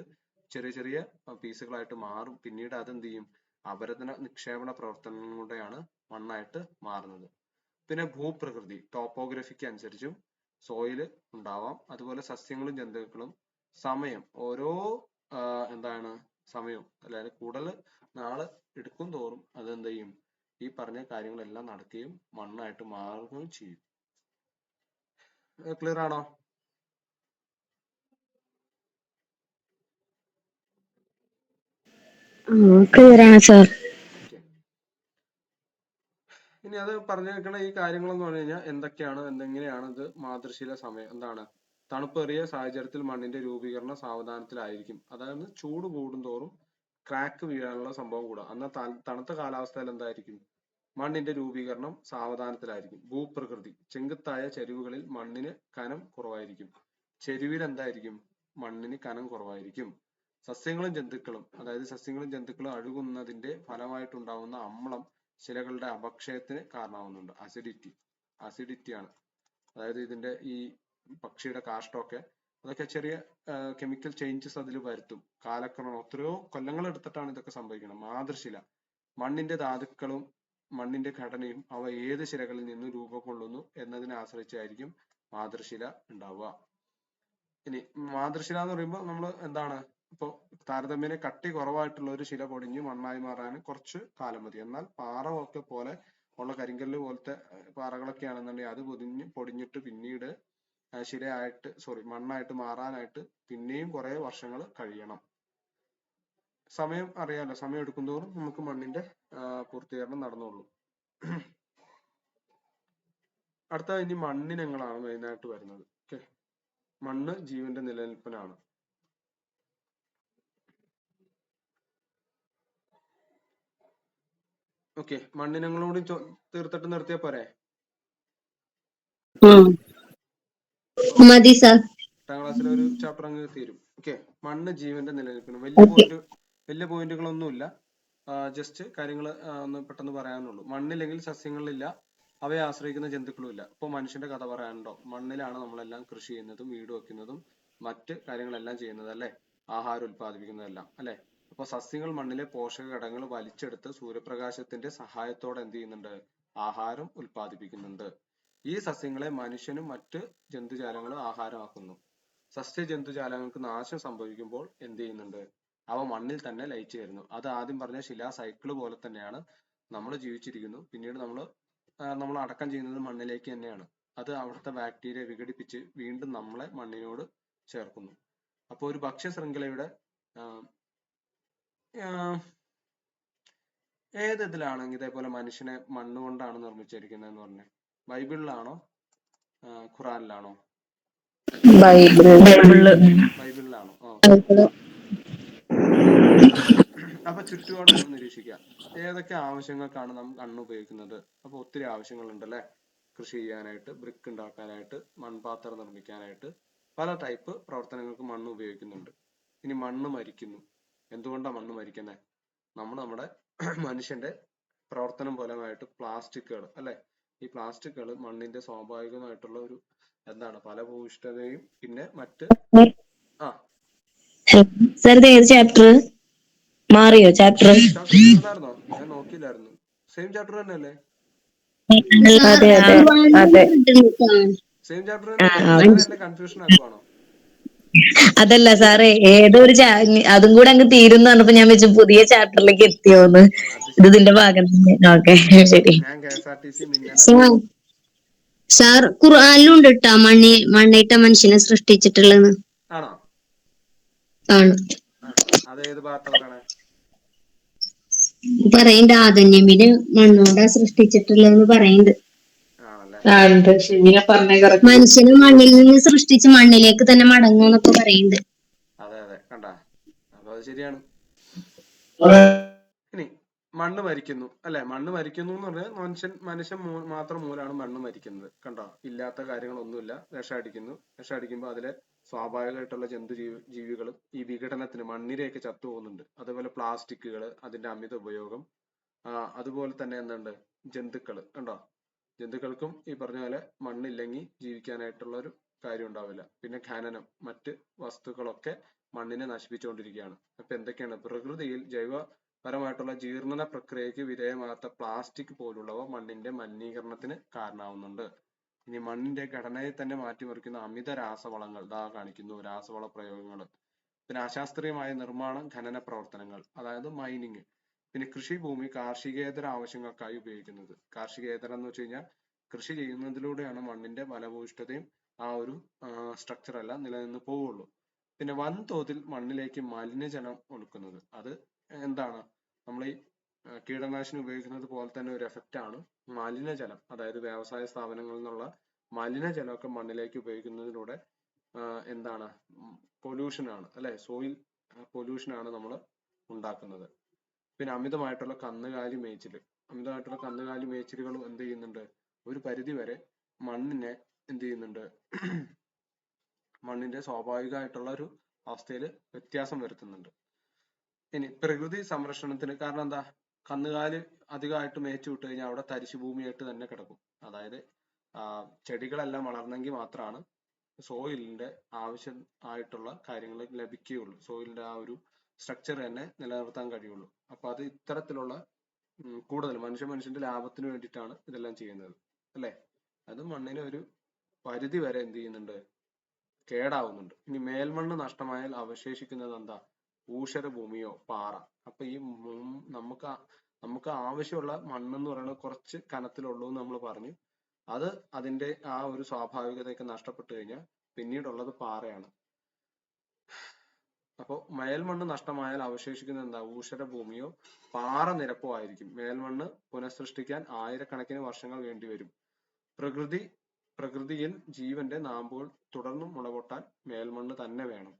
ചെറിയ ചെറിയ പീസുകളായിട്ട് മാറും. പിന്നീട് അതെന്ത് ചെയ്യും, അപരദന നിക്ഷേപണ പ്രവർത്തനങ്ങളുടെയാണ് മണ്ണായിട്ട് മാറുന്നത്. പിന്നെ ഭൂപ്രകൃതി, ടോപ്പോഗ്രഫിക്ക് അനുസരിച്ചും സോയില് ഉണ്ടാവാം. അതുപോലെ സസ്യങ്ങളും ജന്തുക്കളും സമയം, ഓരോ സമയം, അതായത് കൂടുതൽ നാള് എടുക്കും തോറും അതെന്ത് ചെയ്യും, ഈ പറഞ്ഞ കാര്യങ്ങളെല്ലാം നടക്കുകയും മണ്ണായിട്ട് മാറുകയും ചെയ്യും. ക്ലിയർ ആണോ? ക്ലിയർ ആണ് സർ. ഇനി അത് പറഞ്ഞിരിക്കുന്ന ഈ കാര്യങ്ങളെന്ന് പറഞ്ഞു കഴിഞ്ഞാൽ എന്തൊക്കെയാണ്, എങ്ങനെയാണ് ഇത് മാതൃശീല സമയം എന്താണ്, തണുപ്പേറിയ സാഹചര്യത്തിൽ മണ്ണിന്റെ രൂപീകരണം സാവധാനത്തിലായിരിക്കും. അതായത് ചൂട് കൂടുന്തോറും ക്രാക്ക് വീഴാനുള്ള സംഭവം കൂടുക. എന്നാൽ തണുത്ത കാലാവസ്ഥയിൽ എന്തായിരിക്കും, മണ്ണിന്റെ രൂപീകരണം സാവധാനത്തിലായിരിക്കും. ഭൂപ്രകൃതി, ചെങ്കുത്തായ ചരിവുകളിൽ മണ്ണിന് കനം കുറവായിരിക്കും. ചെരുവിൽ എന്തായിരിക്കും, മണ്ണിന് കനം കുറവായിരിക്കും. സസ്യങ്ങളും ജന്തുക്കളും, അതായത് സസ്യങ്ങളും ജന്തുക്കളും അഴുകുന്നതിന്റെ ഫലമായിട്ടുണ്ടാകുന്ന അമ്ലം ശിലകളുടെ അപക്ഷയത്തിന് കാരണമാകുന്നുണ്ട്. അസിഡിറ്റി ആണ്. അതായത് ഇതിന്റെ ഈ പക്ഷിയുടെ കാഷ്ടമൊക്കെ, അതൊക്കെ ചെറിയ കെമിക്കൽ ചേഞ്ചസ് അതിൽ വരുത്തും. കാലക്രമം എത്രയോ കൊല്ലങ്ങൾ എടുത്തിട്ടാണ് ഇതൊക്കെ സംഭവിക്കുന്നത്. മാതൃശില, മണ്ണിന്റെ ധാതുക്കളും മണ്ണിന്റെ ഘടനയും അവ ഏത് ശിലകളിൽ നിന്ന് രൂപം കൊള്ളുന്നു എന്നതിനെ ആശ്രയിച്ചായിരിക്കും മാതൃശില ഉണ്ടാവുക. ഇനി മാതൃശില എന്ന് പറയുമ്പോൾ നമ്മൾ എന്താണ്, ഇപ്പൊ താരതമ്യേന കട്ടി കുറവായിട്ടുള്ള ഒരു ശില പൊടിഞ്ഞ് മണ്ണായി മാറാൻ കുറച്ച് കാലം മതി. എന്നാൽ പാറ ഒക്കെ പോലെ ഉള്ള കരിങ്കല്ല് പോലത്തെ പാറകളൊക്കെ ആണെന്നുണ്ടെങ്കിൽ അത് പൊടിഞ്ഞിട്ട് പിന്നീട് മണ്ണായിട്ട് മാറാനായിട്ട് പിന്നെയും കുറെ വർഷങ്ങൾ കഴിയണം. സമയം അറിയാലോ, സമയം എടുക്കുന്തോറും നമുക്ക് മണ്ണിന്റെ പൂർത്തീകരണം നടന്നുള്ളൂ. അടുത്ത ഇനി മണ്ണിനങ്ങളാണ് മെയിനായിട്ട് വരുന്നത്. ഓക്കെ, മണ്ണ് ജീവന്റെ നിലനിൽപ്പിനാണ്. ഓക്കെ, മണ്ണിനങ്ങളോട് തീർത്തിട്ട് നിർത്തിയാ പോരെ? മതി സർ. 8ാം ക്ലാസ്സിലെ ഒരു ചാപ്റ്റർ അങ്ങ് തീരും. ഓക്കെ, മണ്ണ് ജീവന്റെ നിലനിൽപ്പിന് വലിയ പോയിന്റുകളൊന്നുമില്ല, ജസ്റ്റ് കാര്യങ്ങൾ ഒന്ന് പെട്ടെന്ന് പറയാനുള്ളൂ. മണ്ണില്ലെങ്കിൽ സസ്യങ്ങളില്ല, അവയെ ആശ്രയിക്കുന്ന ജന്തുക്കളും ഇല്ല. ഇപ്പൊ മനുഷ്യന്റെ കഥ പറയാനുണ്ടോ? മണ്ണിലാണ് നമ്മളെല്ലാം കൃഷി ചെയ്യുന്നതും വീട് വെക്കുന്നതും മറ്റ് കാര്യങ്ങളെല്ലാം ചെയ്യുന്നത് അല്ലെ, ആഹാരം ഉൽപ്പാദിപ്പിക്കുന്നതെല്ലാം അല്ലെ. അപ്പൊ സസ്യങ്ങൾ മണ്ണിലെ പോഷക ഘടകങ്ങൾ വലിച്ചെടുത്ത് സൂര്യപ്രകാശത്തിന്റെ സഹായത്തോടെ എന്ത് ചെയ്യുന്നുണ്ട്, ആഹാരം ഉൽപ്പാദിപ്പിക്കുന്നുണ്ട്. ഈ സസ്യങ്ങളെ മനുഷ്യനും മറ്റ് ജന്തുജാലങ്ങളും ആഹാരമാക്കുന്നു. സസ്യജന്തുജാലങ്ങൾക്ക് നാശം സംഭവിക്കുമ്പോൾ എന്ത് ചെയ്യുന്നുണ്ട്, അവ മണ്ണിൽ തന്നെ ലയിച്ചു വരുന്നു. അത് ആദ്യം പറഞ്ഞ ശിലാ സൈക്കിള് പോലെ തന്നെയാണ് നമ്മൾ ജീവിച്ചിരിക്കുന്നു. പിന്നീട് നമ്മൾ അടക്കം ചെയ്യുന്നത് മണ്ണിലേക്ക് തന്നെയാണ്. അത് അവിടുത്തെ ബാക്ടീരിയ വിഘടിപ്പിച്ച് വീണ്ടും നമ്മളെ മണ്ണിനോട് ചേർക്കുന്നു. അപ്പോൾ ഒരു ഭക്ഷ്യ ശൃംഖലയുടെ ഏത് ഇതിലാണെങ്കിൽ ഇതേപോലെ മനുഷ്യനെ മണ്ണ് കൊണ്ടാണ് നിർമ്മിച്ചിരിക്കുന്നത് എന്ന് പറഞ്ഞേ, ബൈബിളിലാണോ ഖുറാനിലാണോ? ബൈബിളിലാണോ? അപ്പൊ ചുറ്റുപാടും ഒന്ന് നിരീക്ഷിക്കുക. ഏതൊക്കെ ആവശ്യങ്ങൾക്കാണ് നാം മണ്ണ് ഉപയോഗിക്കുന്നത്? അപ്പൊ ഒത്തിരി ആവശ്യങ്ങളുണ്ട് അല്ലെ. കൃഷി ചെയ്യാനായിട്ട്, ബ്രിക്ക് ഉണ്ടാക്കാനായിട്ട്, മൺപാത്രം നിർമ്മിക്കാനായിട്ട്, പല ടൈപ്പ് പ്രവർത്തനങ്ങൾക്ക് മണ്ണ് ഉപയോഗിക്കുന്നുണ്ട്. ഇനി മണ്ണ് മരിക്കുന്നു. എന്തുകൊണ്ടാണ് മണ്ണ് മരിക്കുന്നത്? നമ്മുടെ മനുഷ്യന്റെ പ്രവർത്തനം ഫലമായിട്ട് പ്ലാസ്റ്റിക്കുകൾ അല്ലെ, ഈ പ്ലാസ്റ്റിക്കുകൾ മണ്ണിന്റെ സ്വാഭാവികമായിട്ടുള്ള ഒരു ഫലഭൂയിഷ്ഠതയും പിന്നെ മറ്റ് ചാപ്റ്റർ മാറിയോ? ചാപ്റ്റർ തീർന്നായിരുന്നോ? ഞാൻ നോക്കിയില്ലായിരുന്നു. സെയിം ചാപ്റ്റർ തന്നെയല്ലേ? സെയിം ചാപ്റ്റർ തന്നെയല്ലേ? എന്നെ കൺഫ്യൂഷൻ ആക്കുവാണോ? അതല്ല സാറേ, ഏതൊരു അതും കൂടെ അങ്ങ് തീരുന്ന പറഞ്ഞപ്പോ ഞാൻ വെച്ചു പുതിയ ചാപ്റ്ററിലേക്ക് എത്തിയോന്ന്. ഇത് ഇതിന്റെ ഭാഗം തന്നെ. ഓക്കെ, ശരി. ഞാൻ KSRTC മിന്നല സാർ ഖുർആനിലും ഉണ്ട് കേട്ടോ മണ്ണിട്ട മനുഷ്യനെ സൃഷ്ടിച്ചിട്ടുള്ളത്. ആണോ? ആണ്. അത് ഏത് ഭാഗത്താ പറയണേ? പറയണ്ട് ആദന്യമിന് മണ്ണോടാ സൃഷ്ടിച്ചിട്ടുള്ളതെന്ന് പറയണ്ട്. ആണല്ലേ? ഉണ്ട്. ഷിമിനെ പറഞ്ഞ കറക്റ്റ്. മനുഷ്യനെ മണ്ണിൽ നിന്ന് സൃഷ്ടിച്ച് മണ്ണിലേക്ക് തന്നെ മടങ്ങുമെന്നൊക്കെ പറയുന്നുണ്ട്. അതെ അതെ, കണ്ട. അപ്പൊ അത് ശരിയാണ്. ഇനി മണ്ണ് മരിക്കുന്നു അല്ലെ? മണ്ണ് മരിക്കുന്നു എന്ന് പറഞ്ഞാൽ മനുഷ്യൻ മാത്രം മൂലമാണ് മണ്ണ് മരിക്കുന്നത്. കണ്ടോ, ഇല്ലാത്ത കാര്യങ്ങളൊന്നുമില്ല. വിഷമടിക്കുമ്പോൾ അതിലെ സ്വാഭാവികമായിട്ടുള്ള ജീവികളും ഈ വിഘടനത്തിന് മണ്ണിലേക്ക് ചത്തുപോകുന്നുണ്ട്. അതുപോലെ പ്ലാസ്റ്റിക്കുകൾ, അതിന്റെ അമിത ഉപയോഗം, അതുപോലെ തന്നെ എന്തുണ്ട്, ജന്തുക്കള് കണ്ടോ, ജന്തുക്കൾക്കും ഈ പറഞ്ഞ പോലെ മണ്ണില്ലെങ്കിൽ ജീവിക്കാനായിട്ടുള്ള ഒരു കാര്യം ഉണ്ടാവില്ല. പിന്നെ ഖനനം, മറ്റ് വസ്തുക്കളൊക്കെ മണ്ണിനെ നശിപ്പിച്ചുകൊണ്ടിരിക്കുകയാണ്. അപ്പൊ എന്തൊക്കെയാണ്, പ്രകൃതിയിൽ ജൈവപരമായിട്ടുള്ള ജീർണന പ്രക്രിയക്ക് വിധേയമാകാത്ത പ്ലാസ്റ്റിക് പോലുള്ളവ മണ്ണിന്റെ മലിനീകരണത്തിന് കാരണമാവുന്നുണ്ട്. ഇനി മണ്ണിന്റെ ഘടനയെ തന്നെ മാറ്റിമറിക്കുന്ന അമിത രാസവളങ്ങൾ കാണിക്കുന്നു, രാസവള പ്രയോഗങ്ങൾ. പിന്നെ അശാസ്ത്രീയമായ നിർമ്മാണം, ഖനന പ്രവർത്തനങ്ങൾ, അതായത് മൈനിങ്. പിന്നെ കൃഷിഭൂമി കാർഷികേതര ആവശ്യങ്ങൾക്കായി ഉപയോഗിക്കുന്നത്. കാർഷികേതരം എന്ന് വെച്ച് കഴിഞ്ഞാൽ കൃഷി ചെയ്യുന്നതിലൂടെയാണ് മണ്ണിന്റെ ഫലഭൂയിഷ്ഠതയും ആ ഒരു സ്ട്രക്ചർ എല്ലാം നിലനിന്ന് പോവുള്ളൂ. പിന്നെ വൻതോതിൽ മണ്ണിലേക്ക് മലിനജലം ഒഴുക്കുന്നത്. അത് എന്താണ്, നമ്മൾ ഈ കീടനാശിനി ഉപയോഗിക്കുന്നത് പോലെ തന്നെ ഒരു എഫക്റ്റ് ആണ് മലിനജലം. അതായത് വ്യവസായ സ്ഥാപനങ്ങളിൽ നിന്നുള്ള മലിനജലമൊക്കെ മണ്ണിലേക്ക് ഉപയോഗിക്കുന്നതിലൂടെ എന്താണ്, പൊല്യൂഷൻ ആണ് അല്ലെ, സോയിൽ പൊല്യൂഷൻ ആണ് നമ്മൾ ഉണ്ടാക്കുന്നത്. പിന്നെ അമിതമായിട്ടുള്ള കന്നുകാലി മേച്ചിലുകൾ എന്ത് ചെയ്യുന്നുണ്ട്, ഒരു പരിധി വരെ മണ്ണിനെ എന്ത് ചെയ്യുന്നുണ്ട്, മണ്ണിന്റെ സ്വാഭാവികമായിട്ടുള്ള ഒരു അവസ്ഥയിൽ വ്യത്യാസം വരുത്തുന്നുണ്ട്. ഇനി പ്രകൃതി സംരക്ഷണത്തിന് കാരണം എന്താ, കന്നുകാലി അധികമായിട്ട് മേച്ചു വിട്ട് കഴിഞ്ഞാൽ അവിടെ തരിശുഭൂമിയായിട്ട് തന്നെ കിടക്കും. അതായത് ചെടികളെല്ലാം വളർന്നെങ്കിൽ മാത്രമാണ് സോയിലിന്റെ ആവശ്യം ആയിട്ടുള്ള കാര്യങ്ങൾ ലഭിക്കുകയുള്ളൂ. സോയിലിന്റെ ആ ഒരു സ്ട്രക്ചർ തന്നെ നിലനിർത്താൻ കഴിയുള്ളൂ. അപ്പൊ അത് ഇത്തരത്തിലുള്ള കൂടുതൽ മനുഷ്യന്റെ ലാഭത്തിന് വേണ്ടിയിട്ടാണ് ഇതെല്ലാം ചെയ്യുന്നത് അല്ലെ. അത് മണ്ണിനെ ഒരു പരിധി വരെ എന്ത് ചെയ്യുന്നുണ്ട്, കേടാവുന്നുണ്ട്. ഇനി മേൽമണ്ണ് നഷ്ടമായാൽ അവശേഷിക്കുന്നത് എന്താ, ഊഷര ഭൂമിയോ പാറ. അപ്പൊ ഈ നമുക്ക് ആവശ്യമുള്ള മണ്ണെന്ന് പറയുന്നത് കുറച്ച് കനത്തിലുള്ളൂ എന്ന് നമ്മൾ പറഞ്ഞു. അത് അതിന്റെ ആ ഒരു സ്വാഭാവികതയൊക്കെ നഷ്ടപ്പെട്ടു കഴിഞ്ഞാൽ പിന്നീടുള്ളത് പാറയാണ്. അപ്പോൾ മേൽമണ്ണ് നഷ്ടമായാൽ അവശേഷിക്കുന്നത് എന്താ, ഊഷര ഭൂമിയോ പാറ നിരപ്പോ ആയിരിക്കും. മേൽമണ്ണ് പുനഃസൃഷ്ടിക്കാൻ ആയിരക്കണക്കിന് വർഷങ്ങൾ വേണ്ടിവരും. പ്രകൃതിയിൽ ജീവന്റെ നാമ്പുകൾ തുടർന്നും മുളപൊട്ടാൻ മേൽമണ്ണ് തന്നെ വേണം.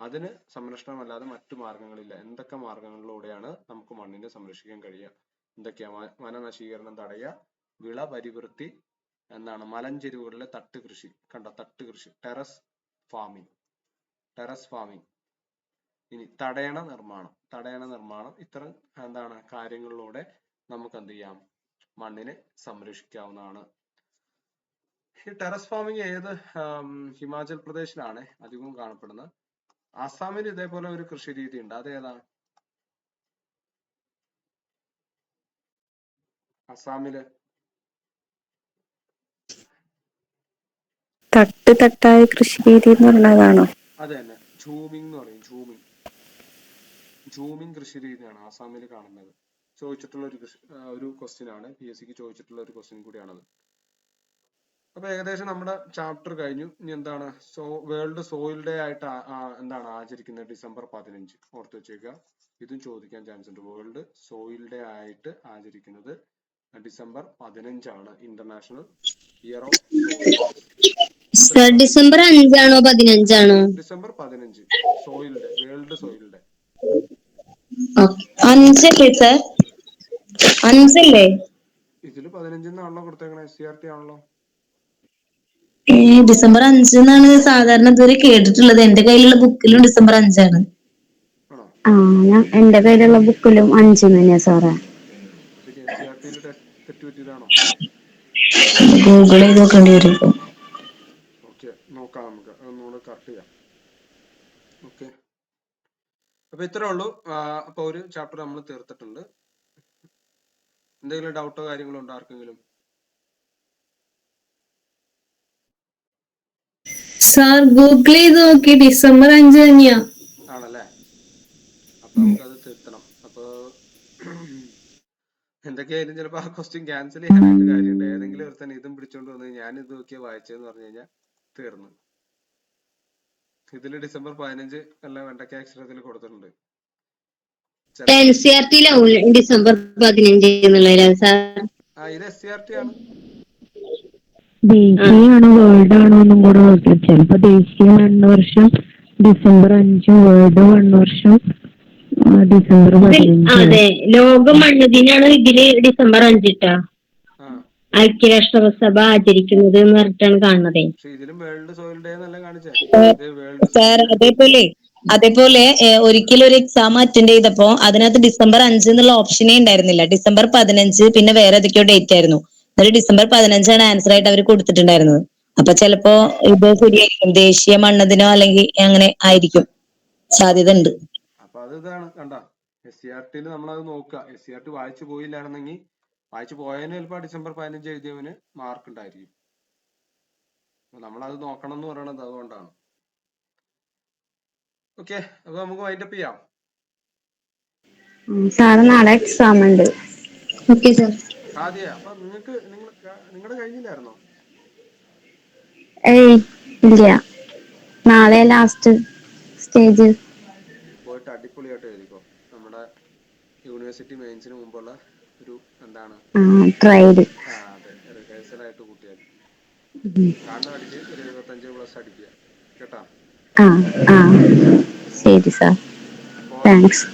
അതിന് സംരക്ഷണമല്ലാതെ മറ്റു മാർഗങ്ങളില്ല. എന്തൊക്കെ മാർഗങ്ങളിലൂടെയാണ് നമുക്ക് മണ്ണിനെ സംരക്ഷിക്കാൻ കഴിയുക? എന്തൊക്കെയാ, വനനശീകരണം തടയുക, വിള പരിവൃത്തി, എന്താണ്, മലഞ്ചെരുവുകളിലെ തട്ടുകൃഷി, തട്ടുകൃഷി, ടെറസ് ഫാമിംഗ്. ഇനി തടയണ നിർമ്മാണം. ഇത്തരം എന്താണ് കാര്യങ്ങളിലൂടെ നമുക്ക് എന്ത് ചെയ്യാം, മണ്ണിനെ സംരക്ഷിക്കാവുന്നതാണ്. ഈ ടെറസ് ഫാമിംഗ് ഹിമാചൽ പ്രദേശിലാണ് അധികവും കാണപ്പെടുന്നത്. ആസാമിൽ ഇതേപോലെ ഒരു കൃഷി രീതി ഉണ്ട്. അതേതാ? അസാമില് തട്ടായ കൃഷി രീതി എന്ന് പറയുന്നതാണോ? അത് തന്നെ, ജൂമിംഗ് എന്ന് പറയും. ജൂമിംഗ് കൃഷി രീതിയാണ് ആസാമിൽ കാണുന്നത്. ചോദിച്ചിട്ടുള്ള ഒരു ക്വസ്റ്റ്യൻ ആണ്, PSC ചോദിച്ചിട്ടുള്ള ഒരു ക്വസ്റ്റ്യൻ കൂടിയാണത്. അപ്പൊ ഏകദേശം നമ്മുടെ ചാപ്റ്റർ കഴിഞ്ഞു. ഇനി എന്താണ്, വേൾഡ് സോയിൽ ഡേ ആയിട്ട് എന്താണ് ആചരിക്കുന്നത്? ഡിസംബർ 15. ഓർത്ത് വെച്ചേക്കുക, ഇതും ചോദിക്കാൻ ചാൻസ് ഉണ്ട്. വേൾഡ് സോയിൽ ഡേ ആയിട്ട് ആചരിക്കുന്നത് ഡിസംബർ 15 ആണ്. International year of soil. December 5 15? December 15 soil day, world soil day. 5 sir, 5 ഇതില് 15 കൊടുത്തേക്കണേ. SCRT ആണല്ലോ. ഡിസംബർ 5 എന്നാണ് സാധാരണ ഇതുവരെ കേട്ടിട്ടുള്ളത്. എന്റെ കയ്യിലുള്ള ബുക്കിലും ഡിസംബർ 5 ഞാൻ എന്റെ കയ്യിലുള്ള ബുക്കിലും 5 തന്നെയാ സാറേ. SCRT തെറ്റ് പറ്റിയതാണോ? ഗൂഗിൾ ചെയ്ത് നോക്കേണ്ടി വരും. ഓക്കെ, നോക്കാം, നമുക്ക് ഒന്നുകൂടെ കറക്റ്റ് ചെയ്യാം. ഓക്കെ, അപ്പൊ ഇത്രേ ഉള്ളൂ. അപ്പൊ ഒരു ചാപ്റ്റർ നമ്മൾ തീർത്തിട്ടുണ്ട്. എന്തെങ്കിലും ഡൗട്ടോ കാര്യങ്ങളോ ഉണ്ടോ ആർക്കെങ്കിലും? സാർ ഗൂഗിൾ ചെയ്ത് നോക്കി, ഡിസംബർ 5 തന്നെയാ. ആണല്ലേ? അപ്പൊ നമുക്കത് തിരുത്തണം. അപ്പൊ എന്തൊക്കെയായാലും ചിലപ്പോ ആ ക്വസ്റ്റ്യൻ ക്യാൻസൽ ചെയ്യാനായിട്ട് കാര്യമുണ്ട്. ഏതെങ്കിലും ഒരു തന്നെ ഇതും പിടിച്ചോണ്ട് വന്ന് ഞാൻ ഇത് നോക്കിയാ വായിച്ചതെന്ന് പറഞ്ഞു കഴിഞ്ഞാൽ തീർന്നു. ഇതില് ഡിസംബർ 15 എല്ലാം വെണ്ടക്ക അക്ഷരത്തിൽ കൊടുത്തിട്ടുണ്ട്. ഡിസംബർ 15 എന്നുള്ളത് സാർ. ഇത് SCRT ആണ്. ദേശീയാണോ വേൾഡ് ആണോ എന്നും കൂടെ നോക്കി. ചിലപ്പോ ദേശീയ 1 വർഷം December 5, വേൾഡ് 1 വർഷം December 15. അതെ, ലോക മണ്ണ് ദിനാണ് ഇതില് December 5 ട്ടാ. ആ ഐക്യരാഷ്ട്രസഭ ആചരിക്കുന്നത് എന്ന് പറഞ്ഞിട്ടാണ് കാണുന്നത്. പക്ഷെ ഇതിലും വേൾഡ് സോയിൽ ഡേ എന്നല്ല കാണിച്ചേ. ഏഹ് ഇത് വേൾഡ് സാർ സോയിൽ അതേപോലെ ഒരിക്കലും ഒരു എക്സാം അറ്റൻഡ് ചെയ്തപ്പോ അതിനകത്ത് December 5 എന്നുള്ള ഓപ്ഷനേ ഉണ്ടായിരുന്നില്ല. December 15 പിന്നെ വേറെ ഏതൊക്കെയോ ഡേറ്റ് ആയിരുന്നു. എന്നിട്ട് December 15 ആൻസർ ആയിട്ട് അവർ കൊടുത്തിട്ടുണ്ടായിരുന്നത്. അപ്പൊ ചിലപ്പോ ഇത് ശരിയായിരിക്കും, ദേശീയ മണ്ണ് ദിനോ അല്ലെങ്കിൽ അങ്ങനെ ആയിരിക്കും, സാധ്യത ഉണ്ട്. അപ്പൊ അത് ഇതാണ് കണ്ട SCRT നമ്മളത് നോക്കുക. SCRT വായിച്ചു പോയില്ലായിരുന്നെങ്കിൽ വായിച്ചു പോയതിന് ചിലപ്പോൾ December 15 എഴുതിയവന് മാർക്ക് ഉണ്ടായിരിക്കും. നമ്മളത് നോക്കണം എന്ന് പറയണത് അതുകൊണ്ടാണ്. ഓക്കെ, അപ്പൊ നമുക്ക് വൈൻഡപ്പ് ചെയ്യാം. സാറ് നാളെ എക്സാം ഉണ്ട്. Okay sir. ആദ്യ അപ്പൊ നിങ്ങളുടെ കഴിഞ്ഞില്ലായിരുന്നോ? ഏയ് ഇല്ല, നാളെ ലാസ്റ്റ് സ്റ്റേജ്. പോയിട്ട് അടിപൊളിയായിട്ട് എഴുതിക്കോ. നമ്മുടെ യൂണിവേഴ്സിറ്റി മെയിൻസിന് മുമ്പുള്ള ഒരു എന്താണ് ട്രയല്. അതെ, റിഹേഴ്സൽ ആയിട്ട് കൂട്ടിയാൽ കാണുന്ന അടിച്ച് ഒരു 75+ അടിക്കുക കേട്ടാ. ശരി സാർ, അപ്പോ താങ്ക്സ്.